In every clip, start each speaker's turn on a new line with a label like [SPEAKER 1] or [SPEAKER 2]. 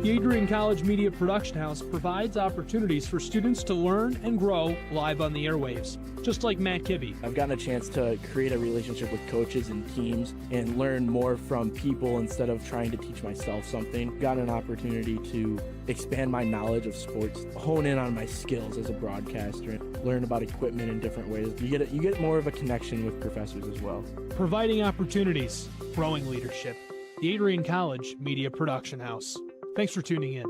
[SPEAKER 1] The Adrian College Media Production House provides opportunities for students to learn and grow live on the airwaves, just like Matt Kibbe.
[SPEAKER 2] I've gotten a chance to create a relationship with coaches and teams and learn more from people instead of trying to teach myself something. Gotten an opportunity to expand my knowledge of sports, hone in on my skills as a broadcaster, and learn about equipment in different ways. You get more of a connection with professors as well.
[SPEAKER 1] Providing opportunities, growing leadership. The Adrian College Media Production House. Thanks for tuning in.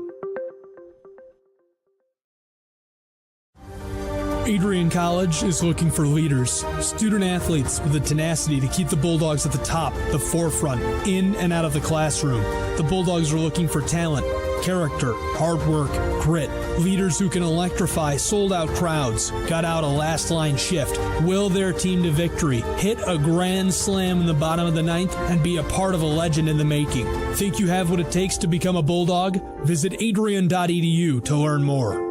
[SPEAKER 1] Adrian College is looking for leaders, student athletes with the tenacity to keep the Bulldogs at the top, the forefront, in and out of the classroom. The Bulldogs are looking for talent, character, hard work, grit, leaders who can electrify sold-out crowds, gut out a last-line shift, will their team to victory, hit a grand slam in the bottom of the ninth, and be a part of a legend in the making. Think you have what it takes to become a Bulldog? Visit adrian.edu to learn more.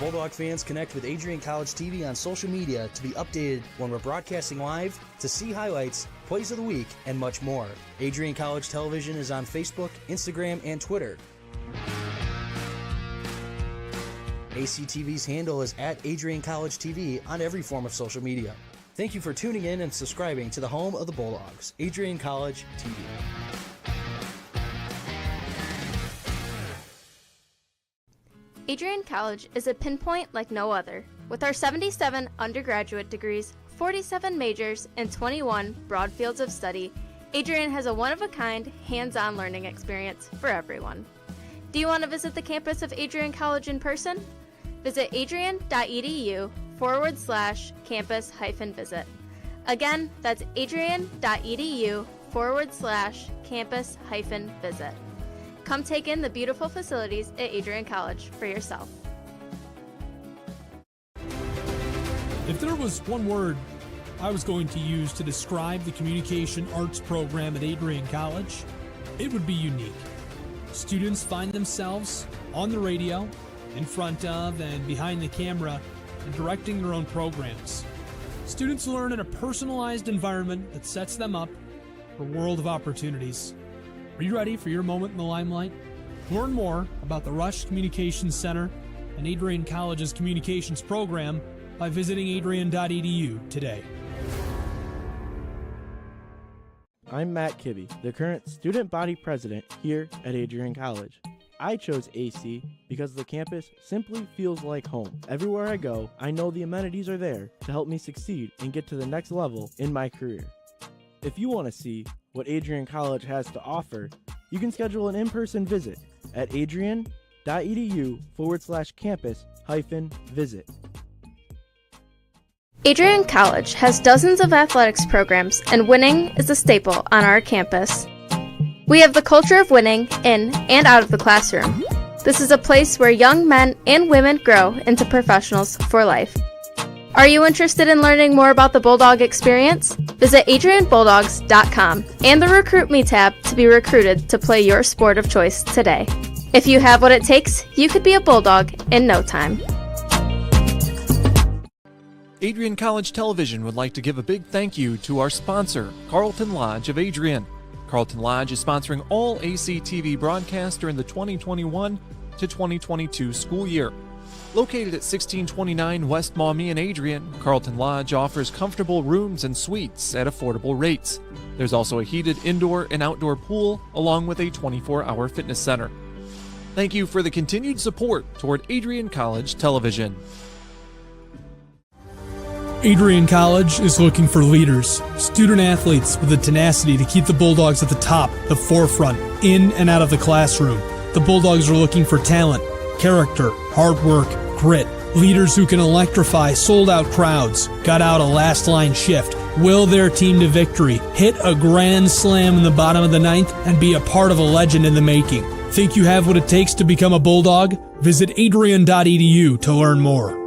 [SPEAKER 3] Bulldog fans, connect with Adrian College TV on social media to be updated when we're broadcasting live, to see highlights, plays of the week, and much more. Adrian College Television is on Facebook, Instagram, and Twitter. ACTV's handle is at Adrian College TV on every form of social media. Thank you for tuning in and subscribing to the home of the Bulldogs, Adrian College TV.
[SPEAKER 4] Adrian College is a pinpoint like no other. With our 77 undergraduate degrees, 47 majors, and 21 broad fields of study, Adrian has a one-of-a-kind, hands-on learning experience for everyone. Do you want to visit the campus of Adrian College in person? Visit adrian.edu/campus-visit. Again, that's adrian.edu/campus-visit. Come take in the beautiful facilities at Adrian College for yourself.
[SPEAKER 1] If there was one word I was going to use to describe the communication arts program at Adrian College, it would be unique. Students find themselves on the radio, in front of and behind the camera, and directing their own programs. Students learn in a personalized environment that sets them up for a world of opportunities. Are you ready for your moment in the limelight? Learn more about the Rush Communications Center and Adrian College's communications program by visiting adrian.edu today.
[SPEAKER 2] I'm Matt Kibbe, the current student body president here at Adrian College. I chose AC because the campus simply feels like home. Everywhere I go, I know the amenities are there to help me succeed and get to the next level in my career. If you want to see what Adrian College has to offer, you can schedule an in-person visit at adrian.edu/campus-visit.
[SPEAKER 4] Adrian College has dozens of athletics programs, and winning is a staple on our campus. We have the culture of winning in and out of the classroom. This is a place where young men and women grow into professionals for life. Are you interested in learning more about the Bulldog experience? Visit adrianbulldogs.com and the Recruit Me tab to be recruited to play your sport of choice today. If you have what it takes, you could be a Bulldog in no time.
[SPEAKER 5] Adrian College Television would like to give a big thank you to our sponsor, Carlton Lodge of Adrian. Carlton Lodge is sponsoring all ACTV broadcasts during the 2021 to 2022 school year. Located at 1629 West Maumee in Adrian, Carlton Lodge offers comfortable rooms and suites at affordable rates. There's also a heated indoor and outdoor pool, along with a 24-hour fitness center. Thank you for the continued support toward Adrian College Television.
[SPEAKER 1] Adrian College is looking for leaders, student athletes with the tenacity to keep the Bulldogs at the top, the forefront, in and out of the classroom. The Bulldogs are looking for talent, character, hard work, grit, leaders who can electrify sold-out crowds, gut out a last-line shift, will their team to victory, hit a grand slam in the bottom of the ninth, and be a part of a legend in the making. Think you have what it takes to become a Bulldog? Visit adrian.edu to learn more.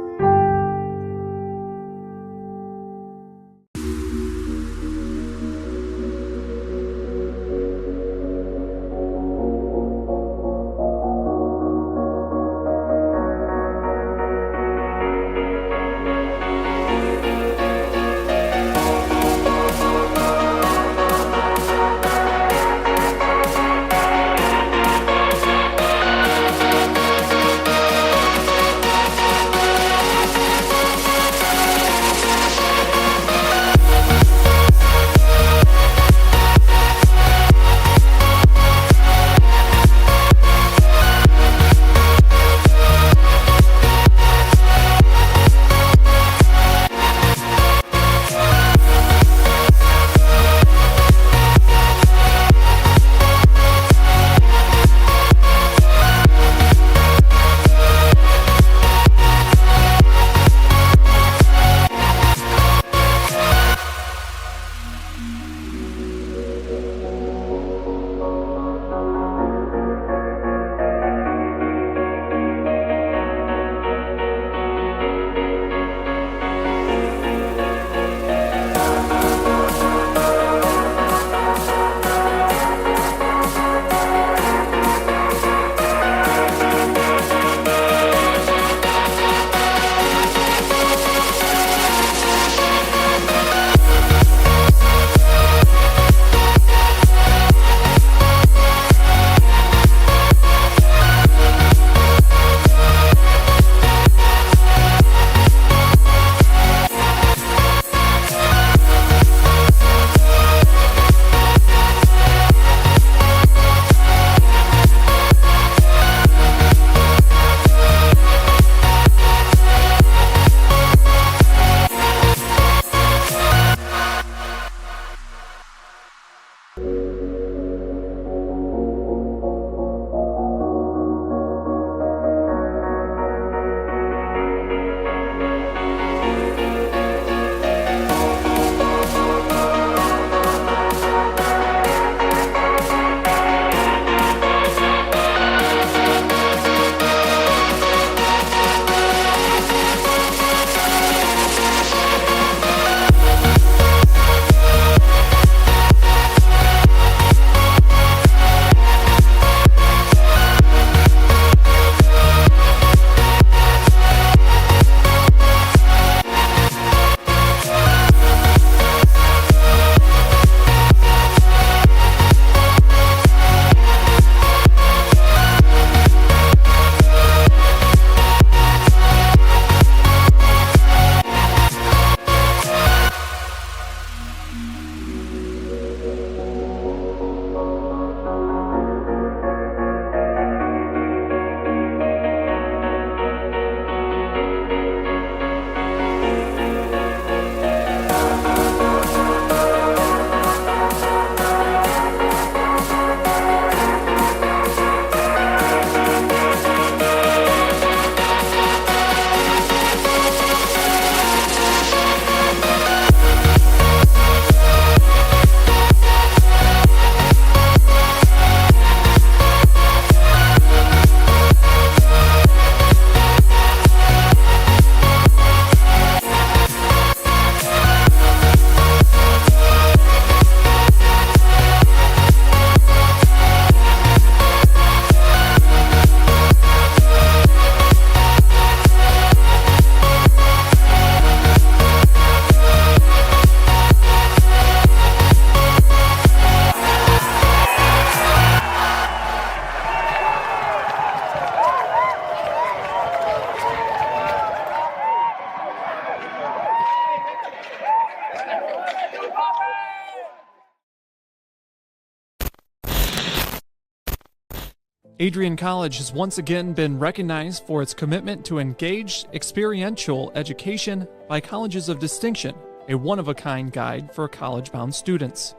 [SPEAKER 5] Adrian College has once again been recognized for its commitment to engaged, experiential education by Colleges of Distinction, a one-of-a-kind guide for college-bound students.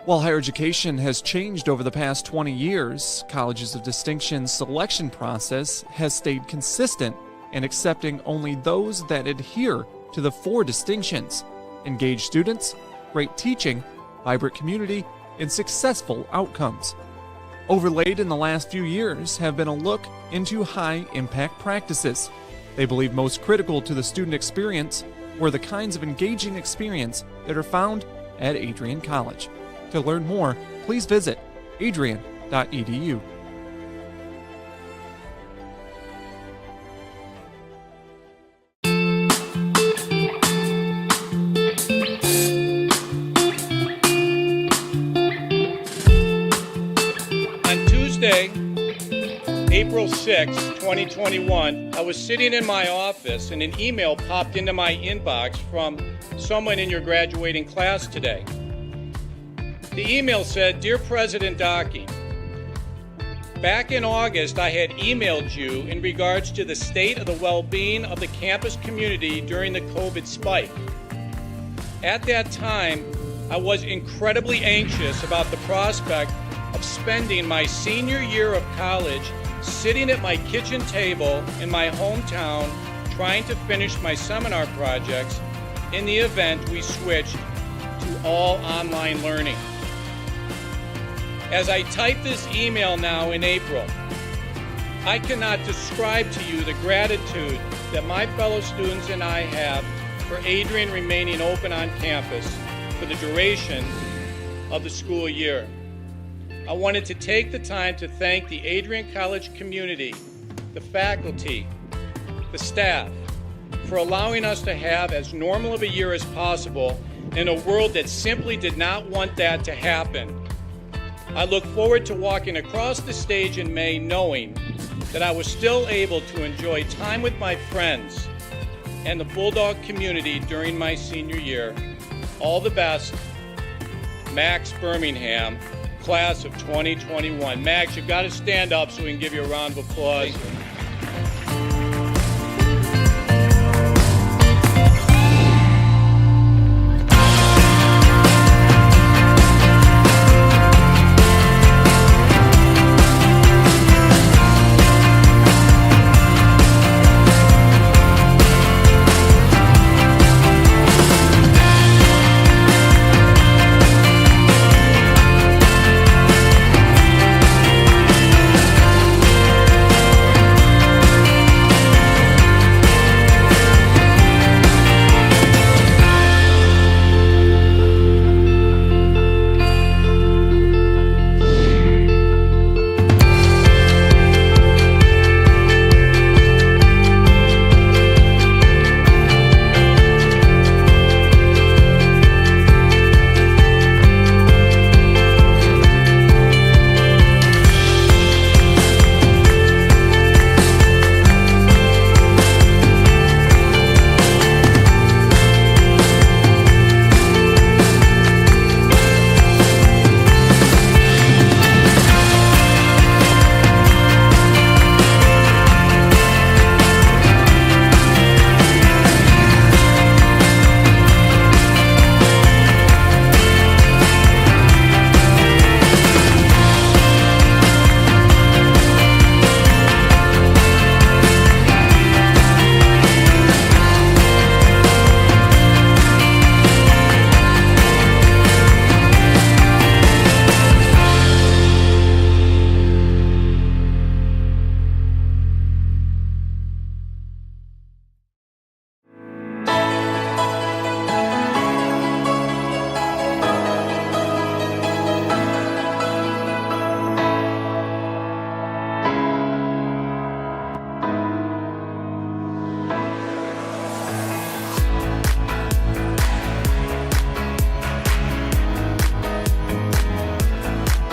[SPEAKER 5] While higher education has changed over the past 20 years, Colleges of Distinction's selection process has stayed consistent in accepting only those that adhere to the 4 distinctions: engaged students, great teaching, vibrant community, and successful outcomes. Overlaid in the last few years have been a look into high-impact practices. They believe most critical to the student experience were the kinds of engaging experience that are found at Adrian College. To learn more, please visit adrian.edu.
[SPEAKER 6] April 6, 2021, I was sitting in my office and an email popped into my inbox from someone in your graduating class today. The email said, "Dear President Docking, back in August I had emailed you in regards to the state of the well-being of the campus community during the COVID spike. At that time, I was incredibly anxious about the prospect of spending my senior year of college sitting at my kitchen table in my hometown trying to finish my seminar projects in the event we switched to all online learning. As I type this email now in April, I cannot describe to you the gratitude that my fellow students and I have for Adrian remaining open on campus for the duration of the school year. I wanted to take the time to thank the Adrian College community, the faculty, the staff, for allowing us to have as normal of a year as possible in a world that simply did not want that to happen. I look forward to walking across the stage in May knowing that I was still able to enjoy time with my friends and the Bulldog community during my senior year. All the best, Max Birmingham, class of 2021. Max, you've got to stand up so we can give you a round of applause.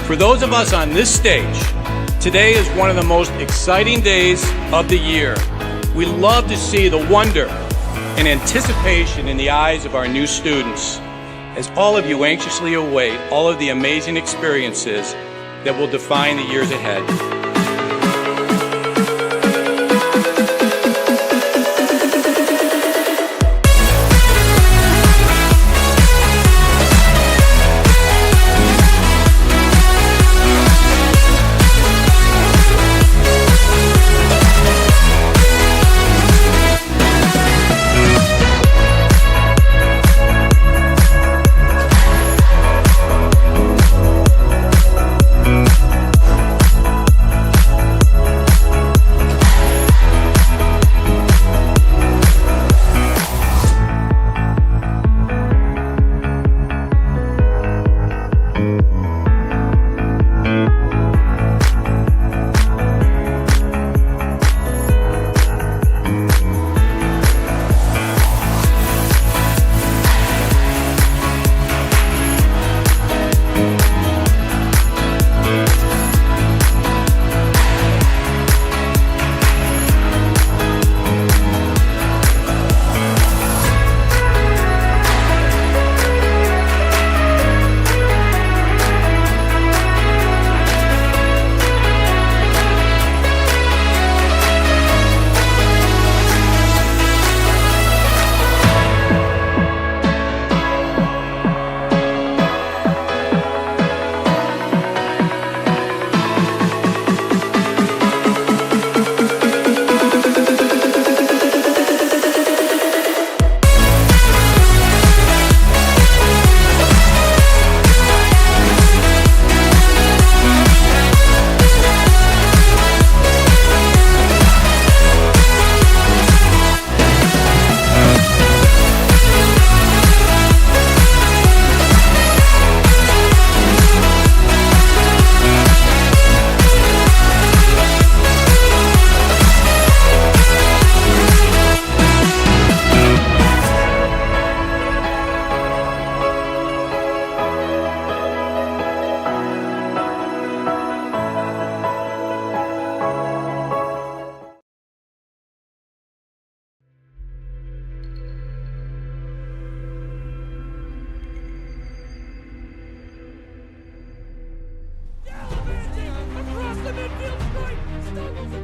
[SPEAKER 6] For those of us on this stage, today is one of the most exciting days of the year. We love to see the wonder and anticipation in the eyes of our new students as all of you anxiously await all of the amazing experiences that will define the years ahead.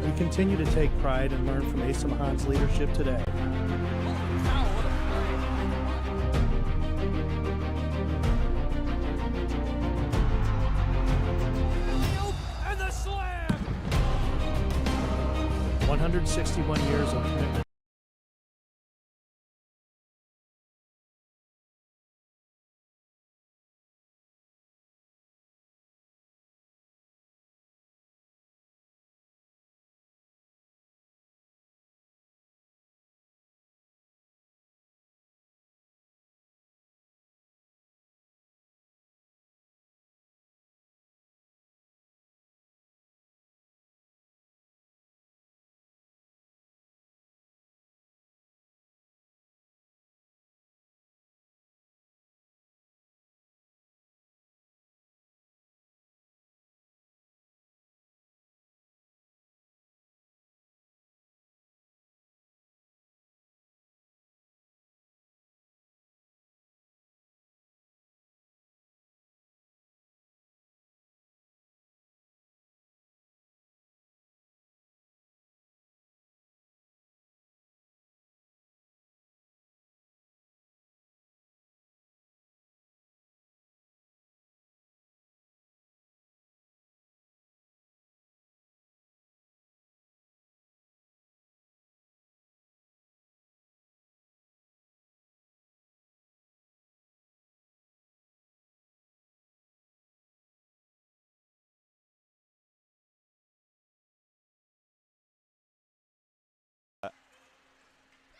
[SPEAKER 7] We continue to take pride and learn from Asa Mahan's leadership today.
[SPEAKER 1] And the slam!
[SPEAKER 7] 161 years of commitment.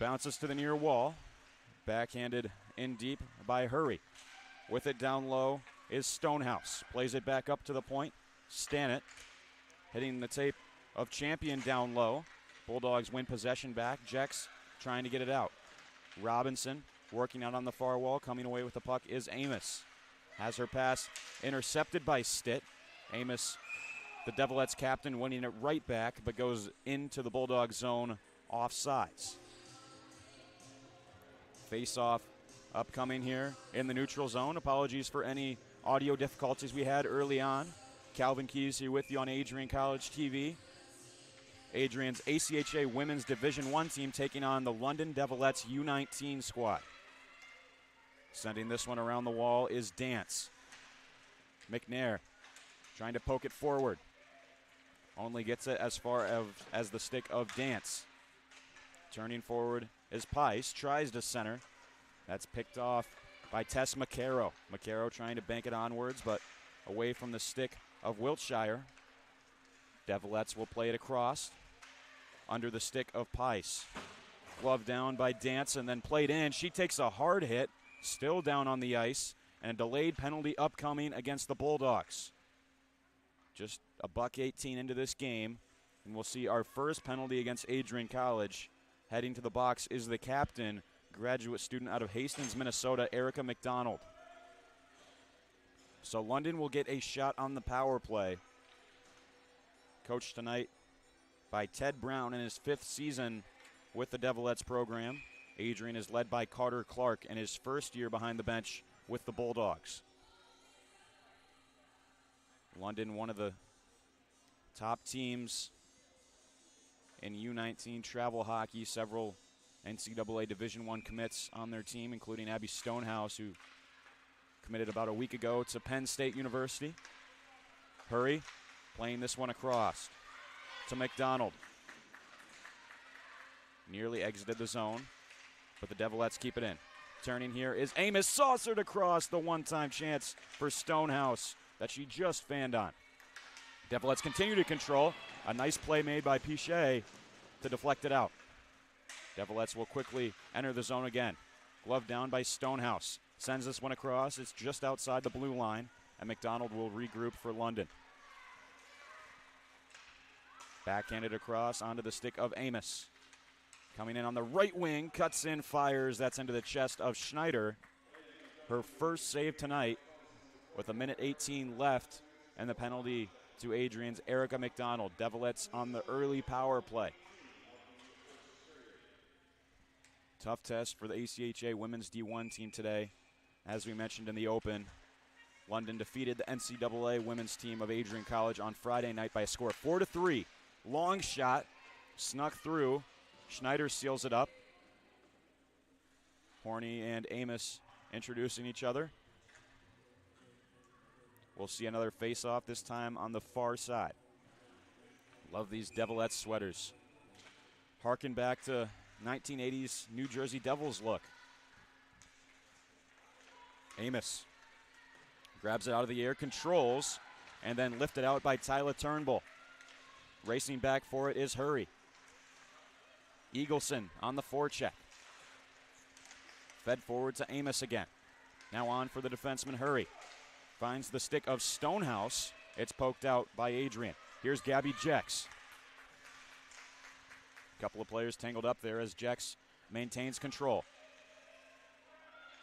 [SPEAKER 8] Bounces to the near wall. Backhanded in deep by Hurry. With it down low is Stonehouse. Plays it back up to the point. Stannett hitting the tape of Champion down low. Bulldogs win possession back. Jex trying to get it out. Robinson working out on the far wall. Coming away with the puck is Amos. Has her pass intercepted by Stitt. Amos, the Devilettes captain, winning it right back, but goes into the Bulldog zone offsides. Face-off upcoming here in the neutral zone. Apologies for any audio difficulties we had early on. Calvin Keys here with you on Adrian College TV. Adrian's ACHA Women's Division I team taking on the London Devilettes U19 squad. Sending this one around the wall is Dance. McNair trying to poke it forward. Only gets it as far as the stick of Dance. Turning forward is Pice. Tries to center. That's picked off by Tess McCarrow. McCarrow trying to bank it onwards, but away from the stick of Wiltshire. Devilettes will play it across. Under the stick of Pice. Glove down by Dance and then played in. She takes a hard hit. Still down on the ice. And a delayed penalty upcoming against the Bulldogs. Just a $1:18 into this game. And we'll see our first penalty against Adrian College. Heading to the box is the captain, graduate student out of Hastings, Minnesota, Erica McDonald. So London will get a shot on the power play. Coached tonight by Ted Brown in his 5th season with the Devilettes program. Adrian is led by Carter Clark in his first year behind the bench with the Bulldogs. London, one of the top teams in U19 travel hockey. Several NCAA Division I commits on their team, including Abby Stonehouse, who committed about a week ago to Penn State University. Hurry, playing this one across to McDonald. Nearly exited the zone, but the Devilettes keep it in. Turning here is Amos, saucered across, the one-time chance for Stonehouse that she just fanned on. Devilettes continue to control. A nice play made by Pichet to deflect it out. Devilettes will quickly enter the zone again. Glove down by Stonehouse. Sends this one across. It's just outside the blue line, and McDonald will regroup for London. Backhanded across onto the stick of Amos. Coming in on the right wing, cuts in, fires. That's into the chest of Schneider. Her first save tonight with 1:18 left, and the penalty to Adrian's Erica McDonald. Devilettes on the early power play. Tough test for the ACHA Women's D1 team today. As we mentioned in the open, London defeated the NCAA women's team of Adrian College on Friday night by a score of 4-3. Long shot, snuck through. Schneider seals it up. Horny and Amos introducing each other. We'll see another face-off, this time on the far side. Love these Devilettes sweaters. Harken back to 1980s New Jersey Devils look. Amos grabs it out of the air, controls, and then lifted out by Tyler Turnbull. Racing back for it is Hurry. Eagleson on the forecheck. Fed forward to Amos again. Now on for the defenseman Hurry. Finds the stick of Stonehouse. It's poked out by Adrian. Here's Gabby Jex. A couple of players tangled up there as Jex maintains control.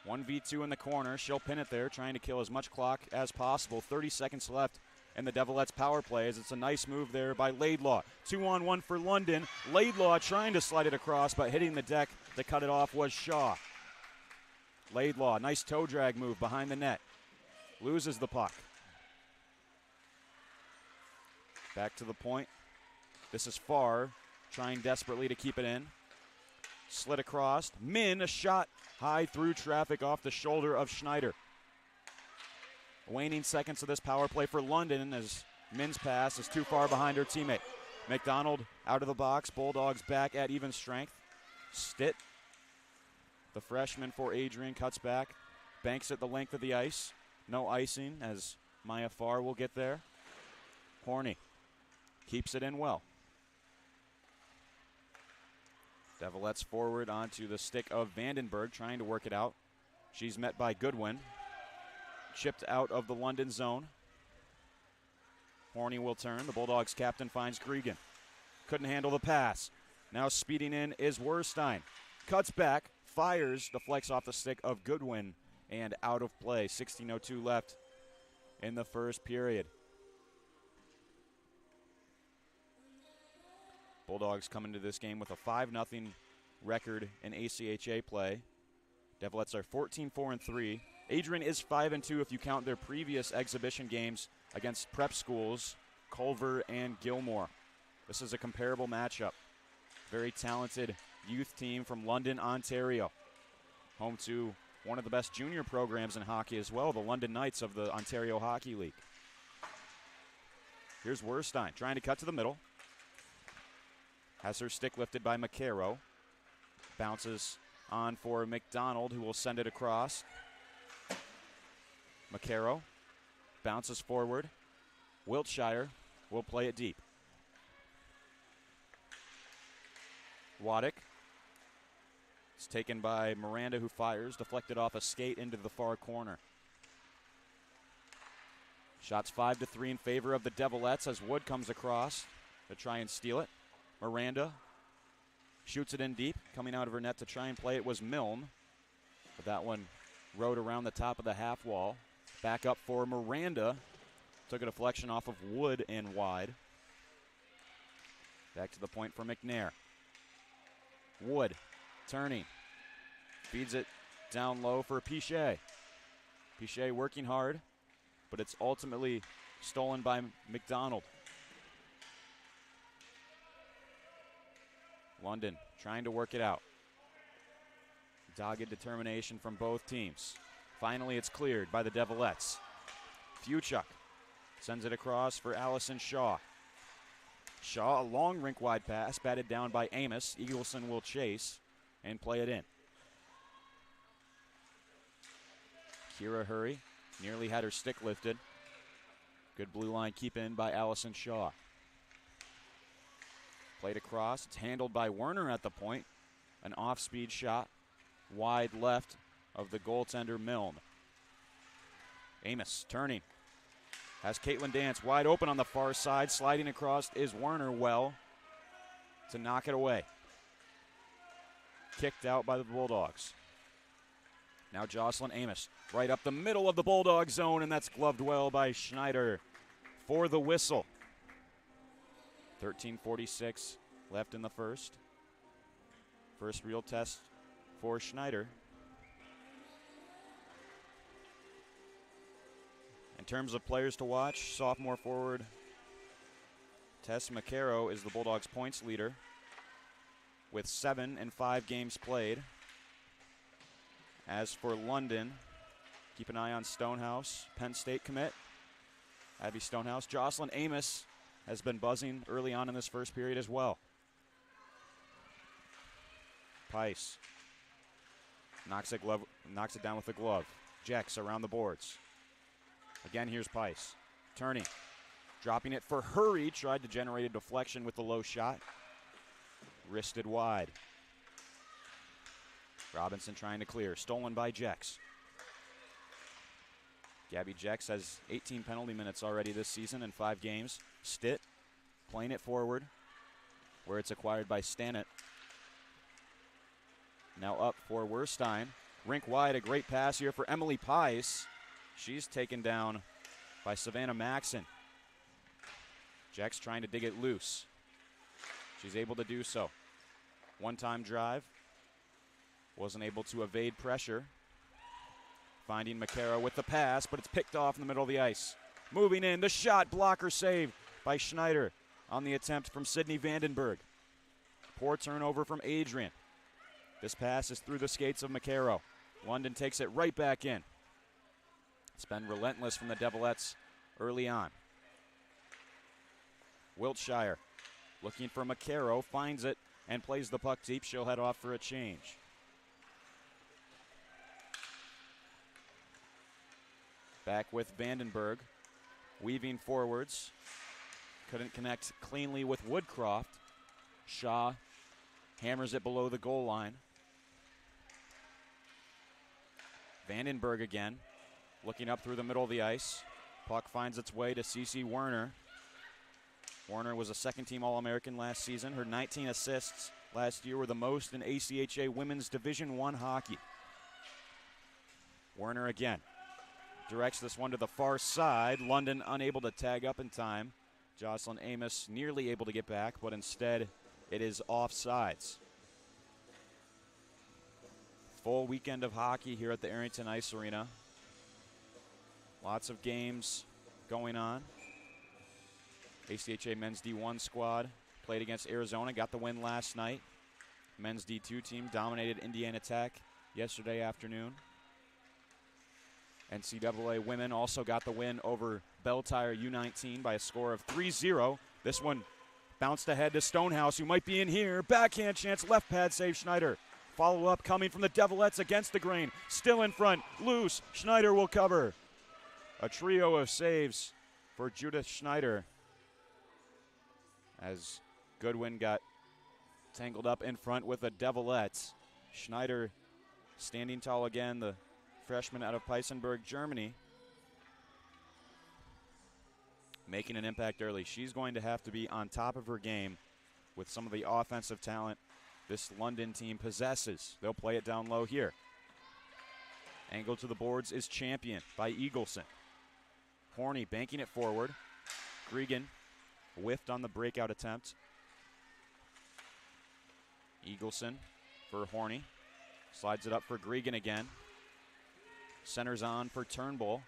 [SPEAKER 8] 1v2 in the corner. She'll pin it there, trying to kill as much clock as possible. 30 seconds left in the Devilettes power play as it's a nice move there by Laidlaw. 2-on-1 for London. Laidlaw trying to slide it across, but hitting the deck to cut it off was Shaw. Laidlaw, nice toe drag move behind the net. Loses the puck. Back to the point. This is Farr, trying desperately to keep it in. Slid across. Min, a shot high through traffic off the shoulder of Schneider. Waning seconds of this power play for London as Min's pass is too far behind her teammate. McDonald out of the box. Bulldogs back at even strength. Stitt, the freshman for Adrian, cuts back. Banks at the length of the ice. No icing as Maya Farr will get there. Horny keeps it in well. Devilettes forward onto the stick of Vandenberg, trying to work it out. She's met by Goodwin. Chipped out of the London zone. Horny will turn. The Bulldogs captain finds Gregan. Couldn't handle the pass. Now speeding in is Werstein. Cuts back, fires, deflects off the stick of Goodwin, and out of play. 16:02 left in the first period. Bulldogs come into this game with a 5-0 record in ACHA play. Devilettes are 14-4-3. Adrian is 5-2 if you count their previous exhibition games against prep schools, Culver and Gilmore. This is a comparable matchup. Very talented youth team from London, Ontario. Home to one of the best junior programs in hockey as well, the London Knights of the Ontario Hockey League. Here's Werstein trying to cut to the middle. Has her stick lifted by McCarrow. Bounces on for McDonald, who will send it across. McCarrow bounces forward. Wiltshire will play it deep. Waddick. It's taken by Miranda, who fires, deflected off a skate into the far corner. Shots 5-3 in favor of the Devilettes as Wood comes across to try and steal it. Miranda shoots it in deep. Coming out of her net to try and play it was Milne. But that one rode around the top of the half wall. Back up for Miranda. Took a deflection off of Wood and wide. Back to the point for McNair. Wood turning. Feeds it down low for Pichet. Pichet working hard, but it's ultimately stolen by McDonald. London trying to work it out. Dogged determination from both teams. Finally, it's cleared by the Devilettes. Fuchuk sends it across for Allison Shaw. Shaw, a long rink-wide pass, batted down by Amos. Eagleson will chase and play it in. Kira Hurry nearly had her stick lifted. Good blue line keep in by Allison Shaw. Played across. It's handled by Werner at the point. An off-speed shot wide left of the goaltender Milne. Amos turning. Has Caitlin Dance wide open on the far side. Sliding across is Werner well to knock it away. Kicked out by the Bulldogs. Now Jocelyn Amos right up the middle of the Bulldog zone, and that's gloved well by Schneider for the whistle. 13:46 left in the first. First real test for Schneider. In terms of players to watch, sophomore forward Tess McCarrow is the Bulldogs' points leader with 7 in 5 games played. As for London, keep an eye on Stonehouse, Penn State commit, Abby Stonehouse. Jocelyn Amos has been buzzing early on in this first period as well. Pice knocks it down with the glove. Jex around the boards. Again, here's Pice. Turning. Dropping it for Hurry. Tried to generate a deflection with the low shot. Wristed wide. Robinson trying to clear. Stolen by Jex. Gabby Jex has 18 penalty minutes already this season in 5 games. Stitt playing it forward where it's acquired by Stannett. Now up for Werstein. Rink wide, a great pass here for Emily Pice. She's taken down by Savannah Maxon. Jex trying to dig it loose. She's able to do so. One-time drive. Wasn't able to evade pressure. Finding McCarrow with the pass, but it's picked off in the middle of the ice. Moving in, the shot, blocker save by Schneider on the attempt from Sydney Vandenberg. Poor turnover from Adrian. This pass is through the skates of McCarrow. London takes it right back in. It's been relentless from the Devilettes early on. Wiltshire looking for McCarrow, finds it and plays the puck deep. She'll head off for a change. Back with Vandenberg, weaving forwards. Couldn't connect cleanly with Woodcroft. Shaw hammers it below the goal line. Vandenberg again, looking up through the middle of the ice. Puck finds its way to Cece Werner. Werner was a second-team All-American last season. Her 19 assists last year were the most in ACHA Women's Division I hockey. Werner again directs this one to the far side. London unable to tag up in time. Jocelyn Amos nearly able to get back, but instead it is offsides. Full weekend of hockey here at the Arrington Ice Arena. Lots of games going on. ACHA men's D1 squad played against Arizona, got the win last night. Men's D2 team dominated Indiana Tech yesterday afternoon. NCAA women also got the win over Belle Tire U19 by a score of 3-0. This one bounced ahead to Stonehouse, who might be in here. Backhand chance, left pad save Schneider. Follow up coming from the Devilettes against the grain. Still in front, loose. Schneider will cover. A trio of saves for Judith Schneider as Goodwin got tangled up in front with the Devilettes. Schneider standing tall again, the freshman out of Peisenberg, Germany, making an impact early. She's going to have to be on top of her game with some of the offensive talent this London team possesses. They'll play it down low here. Angle to the boards is championed by Eagleson. Horny banking it forward. Gregan whiffed on the breakout attempt. Eagleson for Horny. Slides it up for Gregan again. Centers on for Turnbull.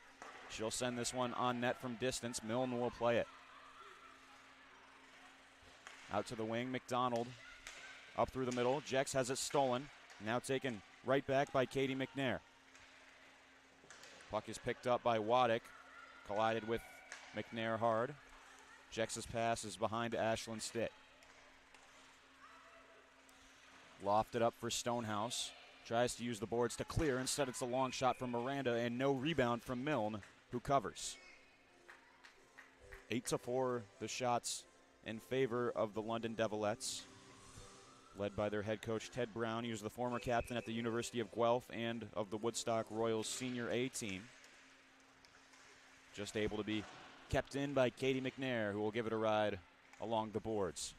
[SPEAKER 8] She'll send this one on net from distance. Milne will play it. Out to the wing, McDonald. Up through the middle. Jex has it stolen. Now taken right back by Katie McNair. Puck is picked up by Waddick. Collided with McNair hard. Jex's pass is behind Ashlyn Stitt. Lofted up for Stonehouse. Tries to use the boards to clear. Instead, it's a long shot from Miranda and no rebound from Milne, who covers. 8-4, the shots in favor of the London Devilettes, led by their head coach, Ted Brown. He was the former captain at the University of Guelph and of the Woodstock Royals Senior A team. Just able to be kept in by Katie McNair, who will give it a ride along the boards.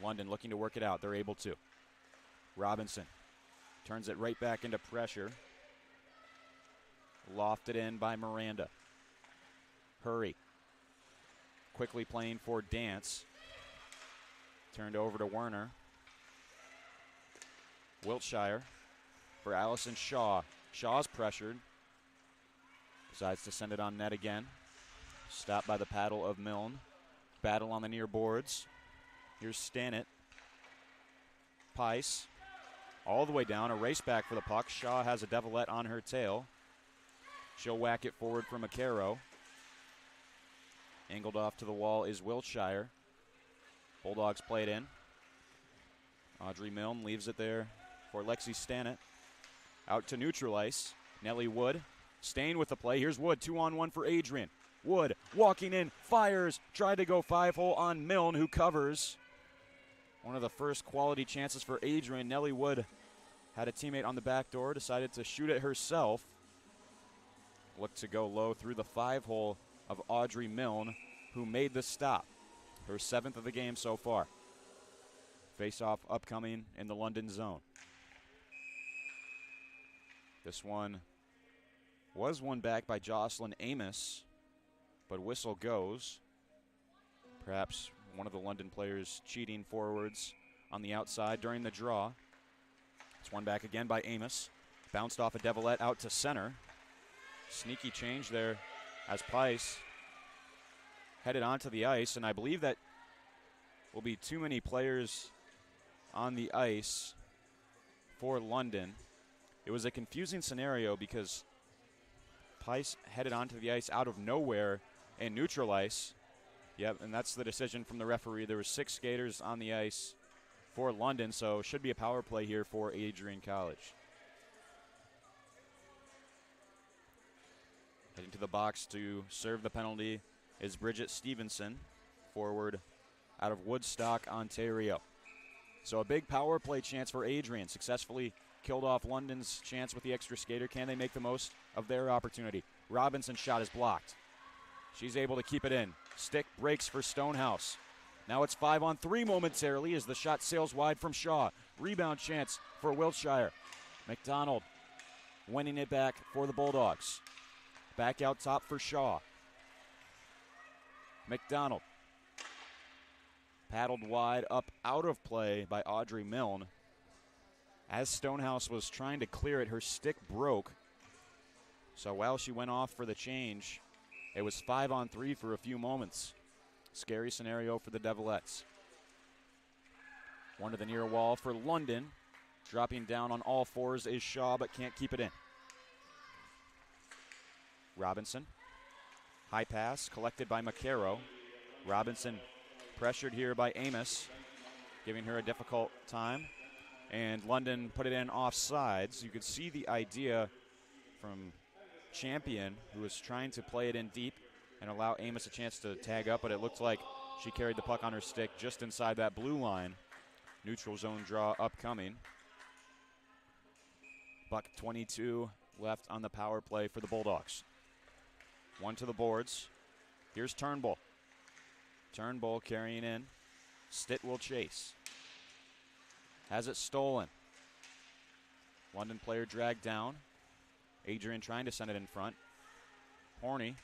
[SPEAKER 8] London looking to work it out. They're able to. Robinson turns it right back into pressure. Lofted in by Miranda. Hurry. Quickly playing for Dance. Turned over to Werner. Wiltshire for Allison Shaw. Shaw's pressured. Decides to send it on net again. Stopped by the paddle of Milne. Battle on the near boards. Here's Stannett. Pice. All the way down. A race back for the puck. Shaw has a Devilette on her tail. She'll whack it forward for McCarrow. Angled off to the wall is Wiltshire. Bulldogs play it in. Audrey Milne leaves it there for Lexi Stannett. Out to neutral ice. Nellie Wood staying with the play. Here's Wood. 2-on-1 for Adrian. Wood walking in. Fires. Tried to go 5-hole on Milne, who covers. One of the first quality chances for Adrian. Nellie Wood had a teammate on the back door. Decided to shoot it herself. Looked to go low through the 5-hole of Audrey Milne, who made the stop. Her 7th of the game so far. Face-off upcoming in the London zone. This one was won back by Jocelyn Amos, but whistle goes. Perhaps one of the London players cheating forwards on the outside during the draw. It's won back again by Amos. Bounced off a Devilette out to center. Sneaky change there as Pice headed onto the ice, and I believe that will be too many players on the ice for London. It was a confusing scenario because Pice headed onto the ice out of nowhere and neutral ice. Yep, and that's the decision from the referee. There were 6 skaters on the ice for London, so should be a power play here for Adrian College. Heading to the box to serve the penalty is Bridget Stevenson, forward out of Woodstock, Ontario. So a big power play chance for Adrian. Successfully killed off London's chance with the extra skater. Can they make the most of their opportunity? Robinson's shot is blocked. She's able to keep it in. Stick breaks for Stonehouse. Now it's 5-on-3 momentarily as the shot sails wide from Shaw. Rebound chance for Wiltshire. McDonald winning it back for the Bulldogs. Back out top for Shaw. McDonald. Paddled wide up out of play by Audrey Milne. As Stonehouse was trying to clear it, her stick broke. So while she went off for the change, it was 5-on-3 for a few moments. Scary scenario for the Devilettes. One to the near wall for London. Dropping down on all fours is Shaw, but can't keep it in. Robinson. High pass collected by McCarrow. Robinson pressured here by Amos, giving her a difficult time. And London put it in offsides. You could see the idea from Champion, who was trying to play it in deep and allow Amos a chance to tag up, but it looked like she carried the puck on her stick just inside that blue line. Neutral zone draw upcoming. Buck 22 left on the power play for the Bulldogs. One to the boards. Here's Turnbull. Turnbull carrying in. Stitt will chase. Has it stolen. London player dragged down. Adrian trying to send it in front. Horny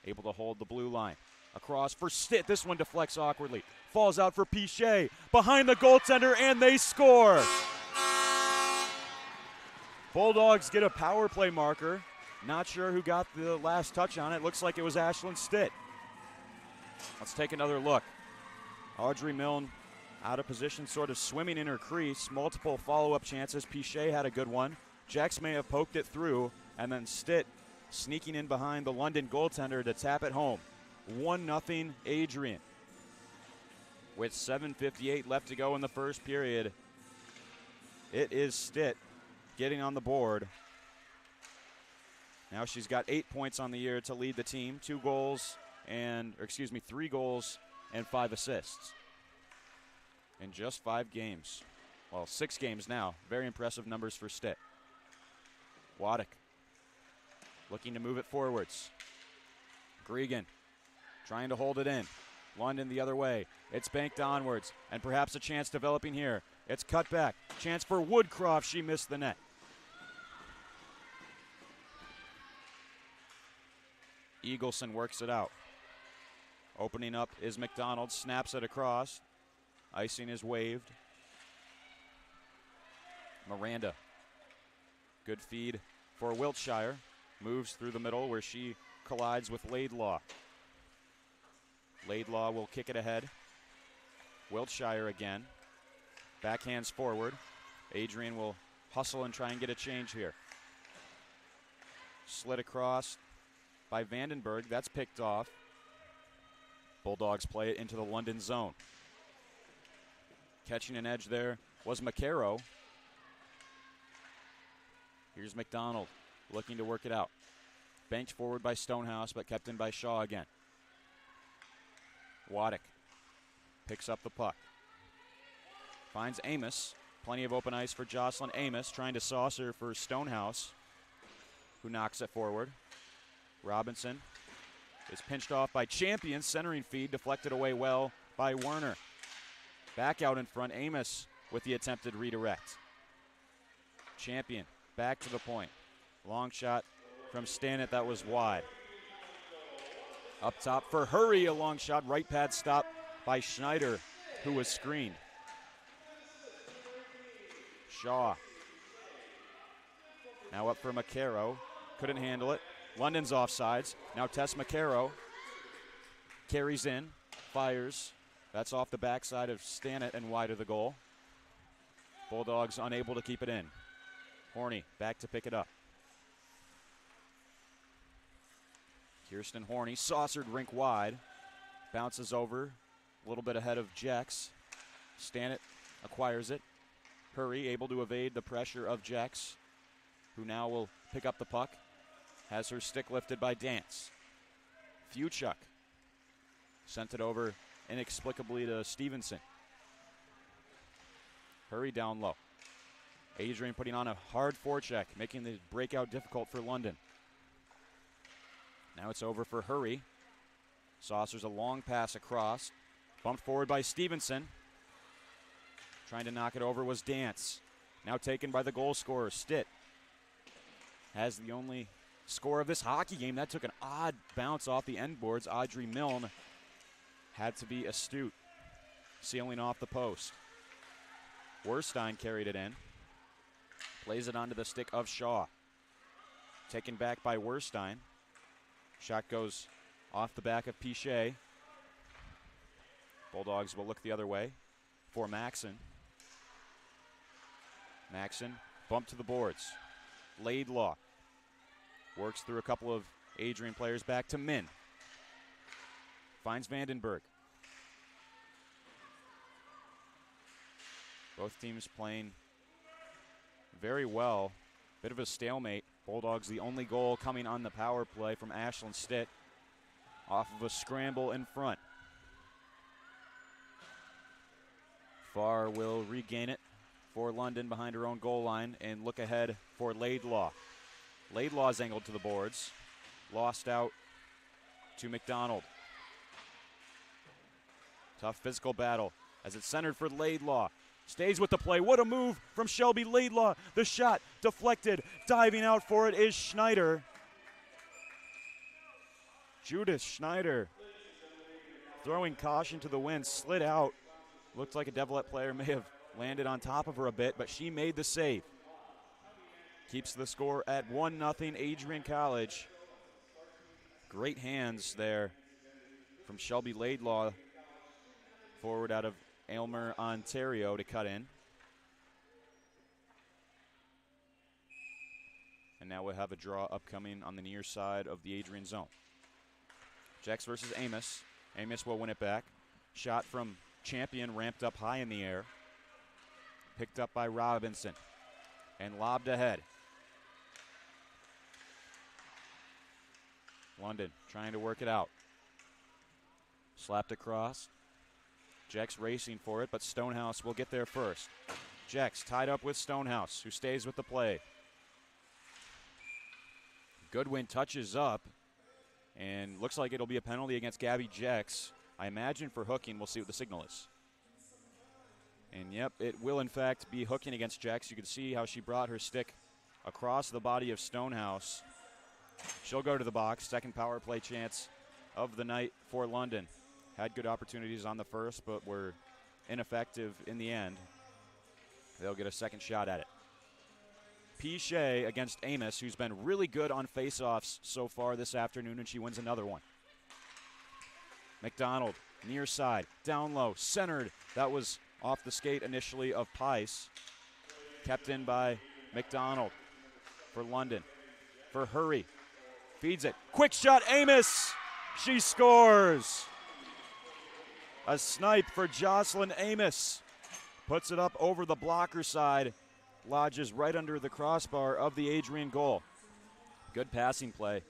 [SPEAKER 8] able to hold the blue line. Across for Stitt. This one deflects awkwardly. Falls out for Pichet. Behind the goaltender, and they score. Bulldogs get a power play marker. Not sure who got the last touch on it. Looks like it was Ashlyn Stitt. Let's take another look. Audrey Milne out of position, sort of swimming in her crease. Multiple follow-up chances. Pichet had a good one. Jax may have poked it through, and then Stitt sneaking in behind the London goaltender to tap it home. 1-0 Adrian. With 7:58 left to go in the first period, it is Stitt getting on the board. Now she's got 8 points on the year to lead the team. 3 goals and 5 assists in just 5 games. Well, 6 games now. Very impressive numbers for Stitt. Waddick looking to move it forwards. Gregan trying to hold it in. London the other way. It's banked onwards, and perhaps a chance developing here. It's cut back. Chance for Woodcroft. She missed the net. Eagleson works it out. Opening up is McDonald. Snaps it across. Icing is waved. Miranda. Good feed for Wiltshire. Moves through the middle where she collides with Laidlaw. Laidlaw will kick it ahead. Wiltshire again. Backhands forward. Adrian will hustle and try and get a change here. Slid across by Vandenberg. That's picked off. Bulldogs play it into the London zone. Catching an edge there was McCarrow. Here's McDonald looking to work it out. Banked forward by Stonehouse, but kept in by Shaw again. Waddick picks up the puck. Finds Amos. Plenty of open ice for Jocelyn Amos, trying to saucer for Stonehouse, who knocks it forward. Robinson is pinched off by Champion. Centering feed deflected away well by Werner. Back out in front, Amos with the attempted redirect. Champion back to the point. Long shot from Stannett that was wide. Up top for Hurry, a long shot. Right pad stop by Schneider, who was screened. Shaw. Now up for McCarrow. Couldn't handle it. London's offsides. Now Tess McCarrow carries in, fires. That's off the backside of Stannett and wide of the goal. Bulldogs unable to keep it in. Horny back to pick it up. Kirsten Horny, saucered rink wide. Bounces over, a little bit ahead of Jex. Stannett acquires it. Hurry able to evade the pressure of Jex, who now will pick up the puck. Has her stick lifted by Dance. Fuchuk sent it over inexplicably to Stevenson. Hurry down low. Adrian putting on a hard forecheck, making the breakout difficult for London. Now it's over for Hurry. Saucers a long pass across. Bumped forward by Stevenson. Trying to knock it over was Dance. Now taken by the goal scorer, Stitt. Has the only score of this hockey game. That took an odd bounce off the end boards. Audrey Milne had to be astute, sealing off the post. Werstein carried it in. Plays it onto the stick of Shaw. taken back by Werstein. Shot goes off the back of Pichet. Bulldogs will look the other way for Maxon. Maxon bumped to the boards. Laidlaw works through a couple of Adrian players back to Min. Finds Vandenberg. Both teams playing very well. Bit of a stalemate. Bulldogs the only goal coming on the power play from Ashlyn Stitt off of a scramble in front. Farr will regain it for London behind her own goal line and look ahead for Laidlaw. Laidlaw's angled to the boards. Lost out to McDonald. Tough physical battle as it's centered for Laidlaw. Stays with the play. What a move from Shelby Laidlaw. The shot deflected. Diving out for it is Schneider. Judith Schneider throwing caution to the wind. Slid out. Looked like a Devilette player may have landed on top of her a bit, but she made the save. Keeps the score at 1-0 Adrian College. Great hands there from Shelby Laidlaw, forward out of Aylmer, Ontario, to cut in. And now we'll have a draw upcoming on the near side of the Adrian zone. Jex versus Amos. Amos will win it back. Shot from Champion ramped up high in the air. Picked up by Robinson and lobbed ahead. London trying to work it out. Slapped across. Jex racing for it, but Stonehouse will get there first. Jex tied up with Stonehouse, who stays with the play. Goodwin touches up, and looks like it'll be a penalty against Gabby Jex. I imagine for hooking. We'll see what the signal is. And yep, it will in fact be hooking against Jex. You can see how she brought her stick across the body of Stonehouse. She'll go to the box. Second power play chance of the night for London. Had good opportunities on the first, but were ineffective in the end. They'll get a second shot at it. Pichet against Amos, who's been really good on face-offs so far this afternoon, and she wins another one. McDonald, near side, down low, centered. That was off the skate initially of Pice. Kept in by McDonald for London. For Hurry. Feeds it. Quick shot, Amos! She scores! A snipe for Jocelyn Amos. Puts it up over the blocker side. Lodges right under the crossbar of the Adrian goal. Good passing play.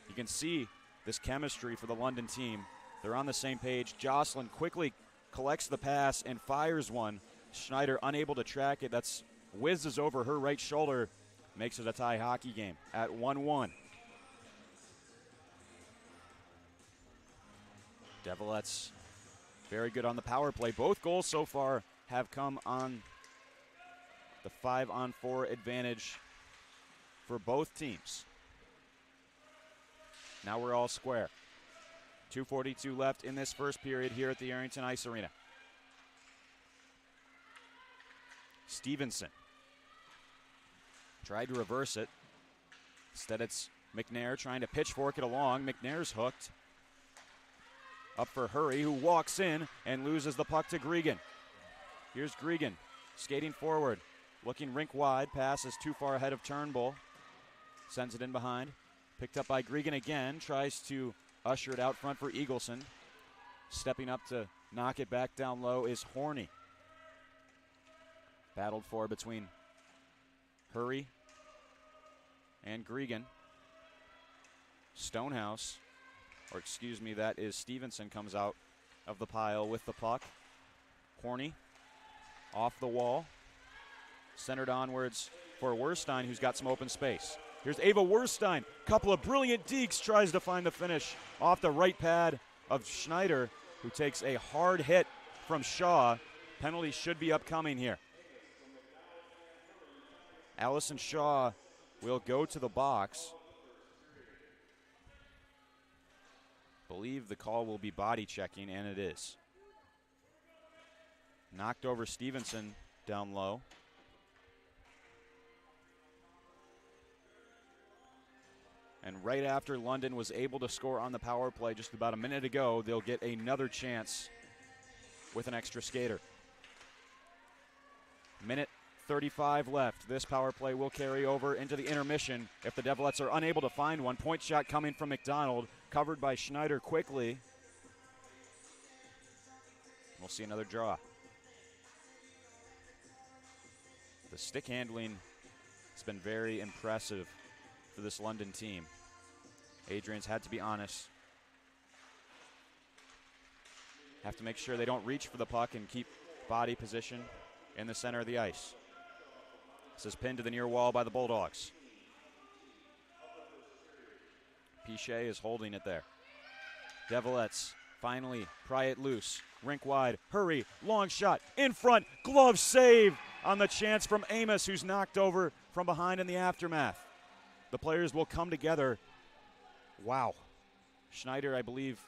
[SPEAKER 8] You can see this chemistry for the London team. They're on the same page. Jocelyn quickly collects the pass and fires one. Schneider unable to track it. That's whizzes over her right shoulder. Makes it a tie hockey game at 1-1. Devilettes very good on the power play. Both goals so far have come on the 5-on-4 advantage for both teams. Now we're all square. 2:42 left in this first period here at the Arrington Ice Arena. Stevenson tried to reverse it. Instead, it's McNair trying to pitchfork it along. McNair's hooked. Up for Hurry, who walks in and loses the puck to Gregan. Here's Gregan skating forward, looking rink wide. Pass is too far ahead of Turnbull. Sends it in behind. Picked up by Gregan again. Tries to usher it out front for Eagleson. Stepping up to knock it back down low is Horny. Battled for between Hurry and Gregan. Stonehouse, or excuse me, that is Stevenson, comes out of the pile with the puck. Horny off the wall. Centered onwards for Werstein, who's got some open space. Here's Ava Werstein. Couple of brilliant dekes, tries to find the finish off the right pad of Schneider, who takes a hard hit from Shaw. Penalty should be upcoming here. Allison Shaw will go to the box. Believe the call will be body checking, and it is. Knocked over Stevenson down low. And right after London was able to score on the power play just about a minute ago, they'll get another chance with an extra skater. Minute 35 left. This power play will carry over into the intermission if the Devilettes are unable to find one. Point shot coming from McDonald, covered by Schneider quickly. We'll see another draw. The stick handling has been very impressive for this London team. Adrian's had to be honest. Have to make sure they don't reach for the puck and keep body position in the center of the ice. This is pinned to the near wall by the Bulldogs. Pichet is holding it there. Devilettes finally pry it loose. Rink wide, hurry, long shot, in front, glove save on the chance from Amos, who's knocked over from behind in the aftermath. The players will come together. Wow. Schneider, I believe,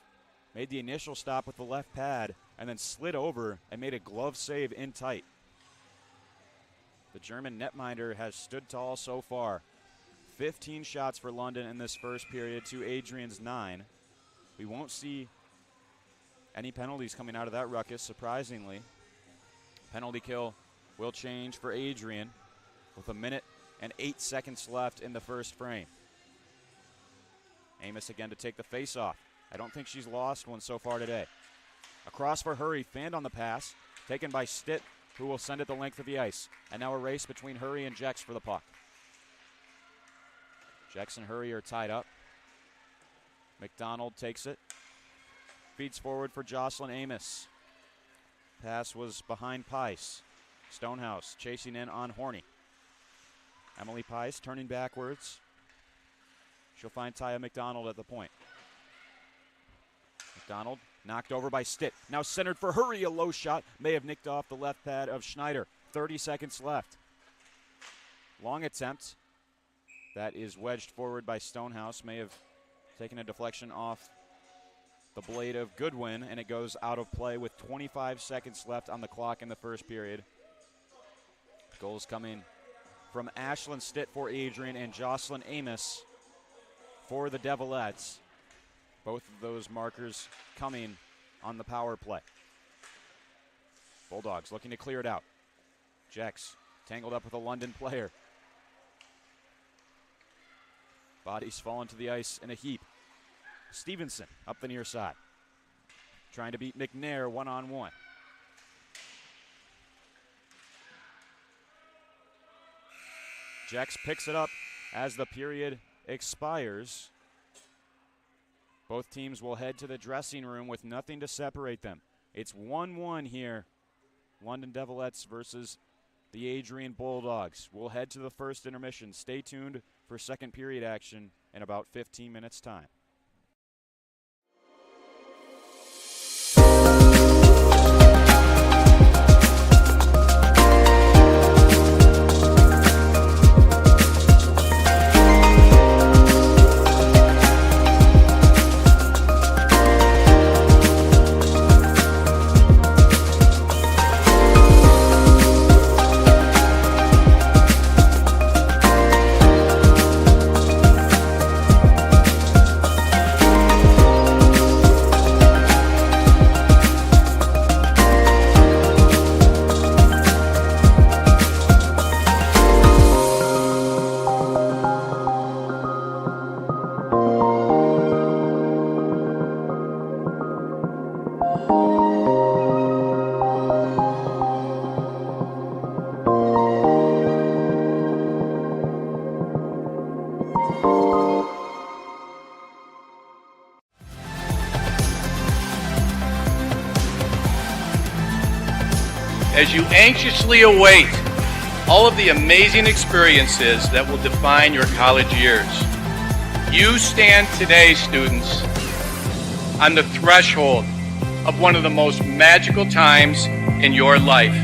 [SPEAKER 8] made the initial stop with the left pad and then slid over and made a glove save in tight. The German netminder has stood tall so far. 15 shots for London in this first period to Adrian's 9. We won't see any penalties coming out of that ruckus, surprisingly. Penalty kill will change for Adrian with 1 minute and 8 seconds left in the first frame. Amos again to take the face-off. I don't think she's lost one so far today. Across for Hurry, fanned on the pass, taken by Stitt, who will send it the length of the ice. And now a race between Hurry and Jex for the puck. Jex and Hurry are tied up. McDonald takes it. Feeds forward for Jocelyn Amos. Pass was behind Pice. Stonehouse chasing in on Horny. Emily Pice turning backwards. She'll find Taya McDonald at the point. McDonald knocked over by Stitt. Now centered for Hurry. A low shot may have nicked off the left pad of Schneider. 30 seconds left. Long attempt. That is wedged forward by Stonehouse. May have taken a deflection off the blade of Goodwin, and it goes out of play with 25 seconds left on the clock in the first period. Goals coming from Ashlyn Stitt for Adrian and Jocelyn Amos for the Devilettes. Both of those markers coming on the power play. Bulldogs looking to clear it out. Jex tangled up with a London player. Bodies falling to the ice in a heap. Stevenson up the near side. Trying to beat McNair one-on-one. Jex picks it up as the period expires. Both teams will head to the dressing room with nothing to separate them. It's 1-1 here. London Devilettes versus the Adrian Bulldogs. We'll head to the first intermission. Stay tuned for second period action in about 15 minutes' time.
[SPEAKER 6] As you anxiously await all of the amazing experiences that will define your college years, you stand today, students, on the threshold of one of the most magical times in your life.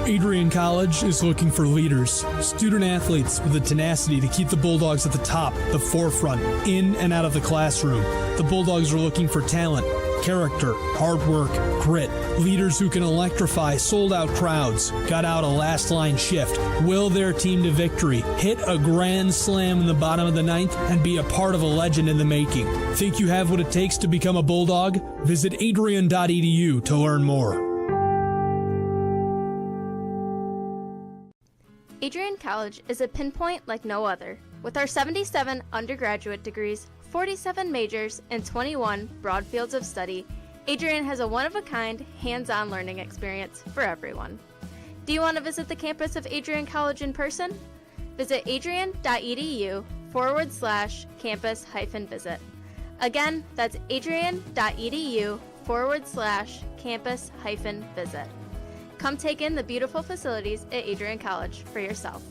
[SPEAKER 1] Adrian College is looking for leaders, student athletes with the tenacity to keep the Bulldogs at the top, the forefront, in and out of the classroom. The Bulldogs are looking for talent, character, hard work, grit, leaders who can electrify sold-out crowds, gut out a last-line shift, will their team to victory, hit a grand slam in the bottom of the ninth, and be a part of a legend in the making. Think you have what it takes to become a Bulldog? Visit adrian.edu to learn more.
[SPEAKER 4] Adrian College is a pinpoint like no other. With our 77 undergraduate degrees, 47 majors, and 21 broad fields of study, Adrian has a one-of-a-kind, hands-on learning experience for everyone. Do you want to visit the campus of Adrian College in person? Visit adrian.edu/campus-visit. Again, that's adrian.edu/campus-visit. Come take in the beautiful facilities at Adrian College for yourself.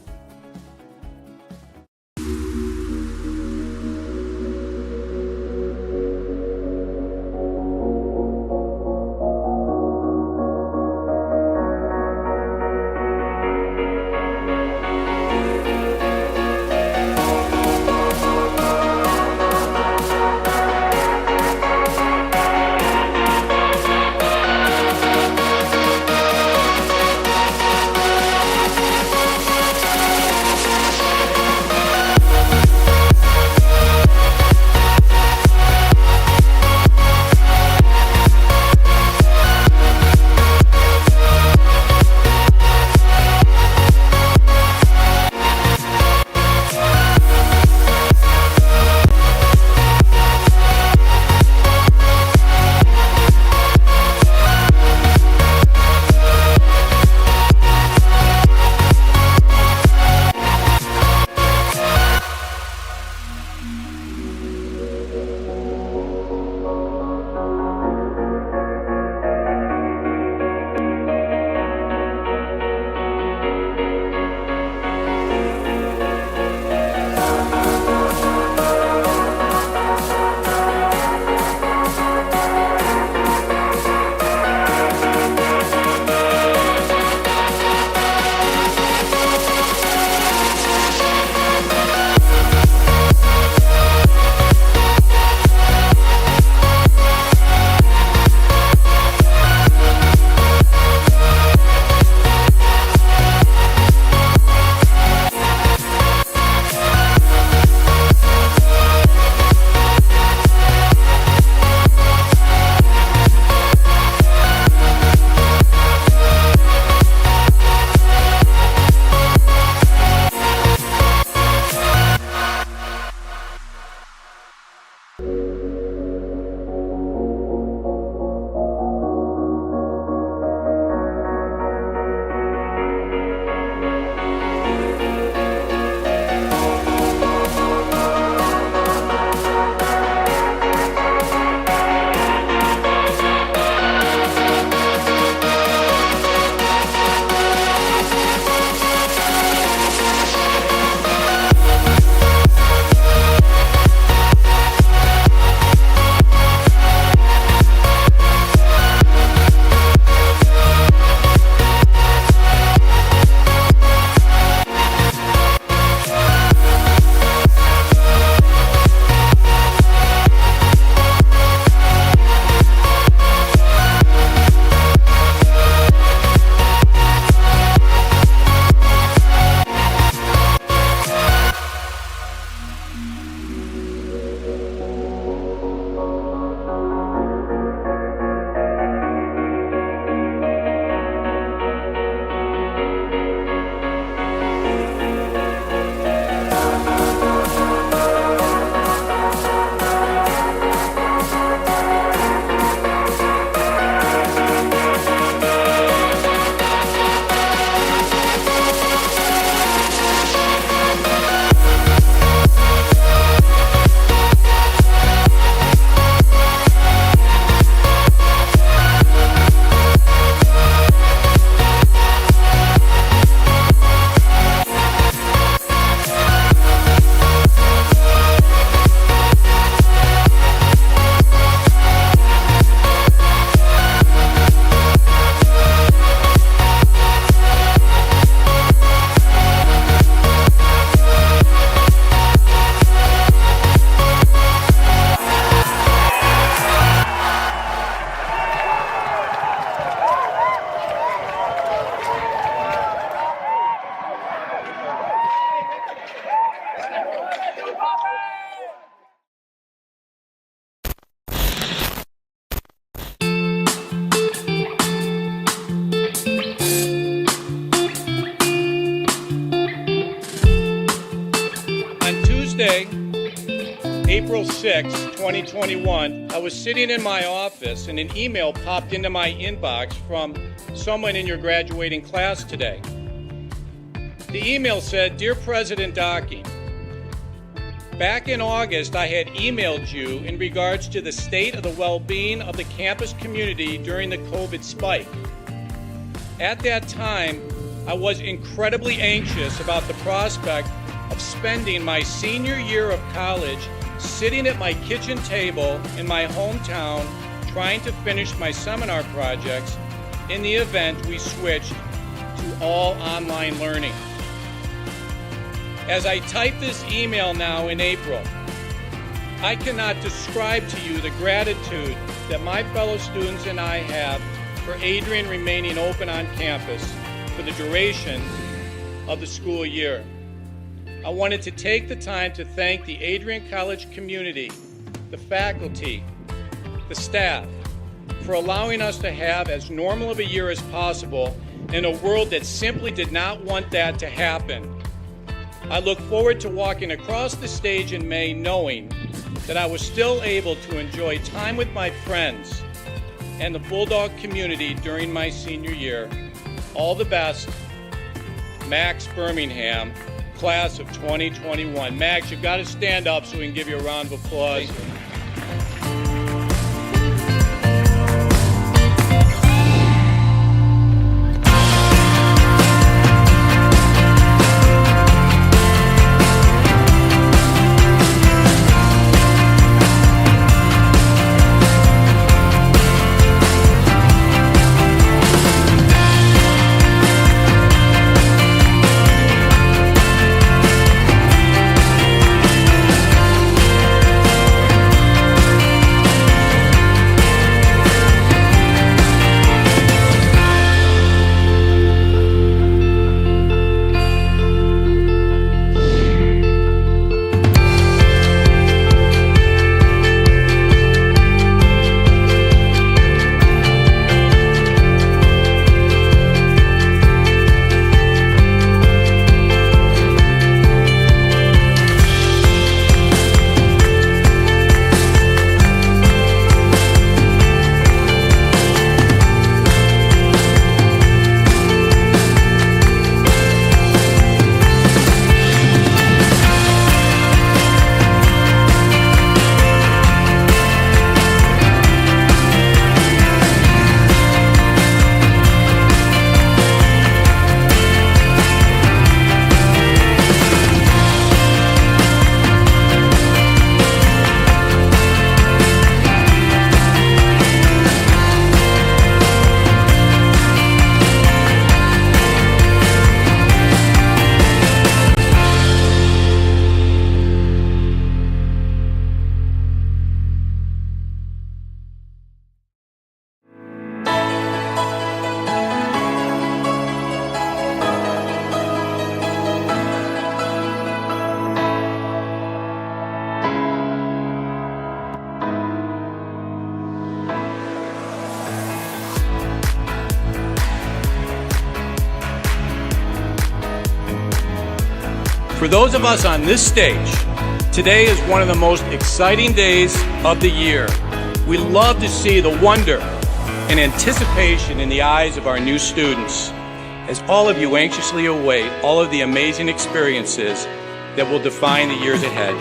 [SPEAKER 6] April 6, 2021, I was sitting in my office and an email popped into my inbox from someone in your graduating class today. The email said, "Dear President Docking, back in August, I had emailed you in regards to the state of the well-being of the campus community during the COVID spike. At that time, I was incredibly anxious about the prospect of spending my senior year of college sitting at my kitchen table in my hometown trying to finish my seminar projects in the event we switched to all online learning. As I type this email now in April, I cannot describe to you the gratitude that my fellow students and I have for Adrian remaining open on campus for the duration of the school year. I wanted to take the time to thank the Adrian College community, the faculty, the staff, for allowing us to have as normal of a year as possible in a world that simply did not want that to happen. I look forward to walking across the stage in May knowing that I was still able to enjoy time with my friends and the Bulldog community during my senior year. All the best, Max Birmingham, class of 2021. Max, you've got to stand up so we can give you a round of applause. For those of us on this stage, today is one of the most exciting days of the year. We love to see the wonder and anticipation in the eyes of our new students, as all of you anxiously await all of the amazing experiences that will define the years ahead.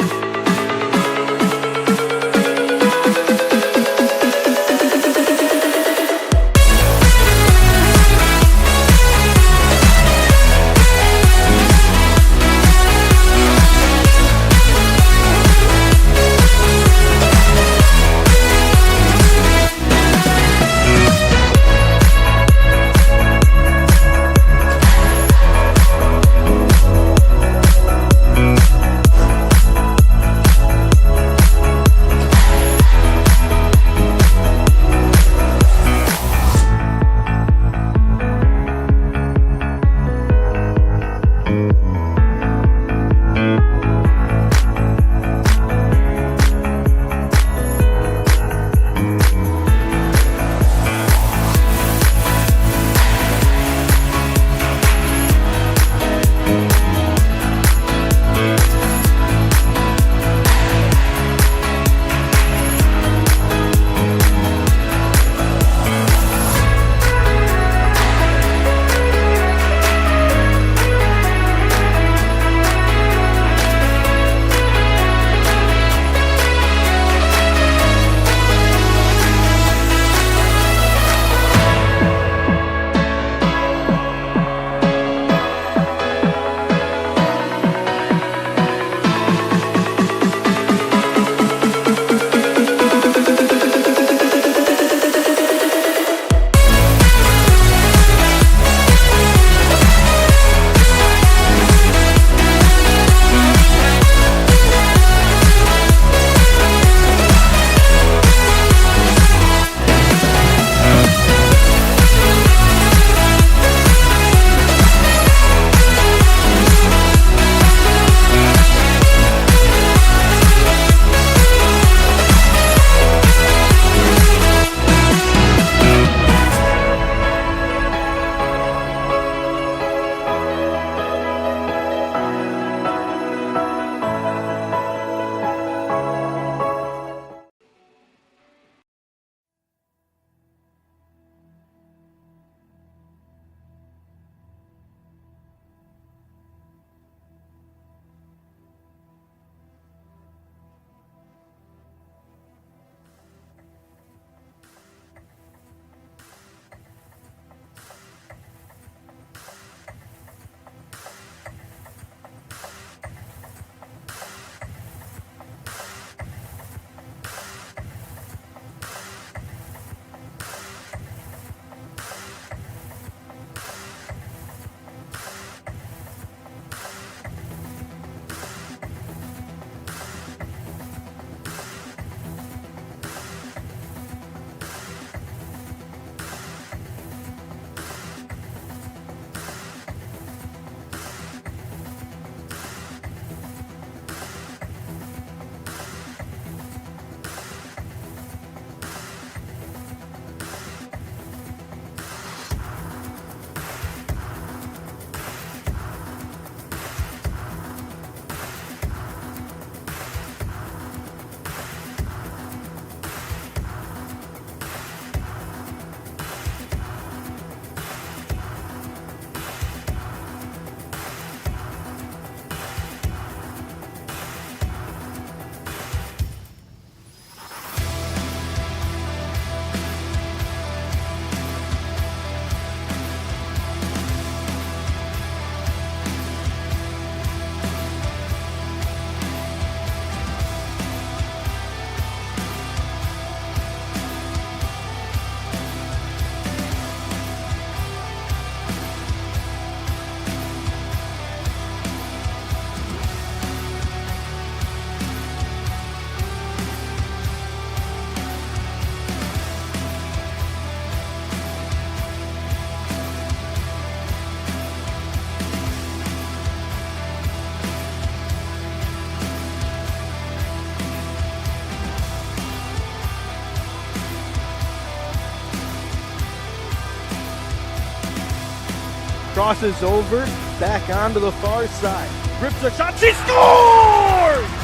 [SPEAKER 2] Crosses over, back onto the far side. Rips a shot, she scores!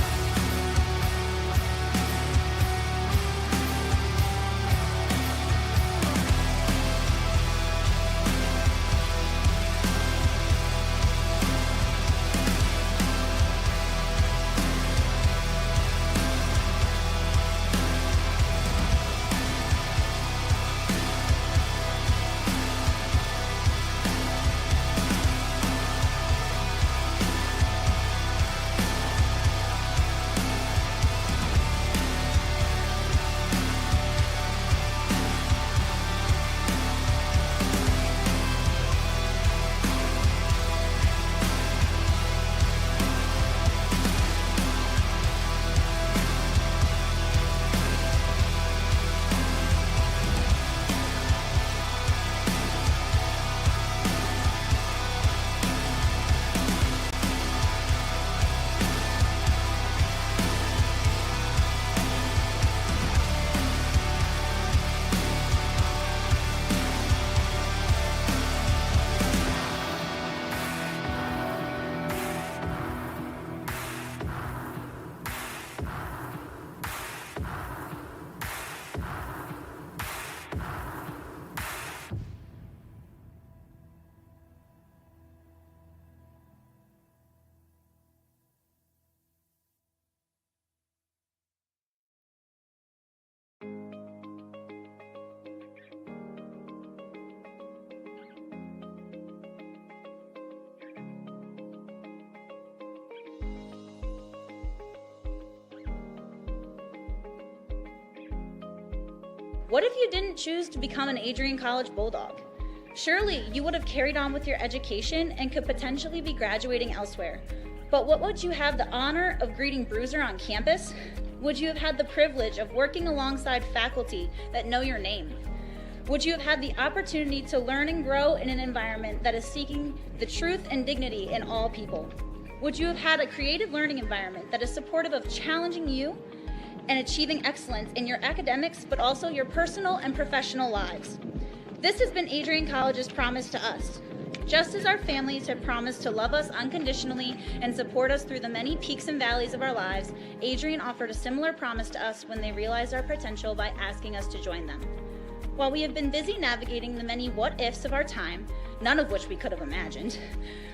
[SPEAKER 9] What if you didn't choose to become an Adrian College Bulldog? Surely you would have carried on with your education and could potentially be graduating elsewhere. But what would you have the honor of greeting Bruiser on campus? Would you have had the privilege of working alongside faculty that know your name? Would you have had the opportunity to learn and grow in an environment that is seeking the truth and dignity in all people? Would you have had a creative learning environment that is supportive of challenging you and achieving excellence in your academics, but also your personal and professional lives? This has been Adrian College's promise to us. Just as our families have promised to love us unconditionally and support us through the many peaks and valleys of our lives, Adrian offered a similar promise to us when they realized our potential by asking us to join them. While we have been busy navigating the many what-ifs of our time, none of which we could have imagined,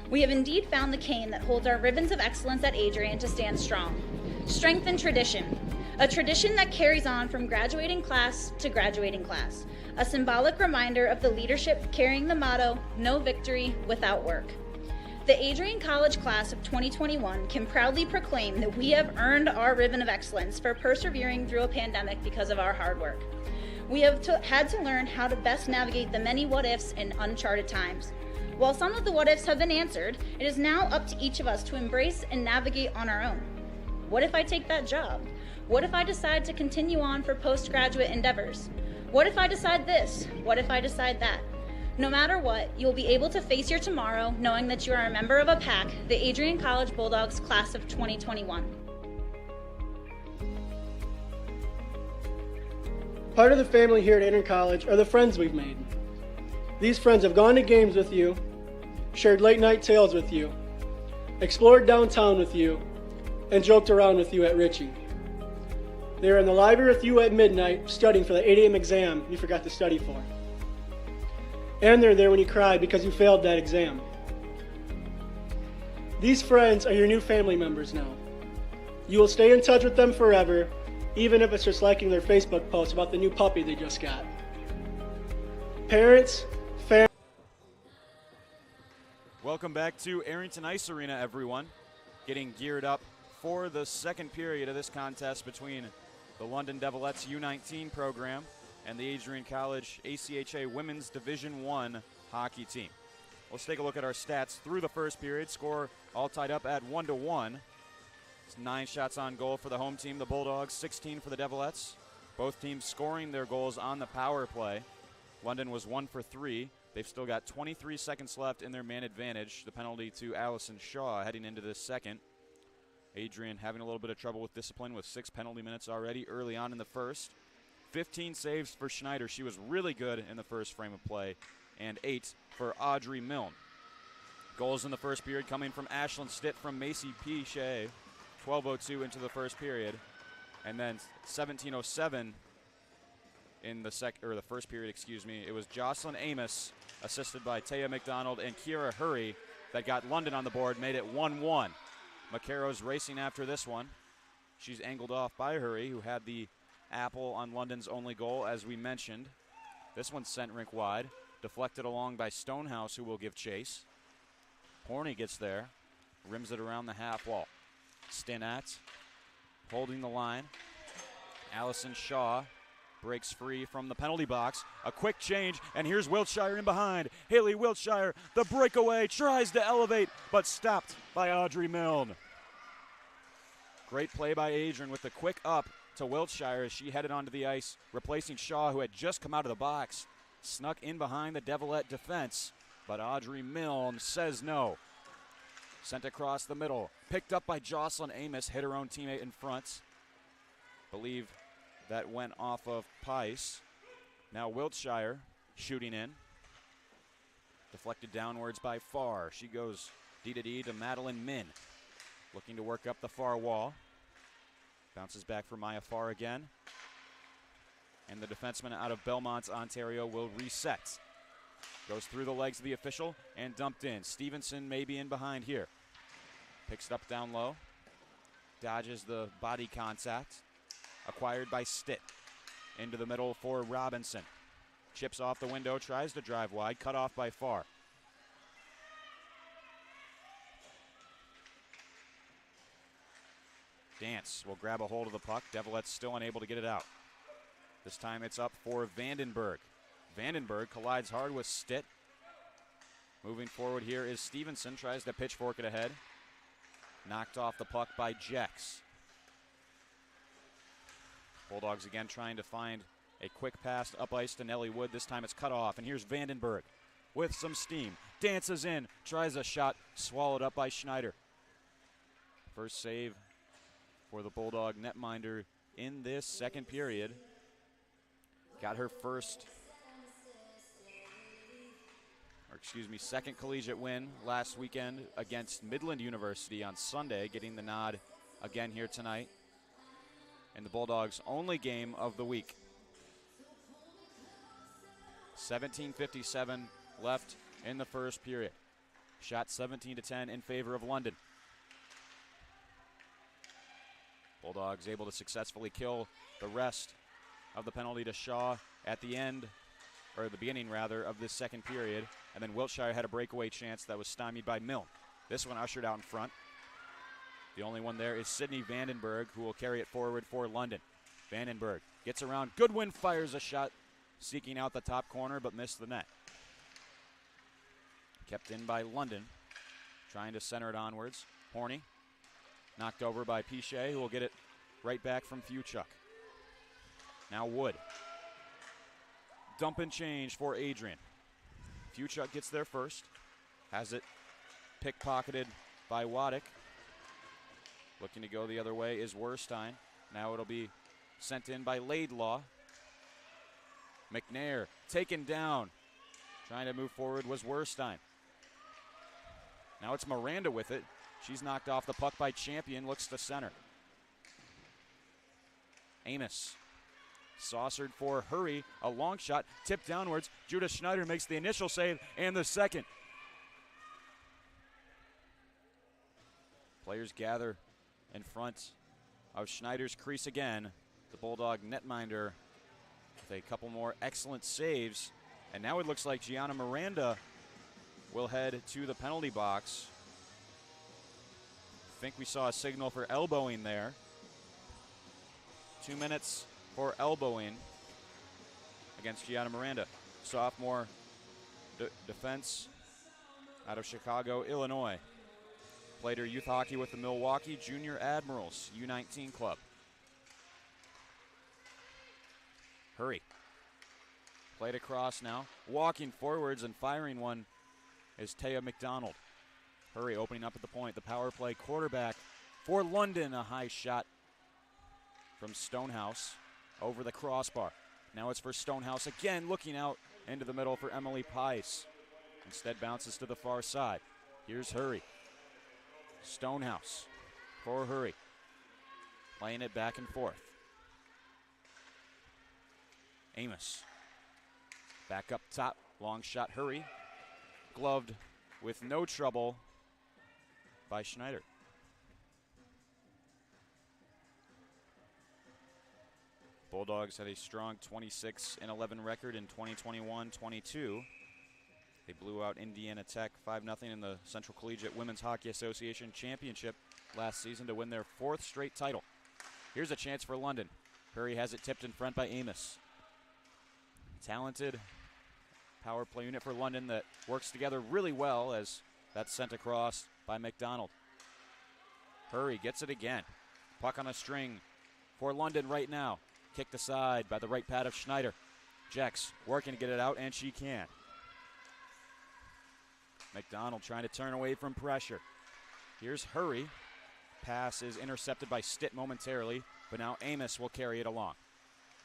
[SPEAKER 9] we have indeed found the cane that holds our ribbons of excellence at Adrian to stand strong. Strength and tradition. A tradition that carries on from graduating class to graduating class. A symbolic reminder of the leadership carrying the motto, no victory without work. The Adrian College class of 2021 can proudly proclaim that we have earned our ribbon of excellence for persevering through a pandemic because of our hard work. We have had to learn how to best navigate the many what-ifs in uncharted times. While some of the what-ifs have been answered, it is now up to each of us to embrace and navigate on our own. What if I take that job? What if I decide to continue on for postgraduate endeavors? What if I decide this? What if I decide that? No matter what, you'll be able to face your tomorrow knowing that you are a member of a pack, the Adrian College Bulldogs class of 2021.
[SPEAKER 10] Part of the family here at Adrian College are the friends we've made. These friends have gone to games with you, shared late night tales with you, explored downtown with you, and joked around with you at Ritchie. They are in the library with you at midnight studying for the 8 a.m. exam you forgot to study for. And they're there when you cry because you failed that exam. These friends are your new family members now. You will stay in touch with them forever, even if it's just liking their Facebook post about the new puppy they just got. Parents, family.
[SPEAKER 8] Welcome back to Arrington Ice Arena, everyone. Getting geared up for the second period of this contest between the London Devilettes U19 program and the Adrian College ACHA Women's Division I hockey team. Let's take a look at our stats through the first period. Score all tied up at 1-1. It's 9 shots on goal for the home team, the Bulldogs, 16 for the Devilettes. Both teams scoring their goals on the power play. London was 1 for 3. They've still got 23 seconds left in their man advantage. The penalty to Allison Shaw heading into this second. Adrian having a little bit of trouble with discipline with 6 penalty minutes already early on in the first. 15 saves for Schneider. She was really good in the first frame of play. And 8 for Audrey Milne. Goals in the first period coming from Ashlyn Stitt from Macy P. Shea. 12:02 into the first period. And then 17:07 in the first period, it was Jocelyn Amos, assisted by Taya McDonald and Kira Hurry, that got London on the board, made it 1-1. Macaro's racing after this one. She's angled off by Hurry, who had the apple on London's only goal, as we mentioned. This one's sent rink wide, deflected along by Stonehouse, who will give chase. Horney gets there, rims it around the half wall. Stinat holding the line. Allison Shaw breaks free from the penalty box. A quick change, and here's Wiltshire in behind. Haley Wiltshire, the breakaway, tries to elevate, but stopped by Audrey Milne. Great play by Adrian with the quick up to Wiltshire as she headed onto the ice, replacing Shaw, who had just come out of the box. Snuck in behind the Devilette defense, but Audrey Milne says no. Sent across the middle, picked up by Jocelyn Amos, hit her own teammate in front. Believe that went off of Pice. Now Wiltshire shooting in. Deflected downwards by Farr. She goes D to Madeline Min. Looking to work up the far wall. Bounces back for Maya Farr again. And the defenseman out of Belmont, Ontario will reset. Goes through the legs of the official and dumped in. Stevenson may be in behind here. Picks it up down low. Dodges the body contact. Acquired by Stitt. Into the middle for Robinson. Chips off the window, tries to drive wide, cut off by Farr. Dance will grab a hold of the puck. Devilettes still unable to get it out. This time it's up for Vandenberg. Vandenberg collides hard with Stitt. Moving forward here is Stevenson, tries to pitchfork it ahead. Knocked off the puck by Jex. Bulldogs again trying to find a quick pass up ice to Nellie Wood. This time it's cut off, and here's Vandenberg with some steam. Dances in, tries a shot, swallowed up by Schneider. First save for the Bulldog netminder in this second period. Got her second collegiate win last weekend against Midland University on Sunday, getting the nod again here tonight in the Bulldogs' only game of the week. 17:57 left in the first period. Shot 17-10 in favor of London. Bulldogs able to successfully kill the rest of the penalty to Shaw at the end, or the beginning rather, of this second period. And then Wiltshire had a breakaway chance that was stymied by Milne. This one ushered out in front. The only one there is Sydney Vandenberg, who will carry it forward for London. Vandenberg gets around. Goodwin fires a shot, seeking out the top corner, but missed the net. Kept in by London, trying to center it onwards. Horney, knocked over by Pichet, who will get it right back from Fewchuk. Now Wood. Dump and change for Adrian. Fewchuk gets there first. Has it pickpocketed by Waddick. Looking to go the other way is Werstein. Now it'll be sent in by Laidlaw. McNair taken down. Trying to move forward was Werstein. Now it's Miranda with it. She's knocked off the puck by Champion. Looks to center. Amos. Saucered for Hurry. A long shot. Tipped downwards. Judah Schneider makes the initial save and the second. Players gather in front of Schneider's crease again. The Bulldog netminder with a couple more excellent saves. And now it looks like Gianna Miranda will head to the penalty box. I think we saw a signal for elbowing there. 2 minutes for elbowing against Gianna Miranda. Sophomore defense out of Chicago, Illinois. Played her youth hockey with the Milwaukee Junior Admirals U19 club. Hurry. Played across now. Walking forwards and firing one is Taya McDonald. Hurry opening up at the point. The power play quarterback for London. A high shot from Stonehouse over the crossbar. Now it's for Stonehouse again, looking out into the middle for Emily Pice. Instead bounces to the far side. Here's Hurry. Stonehouse for Hurry. Playing it back and forth. Amos. Back up top. Long shot, Hurry. Gloved with no trouble by Schneider. Bulldogs had a strong 26-11 record in 2021-22. They blew out Indiana Tech 5-0 in the Central Collegiate Women's Hockey Association Championship last season to win their 4th straight title. Here's a chance for London. Hurry has it tipped in front by Amos. Talented power play unit for London that works together really well as that's sent across by McDonald. Hurry gets it again. Puck on a string for London right now. Kicked aside by the right pad of Schneider. Jex working to get it out, and she can. McDonald trying to turn away from pressure. Here's Hurry. Pass is intercepted by Stitt momentarily, but now Amos will carry it along.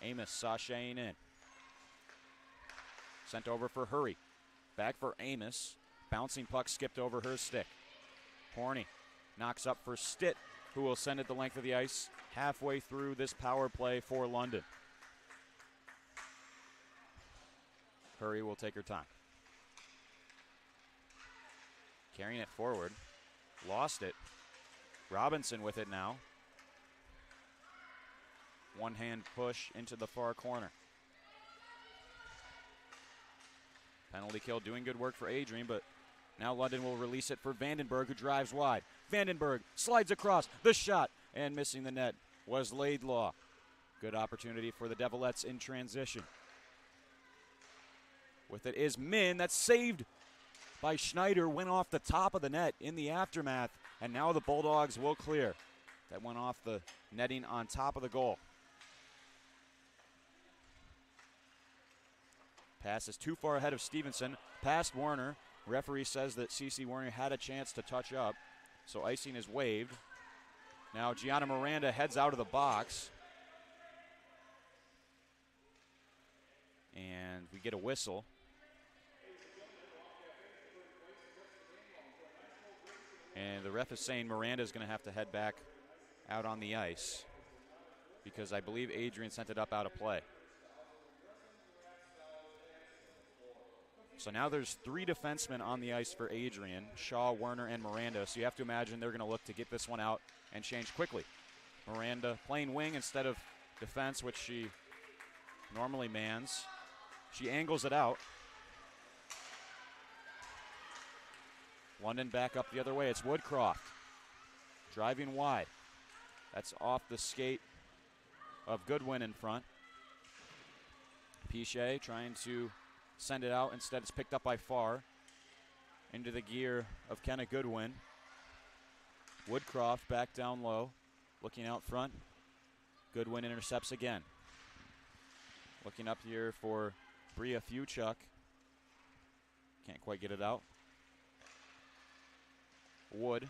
[SPEAKER 8] Amos sashaying in. Sent over for Hurry. Back for Amos. Bouncing puck skipped over her stick. Horny knocks up for Stitt, who will send it the length of the ice halfway through this power play for London. Hurry will take her time. Carrying it forward. Lost it. Robinson with it now. One-hand push into the far corner. Penalty kill doing good work for Adrian, but now London will release it for Vandenberg, who drives wide. Vandenberg slides across. The shot, and missing the net was Laidlaw. Good opportunity for the Devilettes in transition. With it is Min. That's saved by Schneider. Went off the top of the net in the aftermath, and now the Bulldogs will clear. That went off the netting on top of the goal. Pass is too far ahead of Stevenson. Past Werner. Referee says that C.C. Werner had a chance to touch up, so icing is waived. Now Gianna Miranda heads out of the box. And we get a whistle. And the ref is saying Miranda is going to have to head back out on the ice because I believe Adrian sent it up out of play. So now there's 3 defensemen on the ice for Adrian, Shaw, Werner, and Miranda. So you have to imagine they're going to look to get this one out and change quickly. Miranda playing wing instead of defense, which she normally mans. She angles it out. London back up the other way. It's Woodcroft driving wide. That's off the skate of Goodwin in front. Piche trying to send it out. Instead, it's picked up by Farr into the gear of Kenna Goodwin. Woodcroft back down low, looking out front. Goodwin intercepts again. Looking up here for Bria Fuchuk. Can't quite get it out. Wood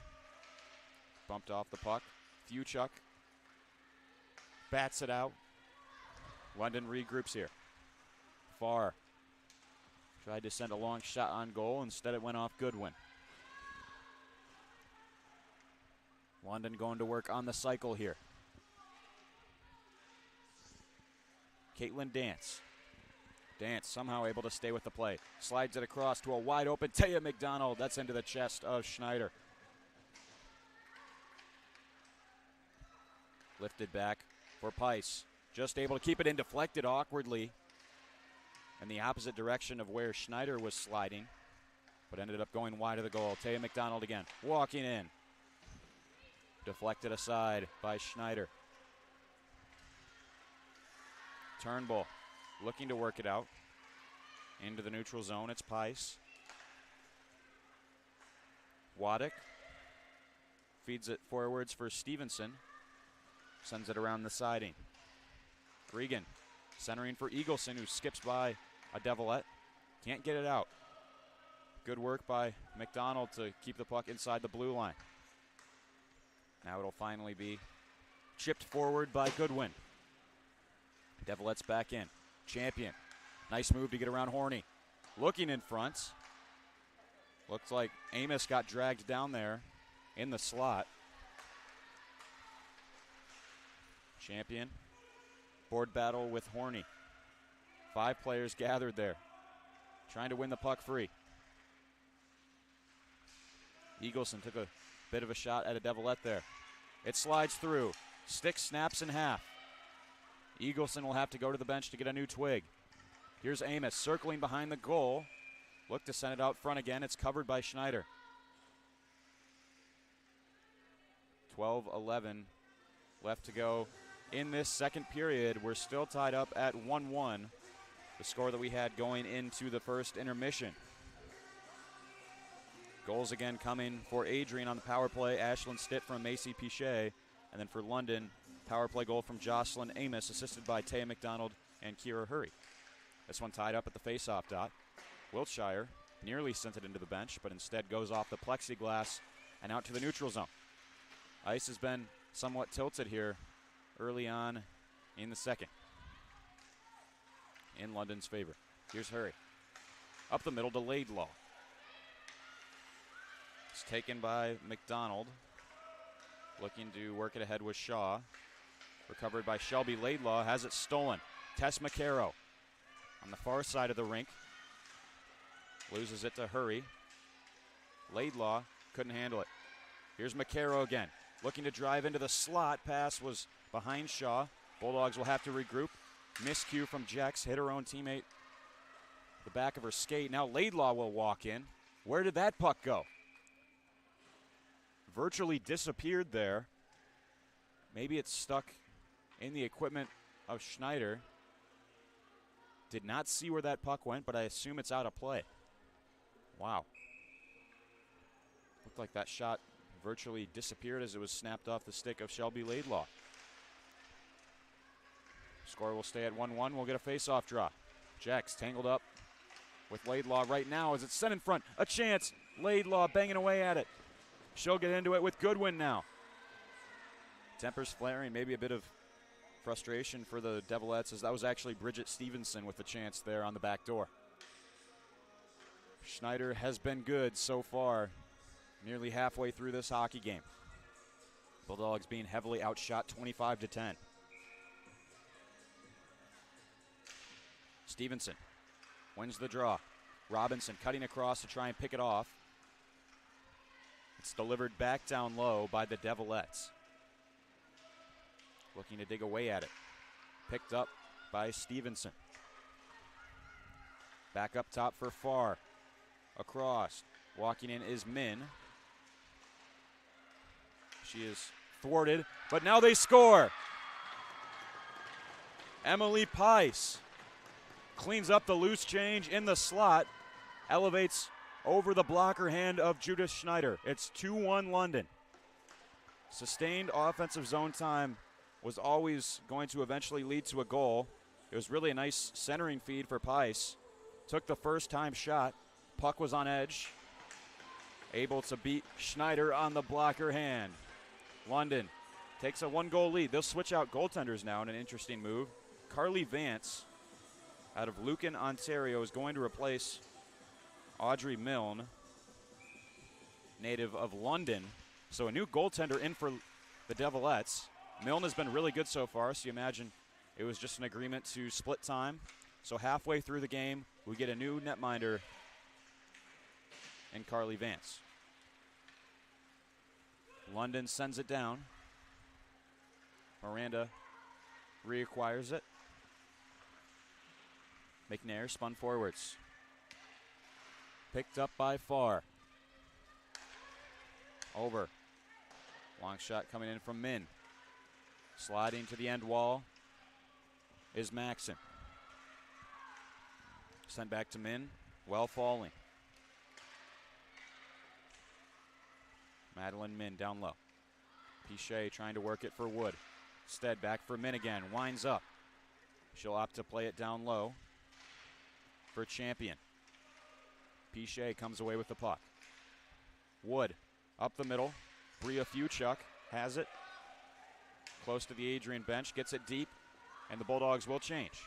[SPEAKER 8] bumped off the puck. Fuchuk bats it out. London regroups here. Farr tried to send a long shot on goal. Instead, it went off Goodwin. London going to work on the cycle here. Caitlin Dance. Dance somehow able to stay with the play. Slides it across to a wide open Taya McDonald. That's into the chest of Schneider. Lifted back for Pice. Just able to keep it in, deflected awkwardly in the opposite direction of where Schneider was sliding, but ended up going wide of the goal. Taya McDonald again, walking in. Deflected aside by Schneider. Turnbull looking to work it out. Into the neutral zone, it's Pice. Waddick feeds it forwards for Stevenson. Sends it around the siding. Gregan centering for Eagleson, who skips by a Devilette. Can't get it out. Good work by McDonald to keep the puck inside the blue line. Now it'll finally be chipped forward by Goodwin. Devilette's back in. Champion. Nice move to get around Horny. Looking in front. Looks like Amos got dragged down there in the slot. Champion. Board battle with Horny. 5 players gathered there, trying to win the puck free. Eagleson took a bit of a shot at a Devilette there. It slides through. Stick snaps in half. Eagleson will have to go to the bench to get a new twig. Here's Amos circling behind the goal. Look to send it out front again. It's covered by Schneider. 12-11 left to go in this second period. We're still tied up at 1-1, the score that we had going into the first intermission. Goals again coming for Adrian on the power play. Ashlyn Stitt from Macy Pichet. And then for London, power play goal from Jocelyn Amos, assisted by Taya McDonald and Kira Hurry. This one tied up at the faceoff dot. Wiltshire nearly sent it into the bench, but instead goes off the plexiglass and out to the neutral zone. Ice has been somewhat tilted here early on in the second in London's favor. Here's Hurry. Up the middle to Laidlaw. It's taken by McDonald. Looking to work it ahead with Shaw. Recovered by Shelby. Laidlaw has it stolen. Tess McCarrow on the far side of the rink. Loses it to Hurry. Laidlaw couldn't handle it. Here's McCarrow again. Looking to drive into the slot. Pass was behind Shaw. Bulldogs will have to regroup. Miscue from Jex. Hit her own teammate. The back of her skate. Now Laidlaw will walk in. Where did that puck go? Virtually disappeared there. Maybe it's stuck in the equipment of Schneider. Did not see where that puck went, but I assume it's out of play. Wow. Looked like that shot virtually disappeared as it was snapped off the stick of Shelby Laidlaw. Score will stay at 1-1. We'll get a face-off draw. Jex tangled up with Laidlaw right now as it's sent in front. A chance. Laidlaw banging away at it. She'll get into it with Goodwin now. Tempers flaring, maybe a bit of frustration for the Devilettes, as that was actually Bridget Stevenson with the chance there on the back door. Schneider has been good so far, nearly halfway through this hockey game. Bulldogs being heavily outshot 25-10. Stevenson wins the draw. Robinson cutting across to try and pick it off. It's delivered back down low by the Devilettes. Looking to dig away at it. Picked up by Stevenson. Back up top for Farr. Across. Walking in is Min. She is thwarted, but now they score. Emily Pice cleans up the loose change in the slot. Elevates over the blocker hand of Judith Schneider. It's 2-1 London. Sustained offensive zone time was always going to eventually lead to a goal. It was really a nice centering feed for Pice. Took the first time shot. Puck was on edge. Able to beat Schneider on the blocker hand. London takes a 1-goal lead. They'll switch out goaltenders now in an interesting move. Carly Vance out of Lucan, Ontario, is going to replace Audrey Milne, native of London. So a new goaltender in for the Devilettes. Milne has been really good so far, so you imagine it was just an agreement to split time. So halfway through the game, we get a new netminder in Carly Vance. London sends it down. Miranda reacquires it. McNair spun forwards. Picked up by Farr. Over. Long shot coming in from Min. Sliding to the end wall is Maxon. Sent back to Min. Well falling. Madeline Min down low. Pichet trying to work it for Wood. Instead back for Min again. Winds up. She'll opt to play it down low for Champion. Pichet comes away with the puck. Wood up the middle. Bria Fuchuk has it. Close to the Adrian bench. Gets it deep. And the Bulldogs will change.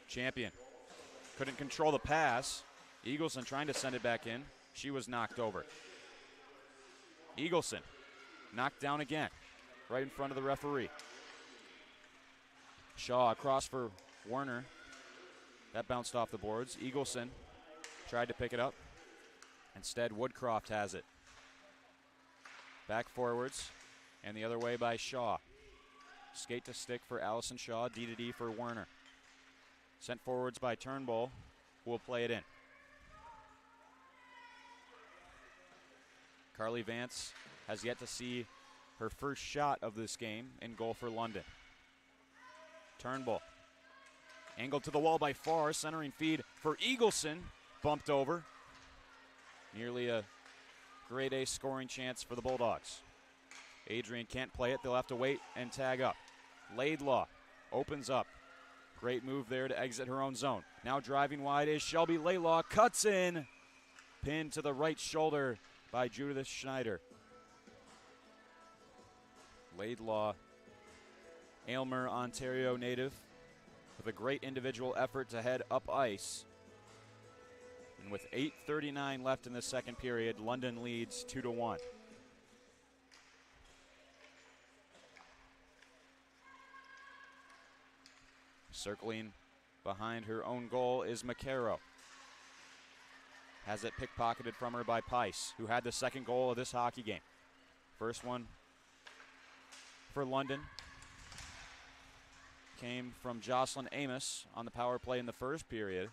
[SPEAKER 8] Champion couldn't control the pass. Eagleson trying to send it back in. She was knocked over. Eagleson knocked down again, right in front of the referee. Shaw across for Werner. That bounced off the boards. Eagleson tried to pick it up. Instead, Woodcroft has it. Back forwards, and the other way by Shaw. Skate to stick for Allison Shaw, D to D for Werner. Sent forwards by Turnbull, who will play it in. Carly Vance has yet to see her first shot of this game in goal for London. Turnbull. Angled to the wall by Farr, centering feed for Eagleson. Bumped over. Nearly a grade A scoring chance for the Bulldogs. Adrian can't play it. They'll have to wait and tag up. Laidlaw opens up. Great move there to exit her own zone. Now driving wide is Shelby Laidlaw. Cuts in. Pinned to the right shoulder by Judith Schneider. Laidlaw, Aylmer, Ontario native, with a great individual effort to head up ice. And with 8:39 left in the second period, London leads 2-1. Circling behind her own goal is McCarrow. Has it pickpocketed from her by Pice, who had the second goal of this hockey game. First one for London came from Jocelyn Amos on the power play in the first period.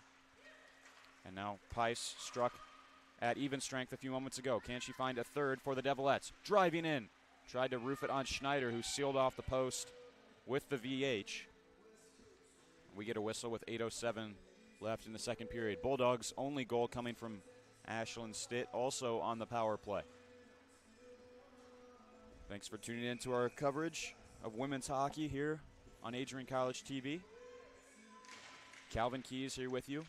[SPEAKER 8] And now Pice struck at even strength a few moments ago. Can she find a third for the Devilettes? Driving in. Tried to roof it on Schneider, who sealed off the post with the VH. We get a whistle with 8:07 left in the second period. Bulldogs' only goal coming from Ashlyn Stitt, also on the power play. Thanks for tuning in to our coverage of women's hockey here on Adrian College TV. Calvin Keys here with you,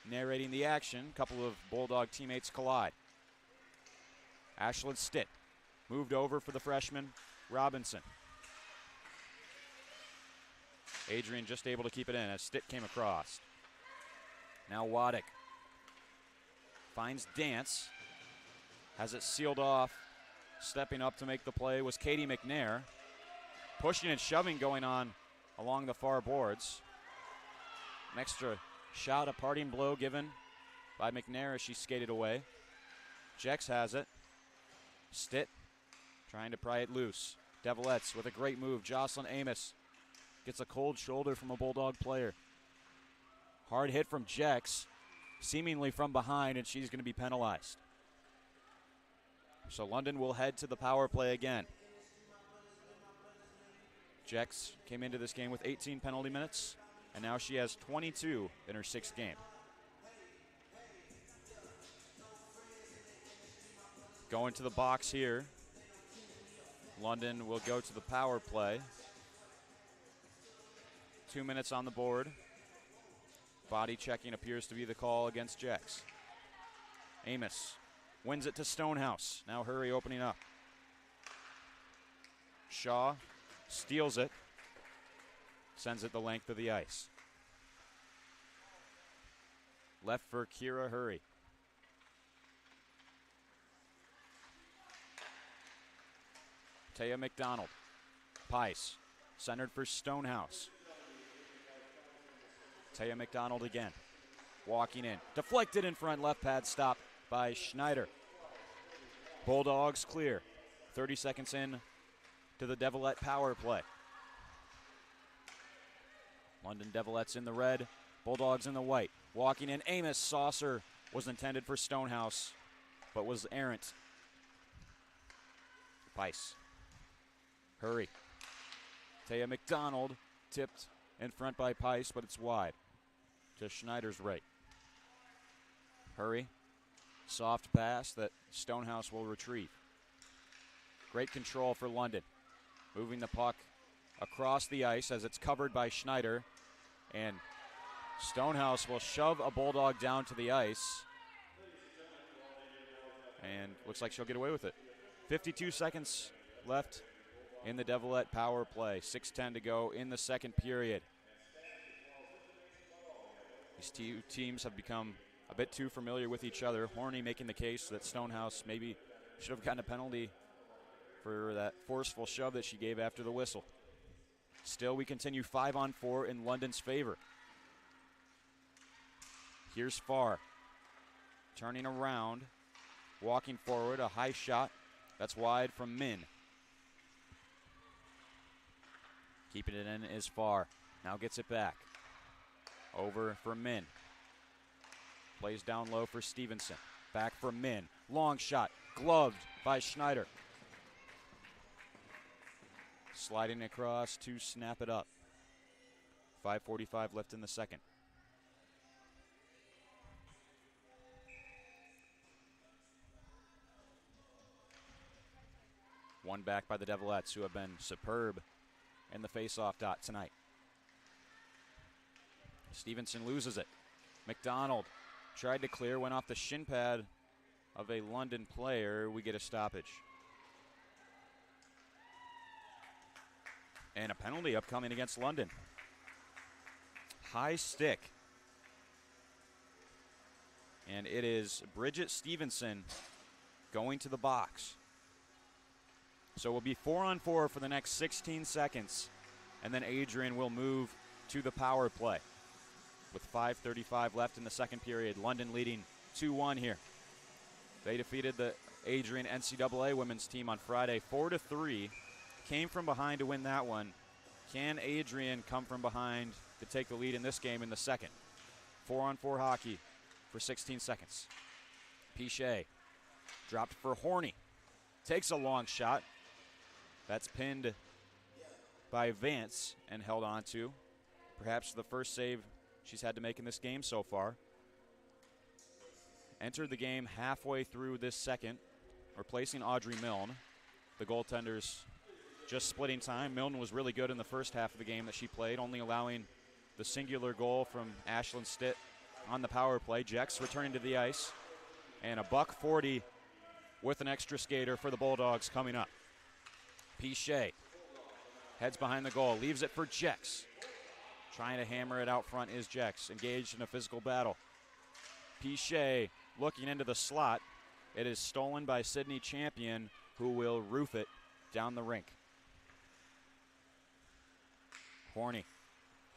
[SPEAKER 8] narrating the action. A couple of Bulldog teammates collide. Ashlyn Stitt moved over for the freshman Robinson. Adrian just able to keep it in as Stitt came across. Now Waddick finds Dance, has it sealed off. Stepping up to make the play was Katie McNair. Pushing and shoving going on along the far boards. An extra shot, a parting blow given by McNair as she skated away. Jex has it. Stitt trying to pry it loose. Devilettes with a great move. Jocelyn Amos gets a cold shoulder from a Bulldog player. Hard hit from Jex, seemingly from behind, and she's going to be penalized. So London will head to the power play again. Jex came into this game with 18 penalty minutes, and now she has 22 in her sixth game. Going to the box here. London will go to the power play. 2 minutes on the board. Body checking appears to be the call against Jex. Amos wins it to Stonehouse. Now Hurry opening up. Shaw steals it. Sends it the length of the ice. Left for Kira Hurry. Taya McDonald. Pice. Centered for Stonehouse. Taya McDonald again. Walking in. Deflected in front. Left pad stop by Schneider. Bulldogs clear. 30 seconds in to the Devilette power play. London Devilettes in the red. Bulldogs in the white. Walking in. Amos. Saucer was intended for Stonehouse, but was errant. Pice. Hurry. Taya McDonald tipped in front by Pice, but it's wide to Schneider's right. Hurry. Soft pass that Stonehouse will retrieve. Great control for London. Moving the puck across the ice as it's covered by Schneider. And Stonehouse will shove a Bulldog down to the ice. And looks like she'll get away with it. 52 seconds left in the Devilette power play. 6:10 to go in the second period. These two teams have become a bit too familiar with each other. Horny making the case that Stonehouse maybe should have gotten a penalty for that forceful shove that she gave after the whistle. Still, we continue 5-on-4 in London's favor. Here's Farr. Turning around, walking forward, a high shot. That's wide from Min. Keeping it in is Farr. Now gets it back. Over for Min. Plays down low for Stevenson. Back for Min. Long shot. Gloved by Schneider. Sliding across to snap it up. 5:45 left in the second. One back by the Devilettes, who have been superb in the face-off dot tonight. Stevenson loses it. McDonald tried to clear, went off the shin pad of a London player. We get a stoppage. And a penalty upcoming against London. High stick. And it is Bridget Stevenson going to the box. So we'll be 4-on-4 for the next 16 seconds. And then Adrian will move to the power play. With 5:35 left in the second period, London leading 2-1 here. They defeated the Adrian NCAA women's team on Friday 4-3. Came from behind to win that one. Can Adrian come from behind to take the lead in this game in the second? 4-on-4 hockey for 16 seconds. Pichet dropped for Horny. Takes a long shot. That's pinned by Vance and held on to. Perhaps the first save she's had to make in this game so far. Entered the game halfway through this second, replacing Audrey Milne. The goaltenders just splitting time. Milne was really good in the first half of the game that she played, only allowing the singular goal from Ashlyn Stitt on the power play. Jex returning to the ice. And a $140 with an extra skater for the Bulldogs coming up. Pichet heads behind the goal, leaves it for Jex. Trying to hammer it out front is Jex, engaged in a physical battle. Pichet looking into the slot. It is stolen by Sydney Champion, who will roof it down the rink. Horny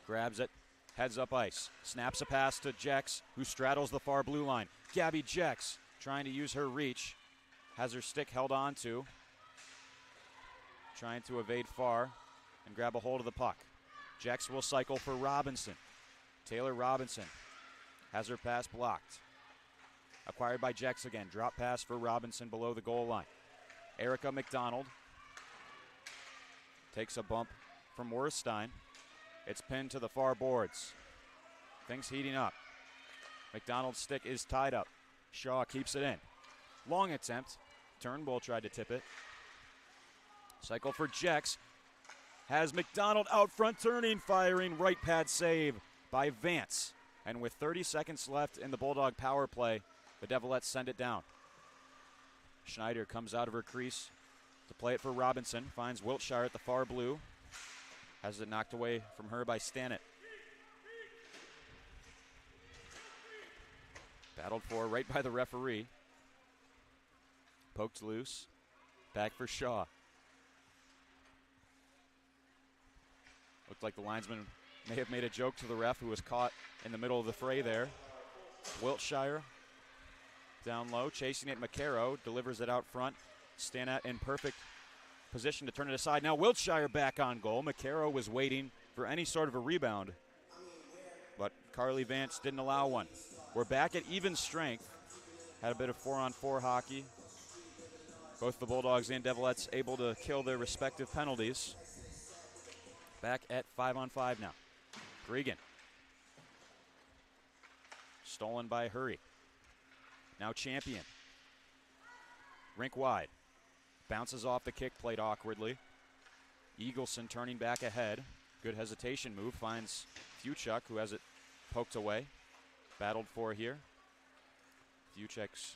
[SPEAKER 8] grabs it, heads up ice, snaps a pass to Jex, who straddles the far blue line. Gabby Jex trying to use her reach, has her stick held on to, trying to evade Farr and grab a hold of the puck. Jex will cycle for Robinson. Taylor Robinson has her pass blocked. Acquired by Jex again. Drop pass for Robinson below the goal line. Erica McDonald takes a bump from Werstein. It's pinned to the far boards. Things heating up. McDonald's stick is tied up. Shaw keeps it in. Long attempt. Turnbull tried to tip it. Cycle for Jex. Has McDonald out front, turning, firing, right pad save by Vance. And with 30 seconds left in the Bulldog power play, the Devilettes send it down. Schneider comes out of her crease to play it for Robinson. Finds Wiltshire at the far blue. Has it knocked away from her by Stannett. Battled for right by the referee. Poked loose. Back for Shaw. Looked like the linesman may have made a joke to the ref, who was caught in the middle of the fray there. Wiltshire down low, chasing it. McCarrow delivers it out front. Stannett in perfect position to turn it aside. Now Wiltshire back on goal. McCarrow was waiting for any sort of a rebound, but Carly Vance didn't allow one. We're back at even strength. Had a bit of 4-on-4 hockey. Both the Bulldogs and Devilettes able to kill their respective penalties. Back at 5-on-5 now. Gregan. Stolen by Hurry. Now Champion. Rink wide. Bounces off the kick plate awkwardly. Eagleson turning back ahead. Good hesitation move. Finds Fuchuk, who has it poked away. Battled for here. Fuchuk's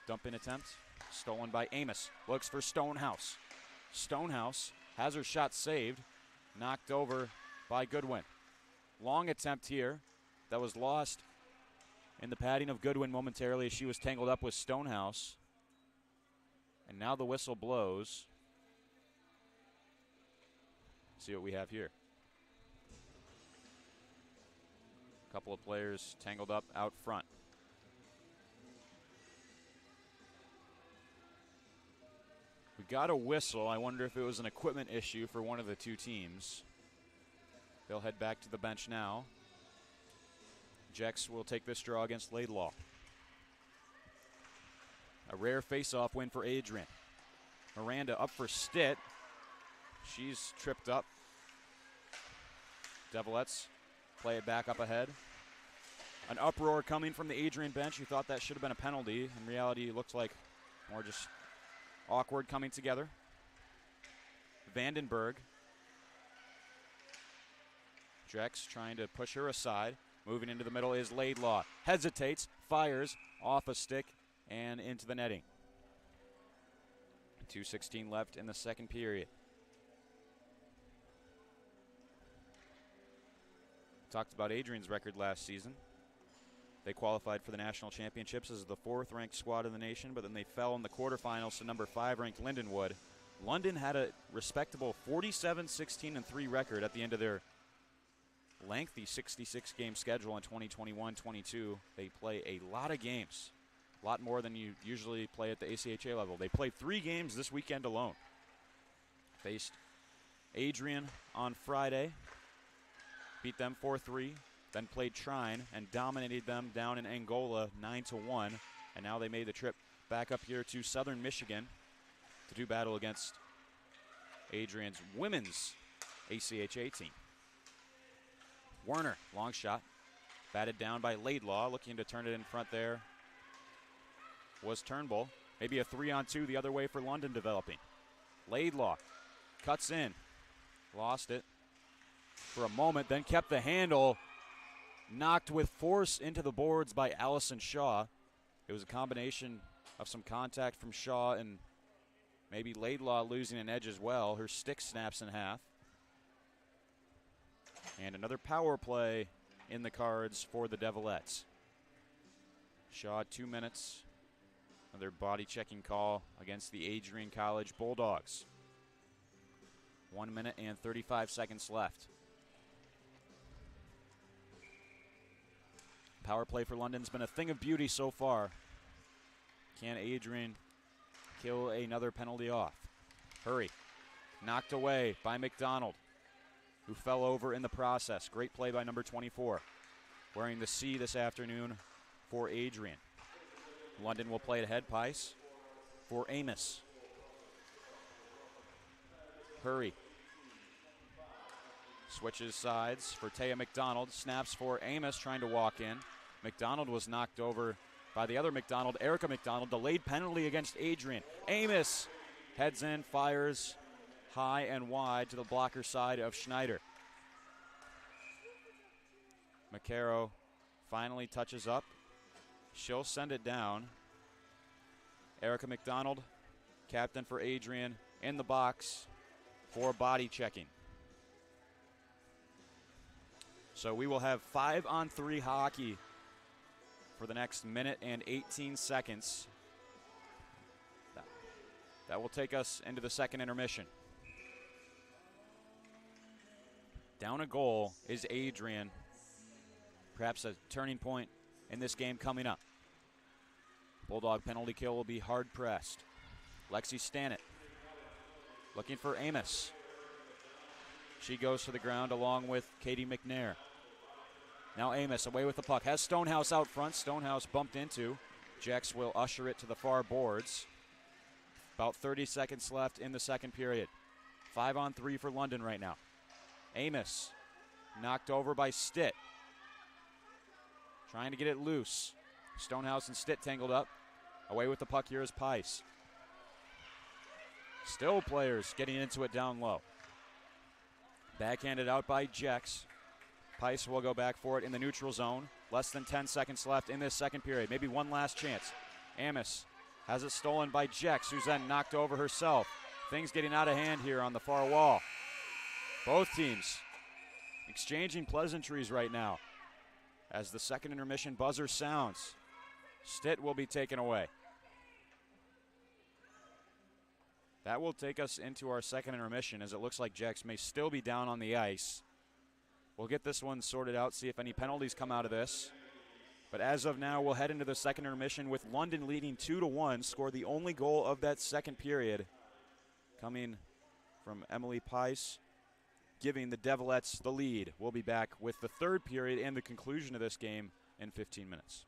[SPEAKER 8] dump-in attempt. Stolen by Amos. Looks for Stonehouse. Stonehouse has her shot saved. Knocked over by Goodwin. Long attempt here. that was lost in the padding of Goodwin momentarily as she was tangled up with Stonehouse. And now the whistle blows. See what we have here. A couple of players tangled up out front. We got a whistle. I wonder if it was an equipment issue for one of the two teams. They'll head back to the bench now. Jex will take this draw against Laidlaw. A rare face-off win for Adrian. Miranda up for Stitt. She's tripped up. Devilettes play it back up ahead. An uproar coming from the Adrian bench. You thought that should have been a penalty. In reality, it looks like more just awkward coming together. Vandenberg. Jex trying to push her aside. Moving into the middle is Laidlaw. Hesitates, fires, off a stick, and into the netting. 2:16 left in the second period. Talked about Adrian's record last season. They qualified for the national championships as the 4th-ranked squad in the nation, but then they fell in the quarterfinals to number 5-ranked Lindenwood. London had a respectable 47-16-3 record at the end of their lengthy 66-game schedule in 2021-22. They play a lot of games, a lot more than you usually play at the ACHA level. They played 3 games this weekend alone. Faced Adrian on Friday, beat them 4-3, then played Trine and dominated them down in Angola 9-1, and now they made the trip back up here to Southern Michigan to do battle against Adrian's women's ACHA team. Werner, long shot, batted down by Laidlaw, looking to turn it in front there was Turnbull. Maybe a 3-on-2 the other way for London developing. Laidlaw cuts in, lost it for a moment, then kept the handle, knocked with force into the boards by Allison Shaw. It was a combination of some contact from Shaw and maybe Laidlaw losing an edge as well. Her stick snaps in half. And another power play in the cards for the Devilettes. Shaw 2 minutes. Another body checking call against the Adrian College Bulldogs. 1 minute and 35 seconds left. Power play for London's been a thing of beauty so far. Can Adrian kill another penalty off? Hurry. Knocked away by McDonald, who fell over in the process. Great play by number 24. Wearing the C this afternoon for Adrian. London will play it ahead. Pice for Amos. Hurry. Switches sides for Taya McDonald. Snaps for Amos, trying to walk in. McDonald was knocked over by the other McDonald, Erica McDonald. Delayed penalty against Adrian. Amos heads in, fires high and wide to the blocker side of Schneider. McCarrow finally touches up. She'll send it down. Erica McDonald, captain for Adrian, in the box for body checking. So we will have 5-on-3 hockey for the next minute and 18 seconds. That will take us into the second intermission. Down a goal is Adrian. Perhaps a turning point in this game coming up. Bulldog penalty kill will be hard pressed. Lexi Stannett looking for Amos. She goes to the ground along with Katie McNair. Now Amos away with the puck. Has Stonehouse out front. Stonehouse bumped into. Jex will usher it to the far boards. About 30 seconds left in the second period. 5-on-3 for London right now. Amos knocked over by Stitt. Trying to get it loose. Stonehouse and Stitt tangled up. Away with the puck here is Pice. Still players getting into it down low. Backhanded out by Jex. Pice will go back for it in the neutral zone. Less than 10 seconds left in this second period. Maybe one last chance. Amos has it stolen by Jex, who's then knocked over herself. Things getting out of hand here on the far wall. Both teams exchanging pleasantries right now as the second intermission buzzer sounds. Stitt will be taken away. That will take us into our second intermission, as it looks like Jacks may still be down on the ice. We'll get this one sorted out, see if any penalties come out of this. But as of now, we'll head into the second intermission with London leading 2-1, scored the only goal of that second period, coming from Emily Pice, giving the Devilettes the lead. We'll be back with the third period and the conclusion of this game in 15 minutes.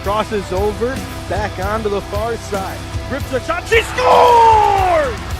[SPEAKER 2] Crosses over, back onto the far side. Rips a shot, she scores!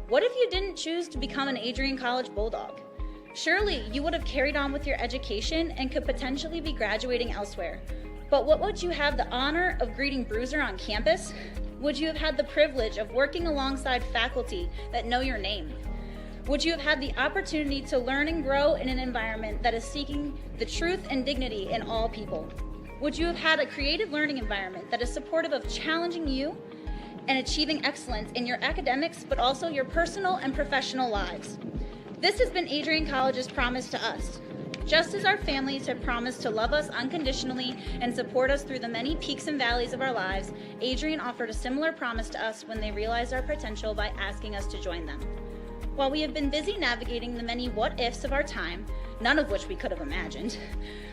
[SPEAKER 9] What if you didn't choose to become an Adrian College Bulldog? Surely you would have carried on with your education and could potentially be graduating elsewhere. But what would you have the honor of greeting Bruiser on campus? Would you have had the privilege of working alongside faculty that know your name? Would you have had the opportunity to learn and grow in an environment that is seeking the truth and dignity in all people? Would you have had a creative learning environment that is supportive of challenging you and achieving excellence in your academics, but also your personal and professional lives? This has been Adrian College's promise to us. Just as our families have promised to love us unconditionally and support us through the many peaks and valleys of our lives, Adrian offered a similar promise to us when they realized our potential by asking us to join them. While we have been busy navigating the many what-ifs of our time, none of which we could have imagined,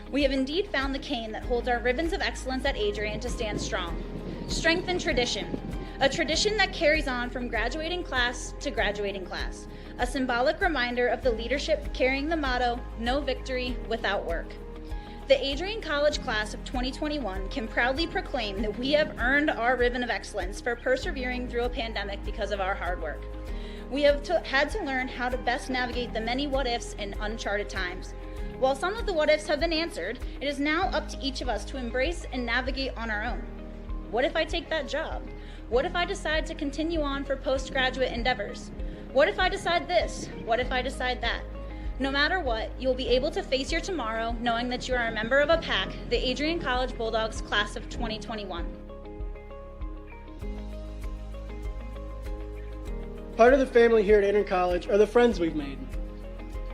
[SPEAKER 9] we have indeed found the cane that holds our ribbons of excellence at Adrian to stand strong. Strength and tradition. A tradition that carries on from graduating class to graduating class. A symbolic reminder of the leadership carrying the motto, no victory without work. The Adrian College class of 2021 can proudly proclaim that we have earned our ribbon of excellence for persevering through a pandemic because of our hard work. We have had to learn how to best navigate the many what-ifs in uncharted times. While some of the what-ifs have been answered, it is now up to each of us to embrace and navigate on our own. What if I take that job? What if I decide to continue on for postgraduate endeavors? What if I decide this? What if I decide that? No matter what, you'll be able to face your tomorrow knowing that you are a member of a pack, the Adrian College Bulldogs class of 2021.
[SPEAKER 10] Part of the family here at Adrian College are the friends we've made.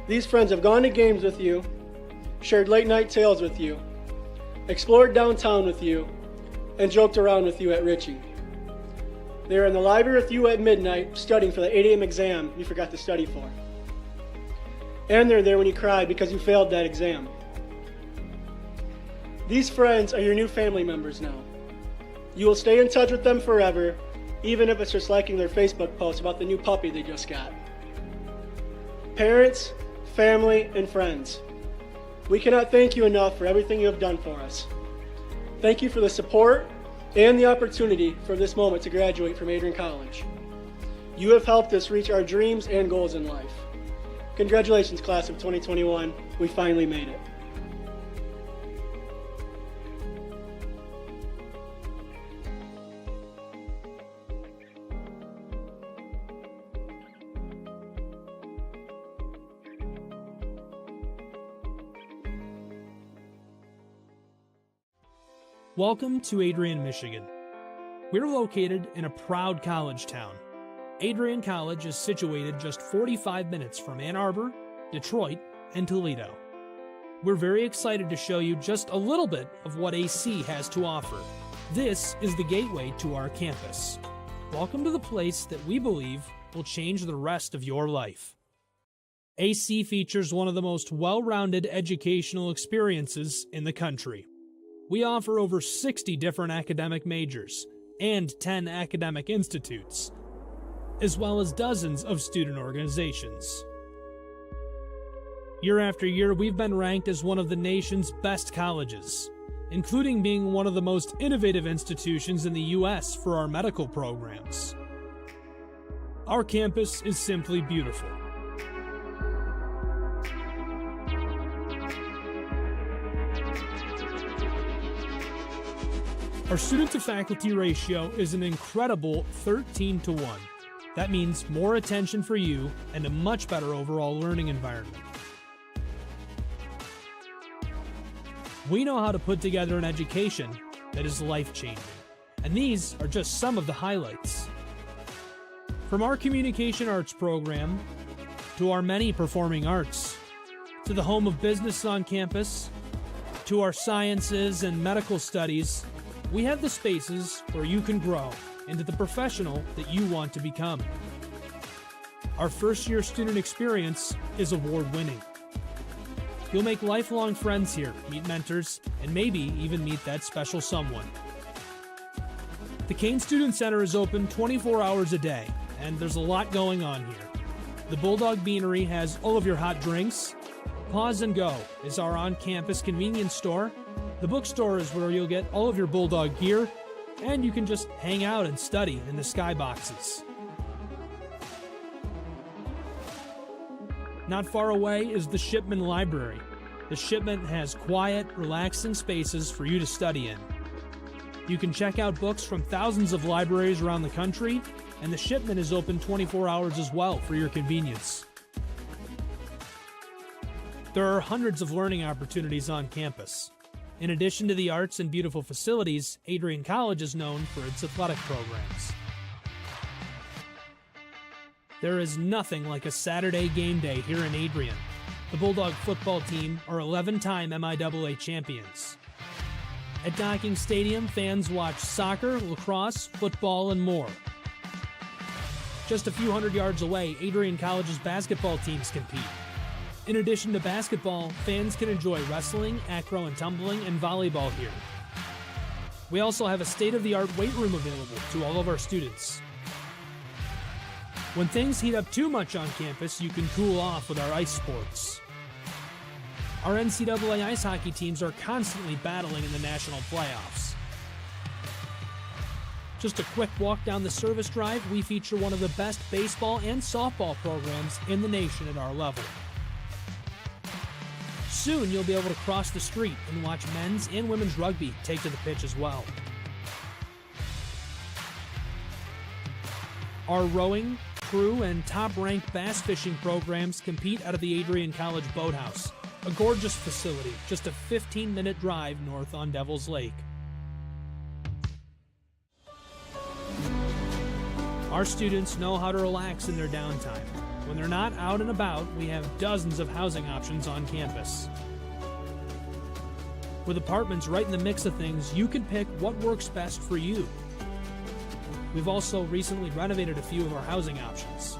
[SPEAKER 10] These friends have gone to games with you, shared late night tales with you, explored downtown with you, and joked around with you at Ritchie. They were in the library with you at midnight studying for the 8 a.m. exam you forgot to study for. And they're there when you cried because you failed that exam. These friends are your new family members now. You will stay in touch with them forever, even if it's just liking their Facebook post about the new puppy they just got. Parents, family, and friends, we cannot thank you enough for everything you have done for us. Thank you for the support and the opportunity for this moment to graduate from Adrian College. You have helped us reach our dreams and goals in life. Congratulations, class of 2021. We finally made it.
[SPEAKER 1] Welcome to Adrian, Michigan. We're located in a proud college town. Adrian College is situated just 45 minutes from Ann Arbor, Detroit, and Toledo. We're very excited to show you just a little bit of what AC has to offer. This is the gateway to our campus. Welcome to the place that we believe will change the rest of your life. AC features one of the most well-rounded educational experiences in the country. We offer over 60 different academic majors and 10 academic institutes, as well as dozens of student organizations. Year after year, we've been ranked as one of the nation's best colleges, including being one of the most innovative institutions in the U.S. for our medical programs. Our campus is simply beautiful. Our student-to-faculty ratio is an incredible 13-to-1. That means more attention for you and a much better overall learning environment. We know how to put together an education that is life-changing, and these are just some of the highlights. From our communication arts program, to our many performing arts, to the home of business on campus, to our sciences and medical studies, we have the spaces where you can grow into the professional that you want to become. Our first-year student experience is award-winning. You'll make lifelong friends here, meet mentors, and maybe even meet that special someone. The Kane Student Center is open 24 hours a day, and there's a lot going on here. The Bulldog Beanery has all of your hot drinks. Pause and Go is our on-campus convenience store. The bookstore is where you'll get all of your Bulldog gear, and you can just hang out and study in the skyboxes. Not far away is the Shipman Library. The Shipman has quiet, relaxing spaces for you to study in. You can check out books from thousands of libraries around the country, and the shipment is open 24 hours as well for your convenience. There are hundreds of learning opportunities on campus. In addition to the arts and beautiful facilities, Adrian College is known for its athletic programs. There is nothing like a Saturday game day here in Adrian. The Bulldog football team are 11-time MIAA champions. At Docking Stadium, fans watch soccer, lacrosse, football, and more. Just a few hundred yards away, Adrian College's basketball teams compete. In addition to basketball, fans can enjoy wrestling, acro and tumbling, and volleyball here. We also have a state-of-the-art weight room available to all of our students. When things heat up too much on campus, you can cool off with our ice sports. Our NCAA ice hockey teams are constantly battling in the national playoffs. Just a quick walk down the service drive, we feature one of the best baseball and softball programs in the nation at our level. Soon you'll be able to cross the street and watch men's and women's rugby take to the pitch as well. Our rowing, crew, and top-ranked bass fishing programs compete out of the Adrian College Boathouse, a gorgeous facility just a 15-minute drive north on Devil's Lake. Our students know how to relax in their downtime. When they're not out and about, we have dozens of housing options on campus. With apartments right in the mix of things, you can pick what works best for you. We've also recently renovated a few of our housing options.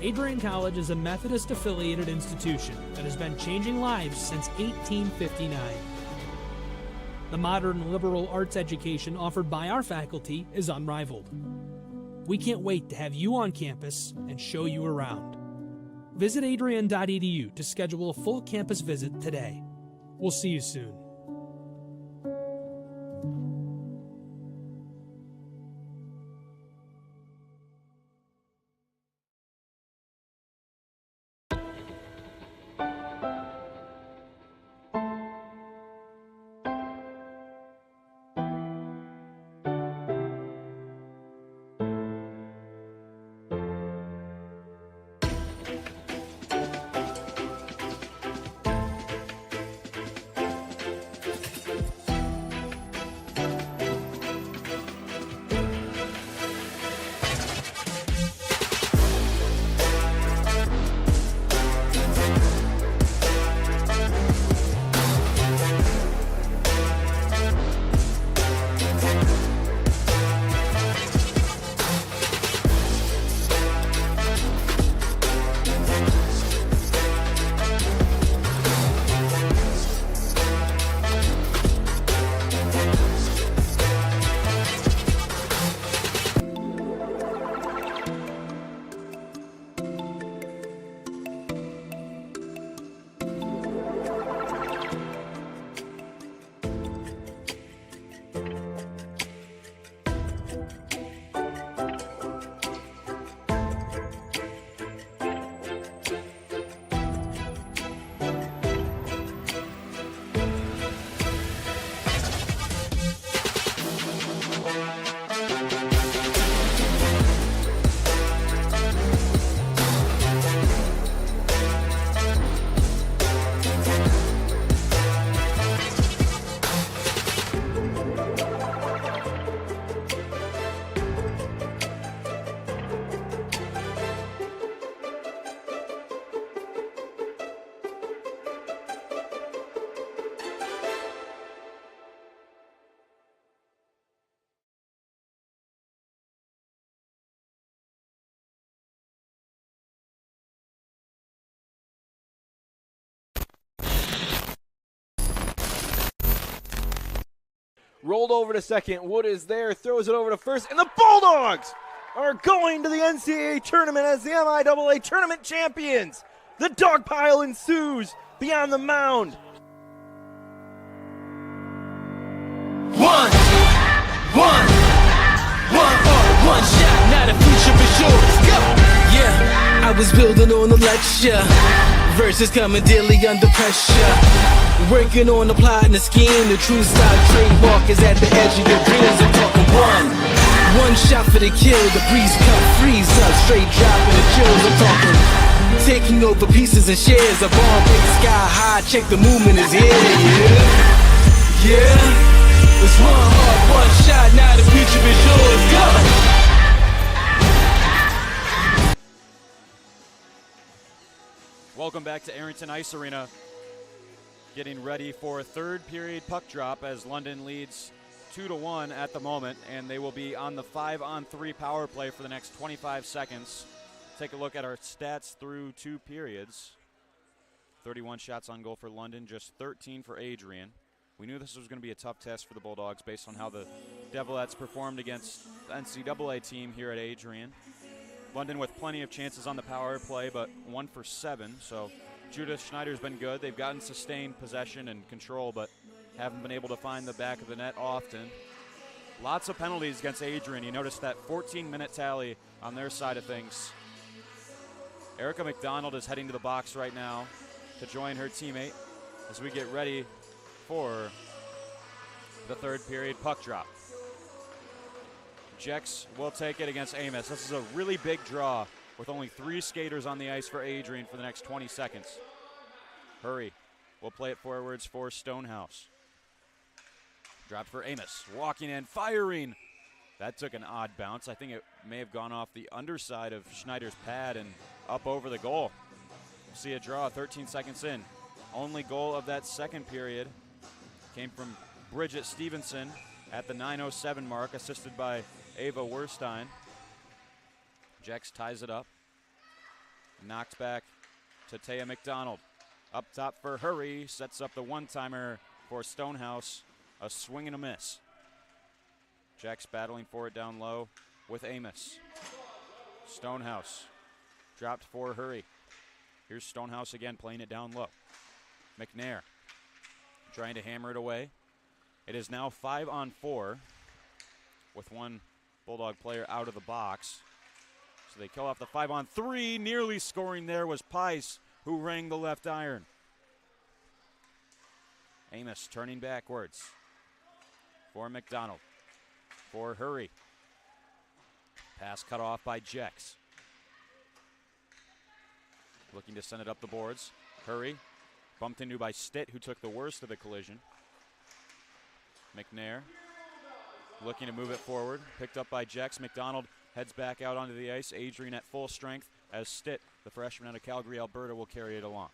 [SPEAKER 1] Adrian College is a Methodist-affiliated institution that has been changing lives since 1859. The modern liberal arts education offered by our faculty is unrivaled. We can't wait to have you on campus and show you around. Visit adrian.edu to schedule a full campus visit today. We'll see you soon.
[SPEAKER 2] Rolled over to second. Wood is there, throws it over to first, and the Bulldogs are going to the NCAA tournament as the MIAA tournament champions. The dog pile ensues beyond the mound.
[SPEAKER 11] One shot, not a future for sure. Let's go. Yeah, I was building on a lecture. verses coming daily under pressure. Working on the plot and the scheme. The true style trademark is at the edge of your dreams. I'm talking one shot for the kill. The breeze cut, freeze up, straight dropping the chills. I'm talking taking over pieces and shares. A bomb big sky high. Check the movement is here. Yeah. It's one heart, one shot. Now the future is yours. Go.
[SPEAKER 8] Welcome back to Arrington Ice Arena. Getting ready for a third period puck drop as London leads 2-1 at the moment, and they will be on the 5-on-3 power play for the next 25 seconds. Take a look at our stats through 2 periods. 31 shots on goal for London, just 13 for Adrian. We knew this was going to be a tough test for the Bulldogs based on how the Devilettes performed against the NCAA team here at Adrian. London with plenty of chances on the power play, but 1 for 7. So Judith Schneider's been good. They've gotten sustained possession and control, but haven't been able to find the back of the net often. Lots of penalties against Adrian. You notice that 14-minute tally on their side of things. Erica McDonald is heading to the box right now to join her teammate as we get ready for the third period puck drop. Jex will take it against Amos. This is a really big draw with only 3 skaters on the ice for Adrian for the next 20 seconds. Hurry. We'll play it forwards for Stonehouse. Drop for Amos. Walking in, firing. That took an odd bounce. I think it may have gone off the underside of Schneider's pad and up over the goal. We'll see a draw 13 seconds in. Only goal of that second period came from Bridget Stevenson at the 9:07 mark, assisted by Ava Werstein. Jex ties it up. Knocked back to Taya McDonald. Up top for Hurry. Sets up the one-timer for Stonehouse. A swing and a miss. Jex battling for it down low with Amos. Stonehouse dropped for Hurry. Here's Stonehouse again playing it down low. McNair trying to hammer it away. It is now 5-on-4 with one Bulldog player out of the box. So they kill off the 5-on-3. Nearly scoring there was Pice, who rang the left iron. Amos turning backwards for McDonald. For Hurry. Pass cut off by Jex. Looking to send it up the boards. Hurry. Bumped into by Stitt, who took the worst of the collision. McNair looking to move it forward. Picked up by Jex. McDonald heads back out onto the ice. Adrian at full strength as Stitt, the freshman out of Calgary, Alberta, will carry it along.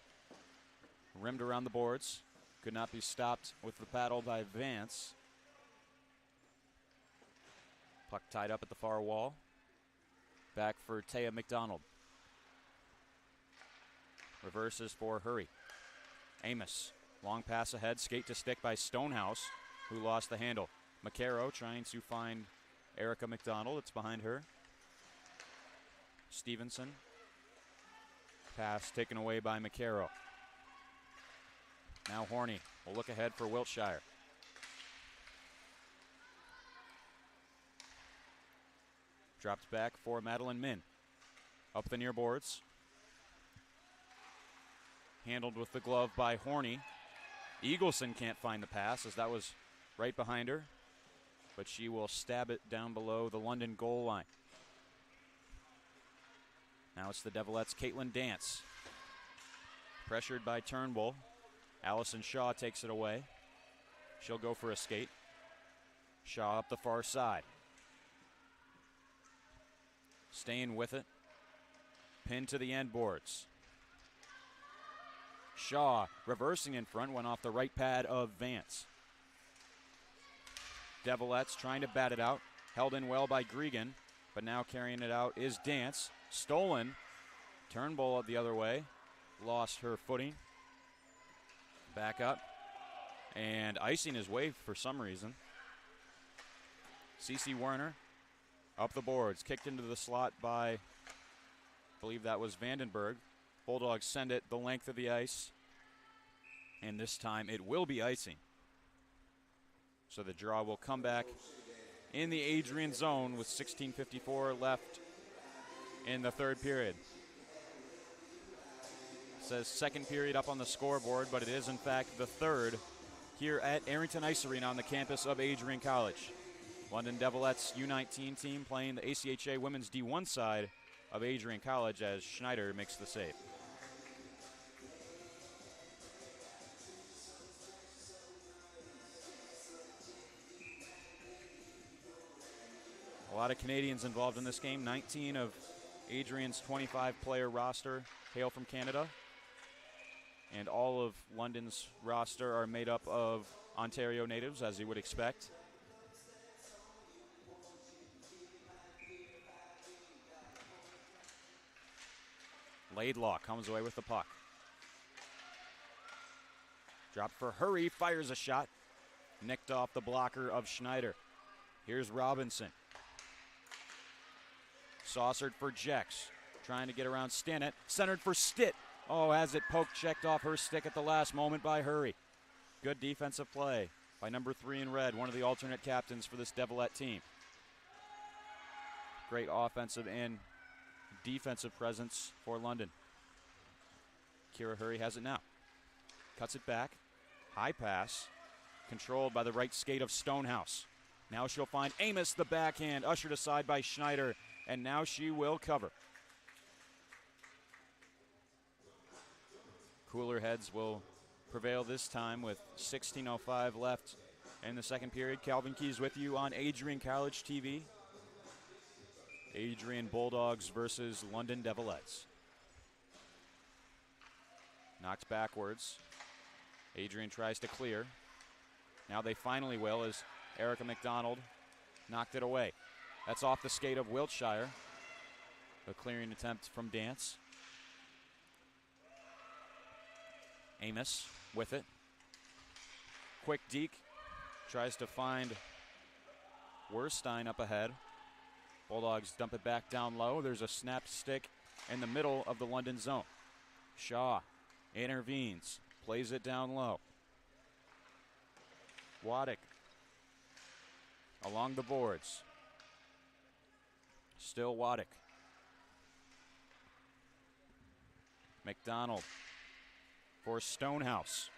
[SPEAKER 8] Rimmed around the boards. Could not be stopped with the paddle by Vance. Puck tied up at the far wall. Back for Taya McDonald. Reverses for Hurry. Amos, long pass ahead, skate to stick by Stonehouse, who lost the handle. McCarrow trying to find Erica McDonald. It's behind her. Stevenson. Pass taken away by McCarrow. Now Horny will look ahead for Wiltshire. Dropped back for Madeline Min. Up the near boards. Handled with the glove by Horny. Eagleson can't find the pass as that was right behind her, but she will stab it down below the London goal line. Now it's the Devilettes' Caitlin Dance. Pressured by Turnbull. Allison Shaw takes it away. She'll go for a skate. Shaw up the far side. Staying with it. Pinned to the end boards. Shaw reversing in front, went off the right pad of Vance. Devilettes trying to bat it out. Held in well by Gregan, but now carrying it out is Dance. Stolen. Turnbull the other way. Lost her footing. Back up. And icing his way for some reason. Cece Werner up the boards. Kicked into the slot by, I believe that was Vandenberg. Bulldogs send it the length of the ice. And this time it will be icing. So the draw will come back in the Adrian zone with 16:54 left in the third period. says second period up on the scoreboard, but it is in fact the third here at Arrington Ice Arena on the campus of Adrian College. London Devilettes U19 team playing the ACHA women's D1 side of Adrian College as Schneider makes the save. A lot of Canadians involved in this game. 19 of Adrian's 25-player roster hail from Canada. And all of London's roster are made up of Ontario natives, as you would expect. Laidlaw comes away with the puck. Drop for Hurry, fires a shot. Nicked off the blocker of Schneider. Here's Robinson. Saucered for Jex. Trying to get around Stinnett. Centered for Stitt. Oh, has it poked, checked off her stick at the last moment by Hurry. Good defensive play by number 3 in red, one of the alternate captains for this Devilette team. Great offensive and defensive presence for London. Kira Hurry has it now. Cuts it back. High pass. Controlled by the right skate of Stonehouse. Now she'll find Amos, the backhand, ushered aside by Schneider, and now she will cover. Cooler heads will prevail this time with 16:05 left in the second period. Calvin Keys with you on Adrian College TV. Adrian Bulldogs versus London Devilettes. Knocked backwards. Adrian tries to clear. Now they finally will as Erica McDonald knocked it away. That's off the skate of Wiltshire. A clearing attempt from Dance. Amos with it. Quick deke. Tries to find Werstein up ahead. Bulldogs dump it back down low. There's a snapped stick in the middle of the London zone. Shaw intervenes. Plays it down low. Waddick along the boards. Still Waddick. McDonald for Stonehouse.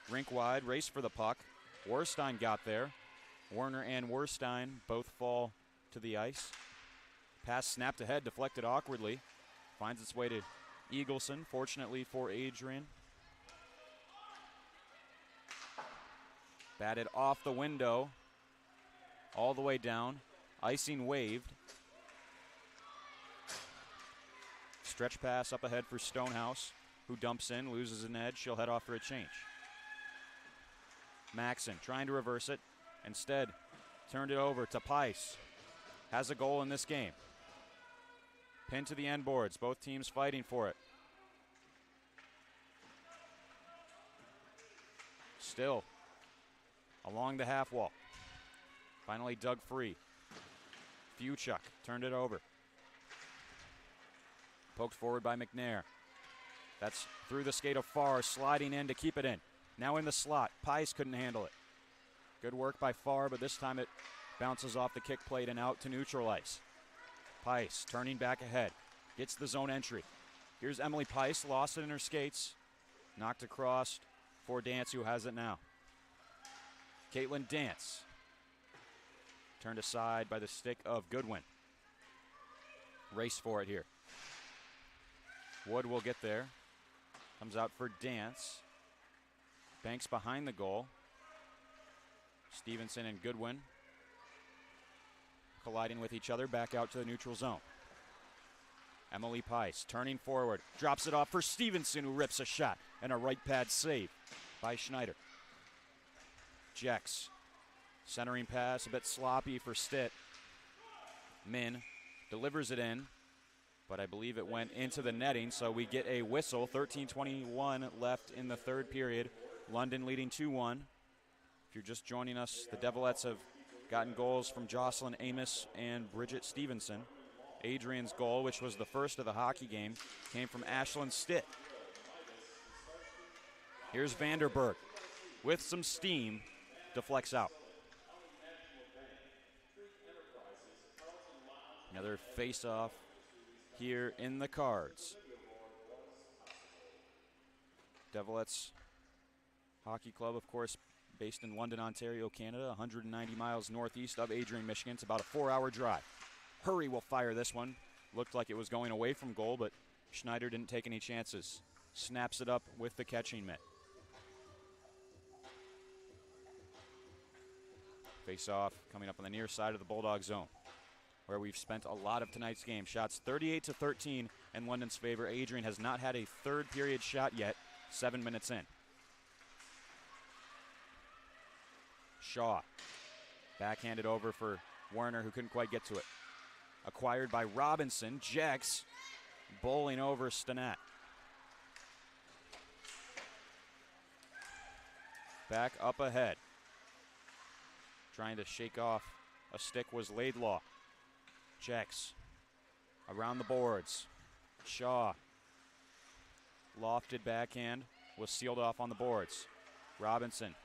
[SPEAKER 8] Rink wide, race for the puck. Werstein got there. Werner and Werstein both fall to the ice. Pass snapped ahead, deflected awkwardly. Finds its way to Eagleson, fortunately for Adrian. Batted off the window, all the way down. Icing waved. Stretch pass up ahead for Stonehouse, who dumps in, loses an edge. She'll head off for a change. Maxon trying to reverse it. Instead, turned it over to Pice. Has a goal in this game. Pinned to the end boards. Both teams fighting for it. Still along the half wall. Finally dug free. Fuchuk turned it over. Poked forward by McNair. That's through the skate of Farr, sliding in to keep it in. Now in the slot. Pice couldn't handle it. Good work by Farr, but this time it bounces off the kick plate and out to neutral ice. Pice turning back ahead. Gets the zone entry. Here's Emily Pice, lost it in her skates. Knocked across for Dance, who has it now. Caitlin Dance. Turned aside by the stick of Goodwin. Race for it here. Wood will get there. Comes out for Dance. Banks behind the goal. Stevenson and Goodwin colliding with each other, back out to the neutral zone. Emily Pice turning forward, drops it off for Stevenson, who rips a shot, and a right pad save by Schneider. Jex, centering pass, a bit sloppy for Stitt. Min delivers it in, but I believe it went into the netting, so we get a whistle. 13:21 left in the third period. London leading 2-1. If you're just joining us, the Devilettes have gotten goals from Jocelyn Amos and Bridget Stevenson. Adrian's goal, which was the first of the hockey game, came from Ashlyn Stitt. Here's Vanderberg with some steam, deflects out. Another face-off here in the cards. Devilettes Hockey Club, of course, based in London, Ontario, Canada, 190 miles northeast of Adrian, Michigan. It's about a 4-hour drive. Hurry will fire this one. Looked like it was going away from goal, but Schneider didn't take any chances. Snaps it up with the catching mitt. Face-off coming up on the near side of the Bulldog zone, where we've spent a lot of tonight's game. Shots 38-13 in London's favor. Adrian has not had a third period shot yet, 7 minutes in. Shaw, backhanded over for Werner, who couldn't quite get to it. Acquired by Robinson. Jex bowling over Stanat. Back up ahead. Trying to shake off a stick was Laidlaw. Jex around the boards. Shaw. Lofted backhand was sealed off on the boards. Robinson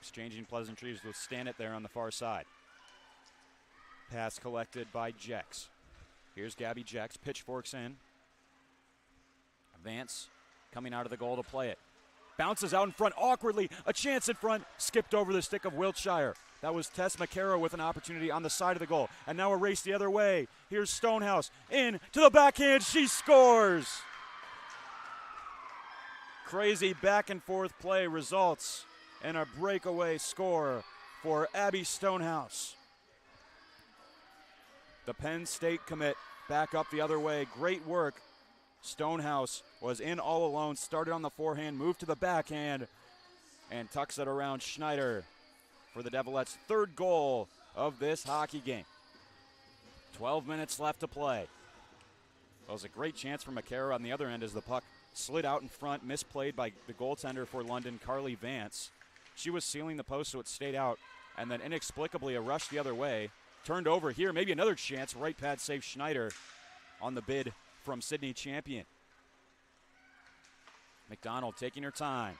[SPEAKER 8] exchanging pleasantries with Stanett there on the far side. Pass collected by Jex. Here's Gabby Jex. Pitchforks in. Vance coming out of the goal to play it. Bounces out in front awkwardly. A chance in front. Skipped over the stick of Wiltshire. That was Tess McCarroll with an opportunity on the side of the goal. And now a race the other way. Here's Stonehouse. In to the backhand. She scores. Crazy back and forth play results in a breakaway score for Abby Stonehouse. The Penn State commit back up the other way. Great work. Stonehouse was in all alone, started on the forehand, moved to the backhand, and tucks it around Schneider for the Devilettes' third goal of this hockey game. 12 minutes left to play. Well, it was a great chance for McCarroll on the other end as the puck slid out in front, misplayed by the goaltender for London, Carly Vance. She was sealing the post, so it stayed out, and then inexplicably a rush the other way. Turned over here, maybe another chance. Right pad save Schneider on the bid from Sydney Champion. McDonald taking her time.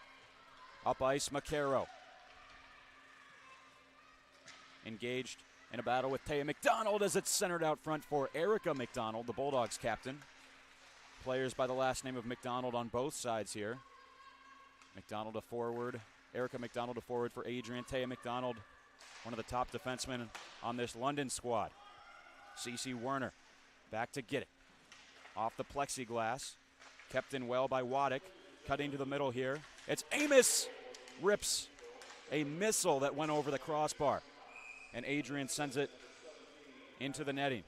[SPEAKER 8] Up ice, McCarroll. Engaged in a battle with Taya McDonald as it's centered out front for Erica McDonald, the Bulldogs captain. Players by the last name of McDonald on both sides here. McDonald a forward. Erica McDonald a forward for Adrian. Taya McDonald, one of the top defensemen on this London squad. Cece Werner back to get it. Off the plexiglass. Kept in well by Waddick. Cutting to the middle here. It's Amos. Rips a missile that went over the crossbar. And Adrian sends it into the netting.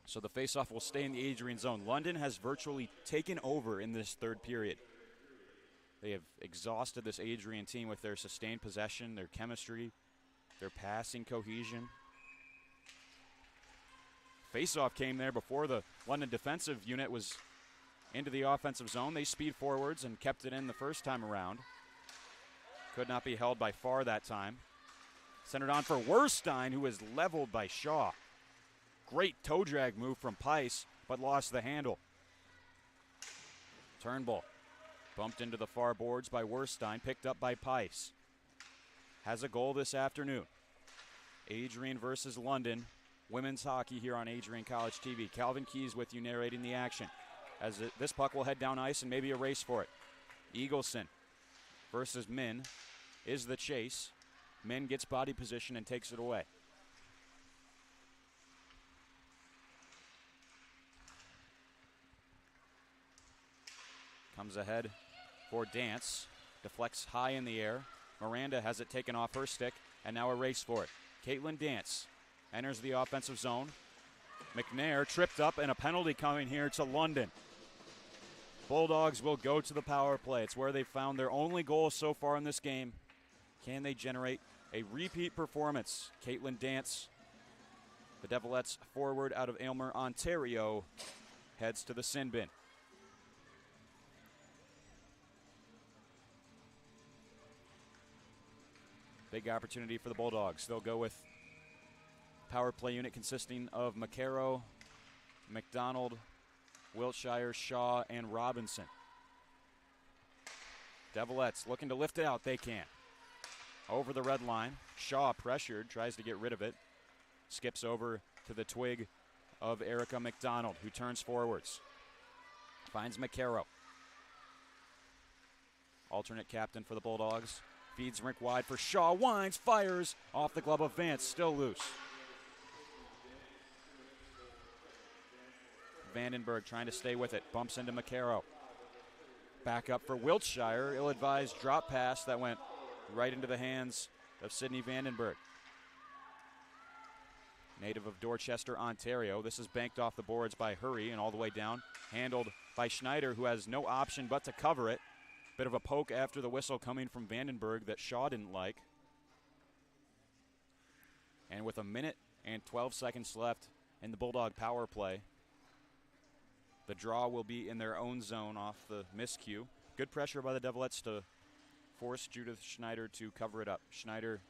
[SPEAKER 8] So the faceoff will stay in the Adrian zone. London has virtually taken over in this third period. They have exhausted this Adrian team with their sustained possession, their chemistry, their passing cohesion. Faceoff came there before the London defensive unit was into the offensive zone. They speed forwards and kept it in the first time around. Could not be held by Farr that time. Centered on for Werstein, who was leveled by Shaw. Great toe drag move from Pice, but lost the handle. Turnbull bumped into the far boards by Werstein, picked up by Pice. Has a goal this afternoon. Adrian versus London. Women's hockey here on Adrian College TV. Calvin Keys with you narrating the action. As this puck will head down ice and maybe a race for it. Eagleson versus Min is the chase. Min gets body position and takes it away. Comes ahead for Dance. Deflects high in the air. Miranda has it taken off her stick, and now a race for it. Caitlin Dance enters the offensive zone. McNair tripped up, and a penalty coming here to London. Bulldogs will go to the power play. It's where they found their only goal so far in this game. Can they generate a repeat performance? Caitlin Dance, the Devilettes forward out of Aylmer, Ontario, heads to the sin bin. Big opportunity for the Bulldogs. They'll go with power play unit consisting of McCarroll, McDonald, Wiltshire, Shaw, and Robinson. Devilettes looking to lift it out. They can. Over the red line. Shaw pressured, tries to get rid of it. Skips over to the twig of Erica McDonald, who turns forwards. Finds McCarroll. alternate captain for the Bulldogs. Feeds rink wide for Shaw. Winds, fires off the glove of Vance. Still loose. Vandenberg trying to stay with it. Bumps into McCarrow. Back up for Wiltshire. Ill-advised drop pass that went right into the hands of Sidney Vandenberg. Native of Dorchester, Ontario. This is banked off the boards by Hurry and all the way down. Handled by Schneider, who has no option but to cover it. Bit of a poke after the whistle coming from Vandenberg that Shaw didn't like. And with a minute and 12 seconds left in the Bulldog power play, the draw will be in their own zone off the miscue. Good pressure by the Devilettes to force Judith Schneider to cover it up. Schneider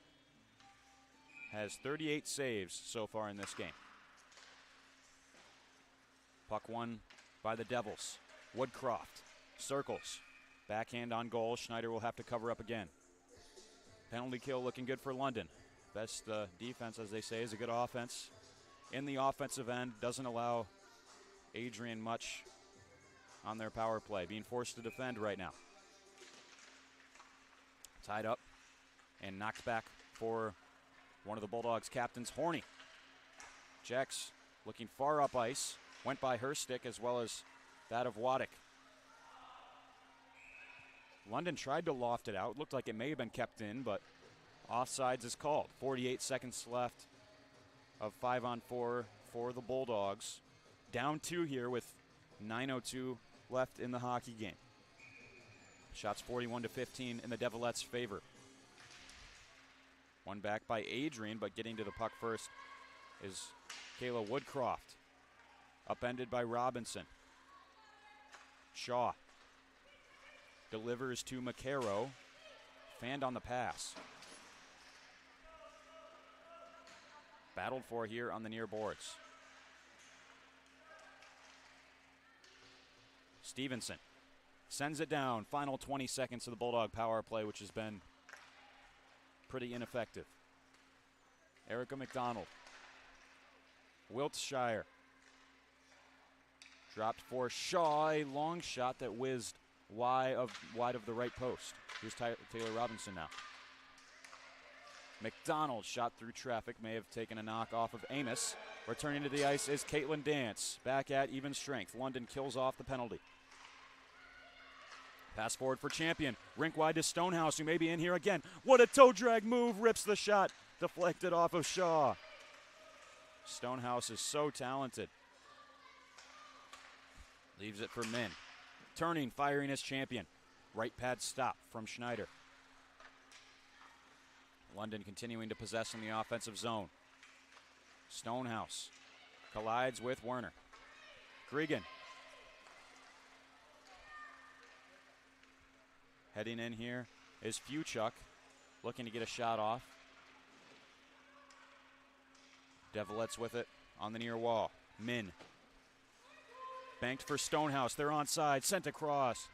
[SPEAKER 8] has 38 saves so far in this game. Puck won by the Devils. Woodcroft circles. Backhand on goal. Schneider will have to cover up again. Penalty kill looking good for London. Best defense, as they say, is a good offense. In the offensive end, doesn't allow Adrian much on their power play. Being forced to defend right now. Tied up and knocked back for one of the Bulldogs' captains, Horny. Jex looking far up ice. Went by her stick as well as that of Waddick. London tried to loft it out. Looked like it may have been kept in, but offsides is called. 48 seconds left of 5-on-4 for the Bulldogs. Down 2 here with 9:02 left in the hockey game. Shots 41-15 in the Devilettes' favor. One back by Adrian, but getting to the puck first is Kayla Woodcroft. Upended by Robinson. Shaw delivers to McCarrow. Fanned on the pass. Battled for here on the near boards. Stevenson sends it down. Final 20 seconds of the Bulldog power play, which has been pretty ineffective. Erica McDonald. Wiltshire. Dropped for Shaw. A long shot that whizzed wide of the right post. Here's Taylor Robinson now. McDonald shot through traffic. May have taken a knock off of Amos. Returning to the ice is Caitlin Dance. Back at even strength. London kills off the penalty. Pass forward for Champion. Rink wide to Stonehouse, who may be in here again. What a toe drag move. Rips the shot. Deflected off of Shaw. Stonehouse is so talented. Leaves it for Min. Turning, firing as Champion. Right pad stop from Schneider. London continuing to possess in the offensive zone. Stonehouse collides with Werner. Gregan. Heading in here is Fuchuk, looking to get a shot off. Devilettes with it on the near wall. Min. Banked for Stonehouse. They're onside. Sent across.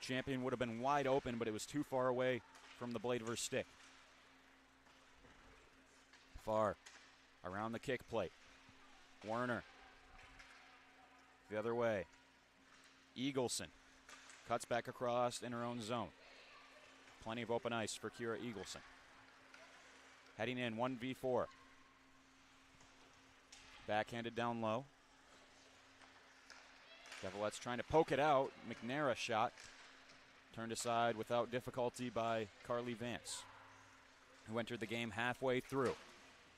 [SPEAKER 8] Champion would have been wide open, but it was too far away from the blade of her stick. Far around the kick plate. Werner. The other way. Eagleson. Cuts back across in her own zone. Plenty of open ice for Kira Eagleson. Heading in 1v4. Backhanded down low. Devilettes trying to poke it out. McNair shot. Turned aside without difficulty by Carly Vance, who entered the game halfway through,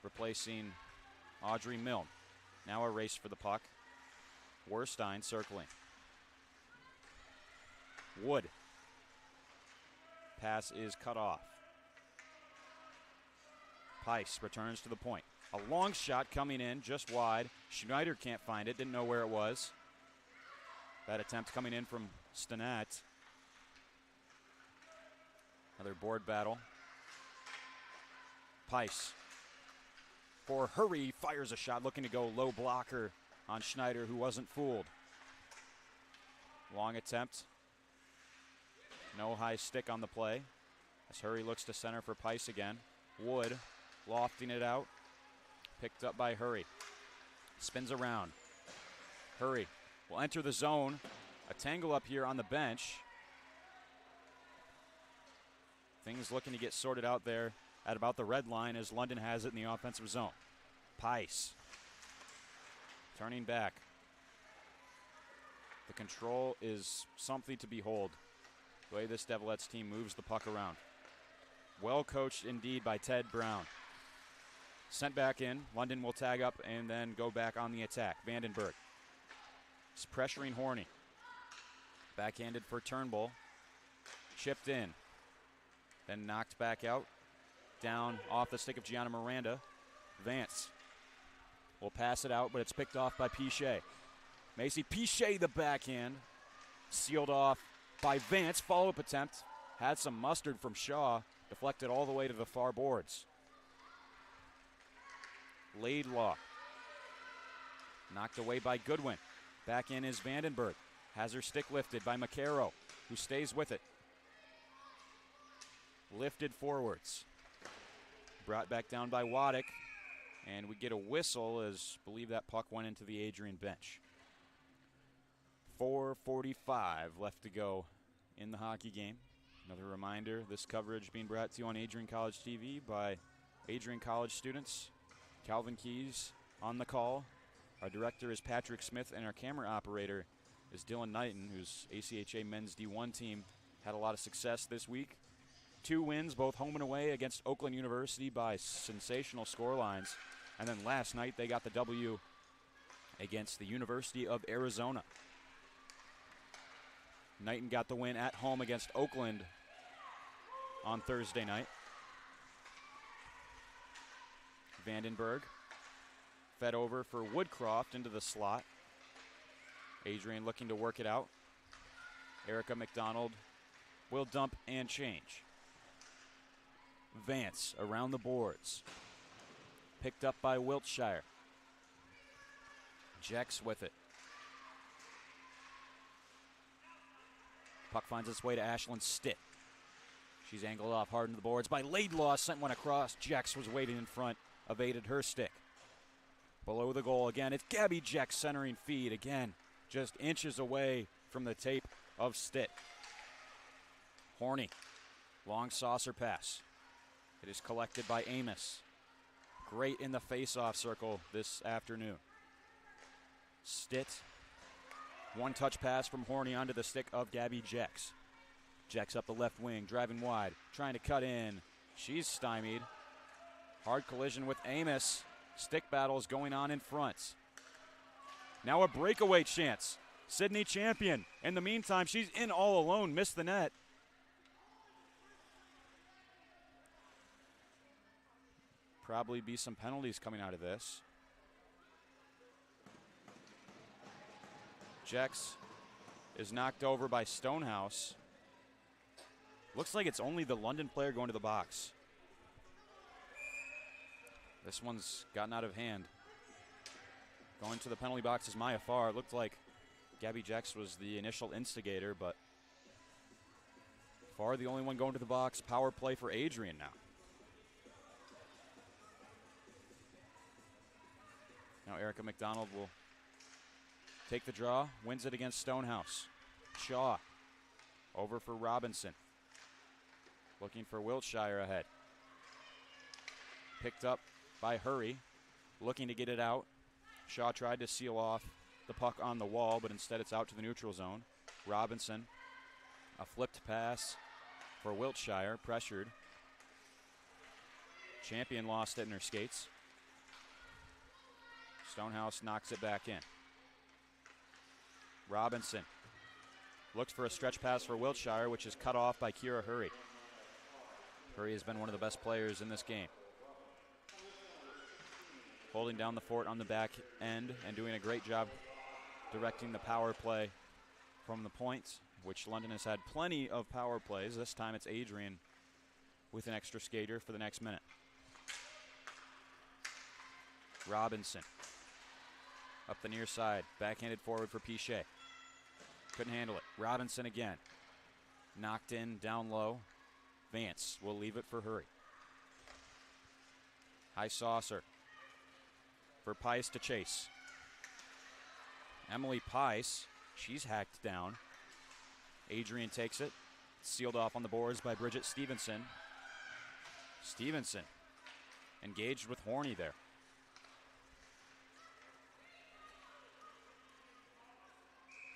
[SPEAKER 8] replacing Audrey Milne. Now a race for the puck. Werstein circling. Wood. Pass is cut off. Pice returns to the point. A long shot coming in just wide. Schneider can't find it. Didn't know where it was. That attempt coming in from Stanat. Another board battle. Pice. For Hurry, fires a shot, looking to go low blocker on Schneider, who wasn't fooled. Long attempt. No high stick on the play. As Hurry looks to center for Pice again. Wood lofting it out. Picked up by Hurry. Spins around. Hurry will enter the zone. A tangle up here on the bench. Things looking to get sorted out there at about the red line as London has it in the offensive zone. Pice turning back. The control is something to behold. The way this Devilettes team moves the puck around. Well coached indeed by Ted Brown. Sent back in. London will tag up and then go back on the attack. Vandenberg is pressuring Horny. Backhanded for Turnbull. Chipped in. Then knocked back out. Down off the stick of Gianna Miranda. Vance will pass it out, but it's picked off by Pichet. Macy Pichet, the backhand. Sealed off by Vance. Follow-up attempt. Had some mustard from Shaw. Deflected all the way to the far boards. Laidlaw. Knocked away by Goodwin. Back in is Vandenberg. Has her stick lifted by McCarrow, who stays with it. Lifted forwards. Brought back down by Waddick. And we get a whistle as I believe that puck went into the Adrian bench. 4:45 left to go in the hockey game. Another reminder, this coverage being brought to you on Adrian College TV by Adrian College students. Calvin Keys on the call. Our director is Patrick Smith, and our camera operator is Dylan Knighton, whose ACHA men's D1 team had a lot of success this week. 2 wins, both home and away, against Oakland University by sensational scorelines. And then last night they got the W against the University of Arizona. Knighton got the win at home against Oakland on Thursday night. Vandenberg fed over for Woodcroft into the slot. Adrian looking to work it out. Erica McDonald will dump and change. Vance around the boards. Picked up by Wiltshire. Jex with it. Puck finds its way to Ashlyn Stitt. She's angled off hard into the boards by Laidlaw. Sent one across. Jex was waiting in front. Evaded her stick. Below the goal again. It's Gabby Jex centering feed again. Just inches away from the tape of Stitt. Horny. Long saucer pass. It is collected by Amos. Great in the face-off circle this afternoon. Stitt. One-touch pass from Horny onto the stick of Gabby Jex. Jex up the left wing, driving wide, trying to cut in. She's stymied. Hard collision with Amos. Stick battles going on in front. Now a breakaway chance. Sydney Champion. In the meantime, she's in all alone, missed the net. Probably be some penalties coming out of this. Jex is knocked over by Stonehouse. Looks like it's only the London player going to the box. This one's gotten out of hand. Going to the penalty box is Maya Farr. It looked like Gabby Jex was the initial instigator, but Farr the only one going to the box. Power play for Adrian now. Now Erica McDonald will take the draw, wins it against Stonehouse. Shaw over for Robinson. Looking for Wiltshire ahead. Picked up by Hurry, looking to get it out. Shaw tried to seal off the puck on the wall, but instead it's out to the neutral zone. Robinson, a flipped pass for Wiltshire, pressured. Champion lost it in her skates. Stonehouse knocks it back in. Robinson looks for a stretch pass for Wiltshire, which is cut off by Kira Hurry. Hurry has been one of the best players in this game. Holding down the fort on the back end and doing a great job directing the power play from the point, which London has had plenty of power plays. This time it's Adrian with an extra skater for the next minute. Robinson up the near side, backhanded forward for Pichet. Couldn't handle it. Robinson again. Knocked in, down low. Vance will leave it for Hurry. High saucer for Pice to chase. Emily Pice, she's hacked down. Adrian takes it. sealed off on the boards by Bridget Stevenson. Stevenson engaged with Horney there.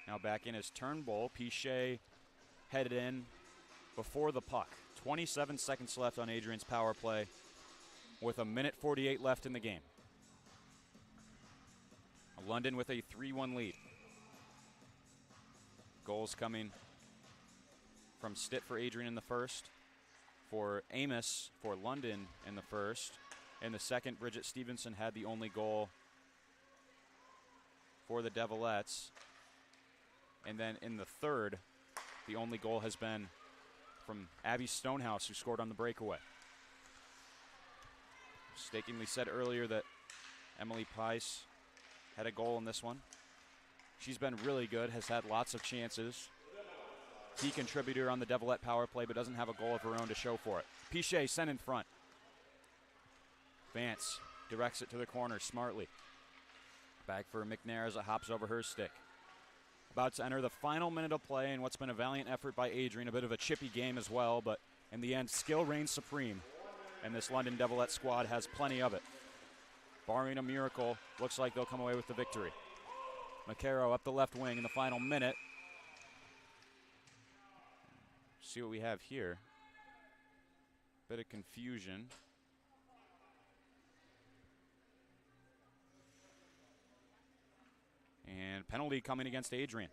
[SPEAKER 8] Now back in is Turnbull. Pichet headed in before the puck. 27 seconds left on Adrian's power play with 1:48 left in the game. London with a 3-1 lead. Goals coming from Stitt for Adrian in the first, for Amos for London in the first. In the second, Bridget Stevenson had the only goal for the Devilettes. And then in the third, the only goal has been from Abby Stonehouse, who scored on the breakaway. Mistakenly said earlier that Emily Pice had a goal in this one. She's been really good, has had lots of chances. Key contributor on the Devilette power play, but doesn't have a goal of her own to show for it. Pichet sent in front. Vance directs it to the corner smartly. Back for McNair as it hops over her stick. About to enter the final minute of play in what's been a valiant effort by Adrian. A bit of a chippy game as well, but in the end, skill reigns supreme. And this London Devilette squad has plenty of it. Barring a miracle, looks like they'll come away with the victory. McCarrow up the left wing in the final minute. See what we have here. Bit of confusion. And penalty coming against Adrian.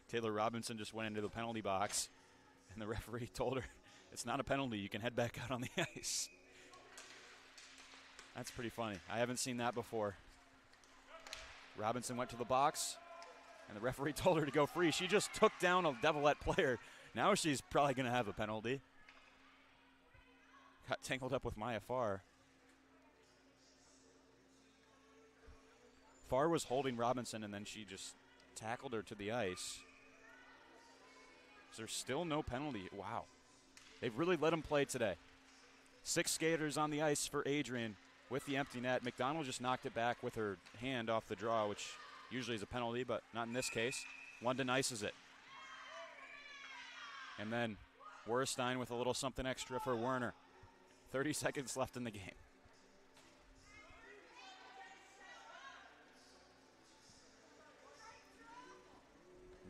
[SPEAKER 8] Taylor Robinson just went into the penalty box, and the referee told her, it's not a penalty, you can head back out on the ice. That's pretty funny. I haven't seen that before. Robinson went to the box, and the referee told her to go free. She just took down a Devilette player. Now she's probably going to have a penalty. Got tangled up with Maya Farr. Farr was holding Robinson, and then she just tackled her to the ice. There's still no penalty. Wow. They've really let him play today. 6 skaters on the ice for Adrian with the empty net. McDonald just knocked it back with her hand off the draw, which usually is a penalty, but not in this case. London ices it. And then Werstein with a little something extra for Werner. 30 seconds left in the game.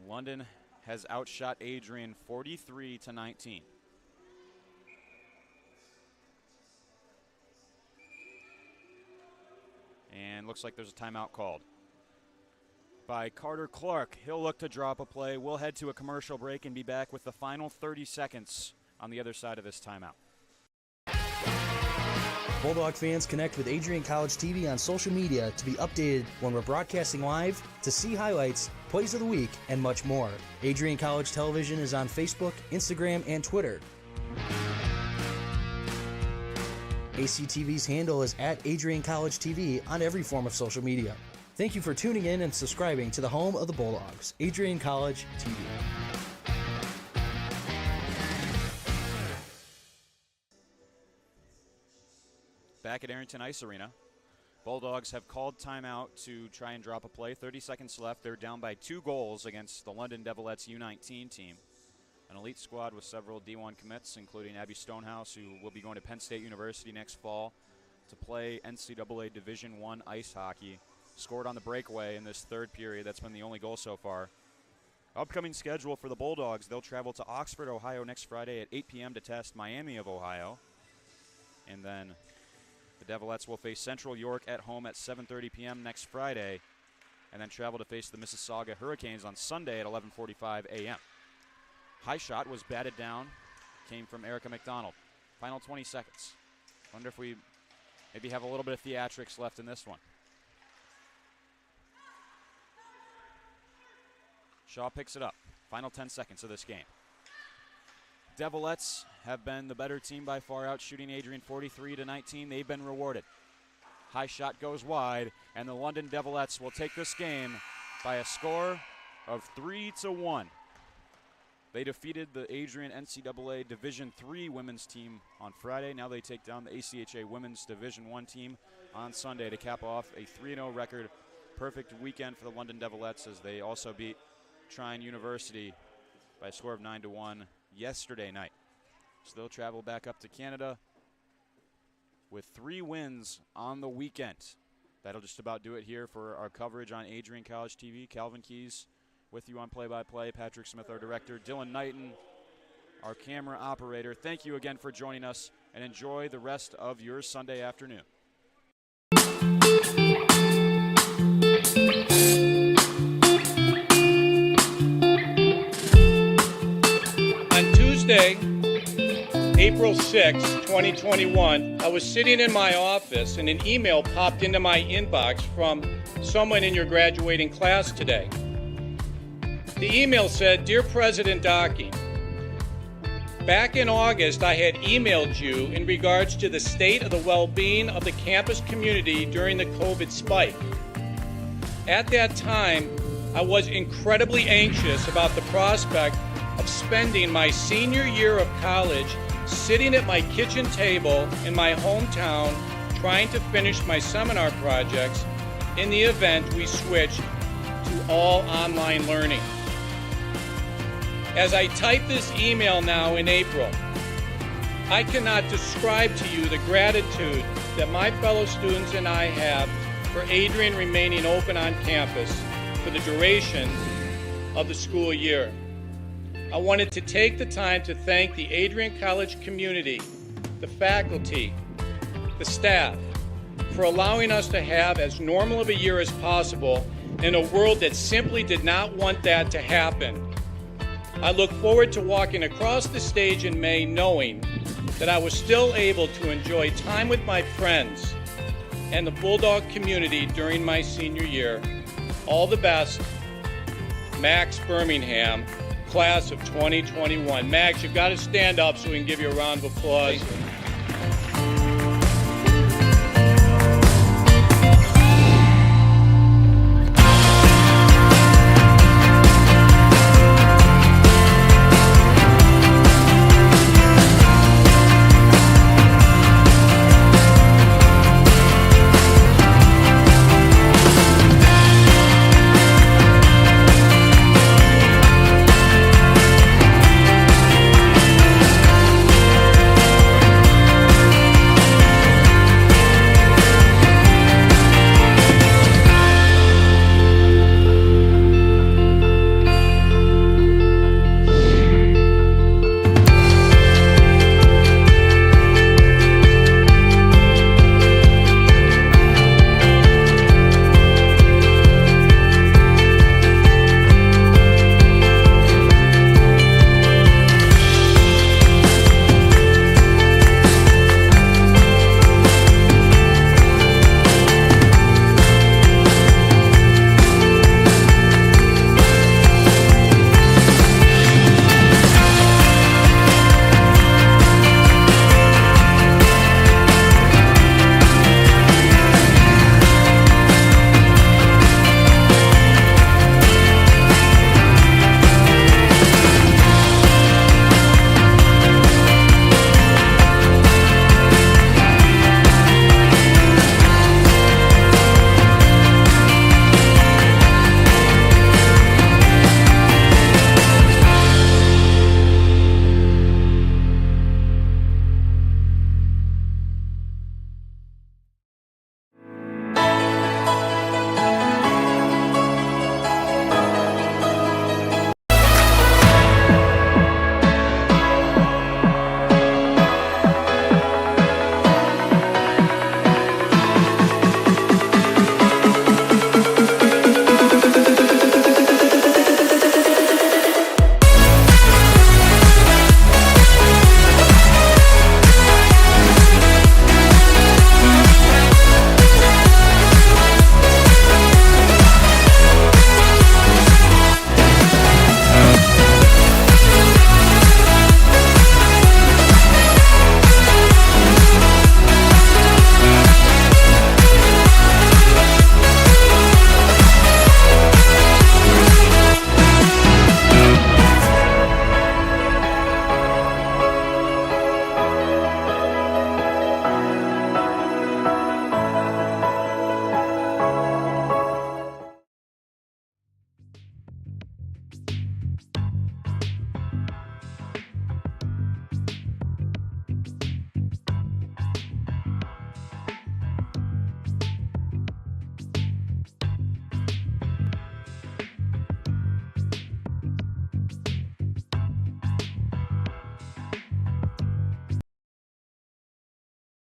[SPEAKER 8] London has outshot Adrian 43-19. And looks like there's a timeout called by Carter Clark. He'll look to drop a play. We'll head to a commercial break and be back with the final 30 seconds on the other side of this timeout.
[SPEAKER 3] Bulldog fans, connect with Adrian College TV on social media to be updated when we're broadcasting live, to see highlights, plays of the week, and much more. Adrian College Television is on Facebook, Instagram, and Twitter. ACTV's handle is at Adrian College TV on every form of social media. Thank you for tuning in and subscribing to the home of the Bulldogs, Adrian College TV.
[SPEAKER 8] Back at Arrington Ice Arena, Bulldogs have called timeout to try and drop a play. 30 seconds left. They're down by 2 goals against the London Devilettes U19 team. An elite squad with several D1 commits, including Abby Stonehouse, who will be going to Penn State University next fall to play NCAA Division I ice hockey. Scored on the breakaway in this third period. That's been the only goal so far. Upcoming schedule for the Bulldogs: they'll travel to Oxford, Ohio next Friday at 8 p.m. to test Miami of Ohio. And then the Devilettes will face Central York at home at 7:30 p.m. next Friday, and then travel to face the Mississauga Hurricanes on Sunday at 11:45 a.m. High shot was batted down, came from Erica McDonald. Final 20 seconds. Wonder if we maybe have a little bit of theatrics left in this one. Shaw picks it up. Final 10 seconds of this game. Devilettes have been the better team by far, out shooting Adrian 43-19. They've been rewarded. High shot goes wide, and the London Devilettes will take this game by a score of 3-1. They defeated the Adrian NCAA Division III women's team on Friday. Now they take down the ACHA Women's Division I team on Sunday to cap off a 3-0 record perfect weekend for the London Devilettes as they also beat Trine University by a score of 9-1 yesterday night. So they'll travel back up to Canada with 3 wins on the weekend. That'll just about do it here for our coverage on Adrian College TV. Calvin Keys with you on play-by-play. Patrick Smith, our director. Dylan Knighton, our camera operator. Thank you again for joining us, and enjoy the rest of your Sunday afternoon.
[SPEAKER 6] On Tuesday, April 6, 2021, I was sitting in my office and an email popped into my inbox from someone in your graduating class today. The email said, "Dear President Docking, back in August I had emailed you in regards to the state of the well-being of the campus community during the COVID spike. At that time, I was incredibly anxious about the prospect of spending my senior year of college sitting at my kitchen table in my hometown trying to finish my seminar projects in the event we switched to all online learning. As I type this email now in April, I cannot describe to you the gratitude that my fellow students and I have for Adrian remaining open on campus for the duration of the school year. I wanted to take the time to thank the Adrian College community, the faculty, the staff, for allowing us to have as normal of a year as possible in a world that simply did not want that to happen. I look forward to walking across the stage in May knowing that I was still able to enjoy time with my friends and the Bulldog community during my senior year. All the best, Max Birmingham, class of 2021. Max, you've got to stand up so we can give you a round of applause.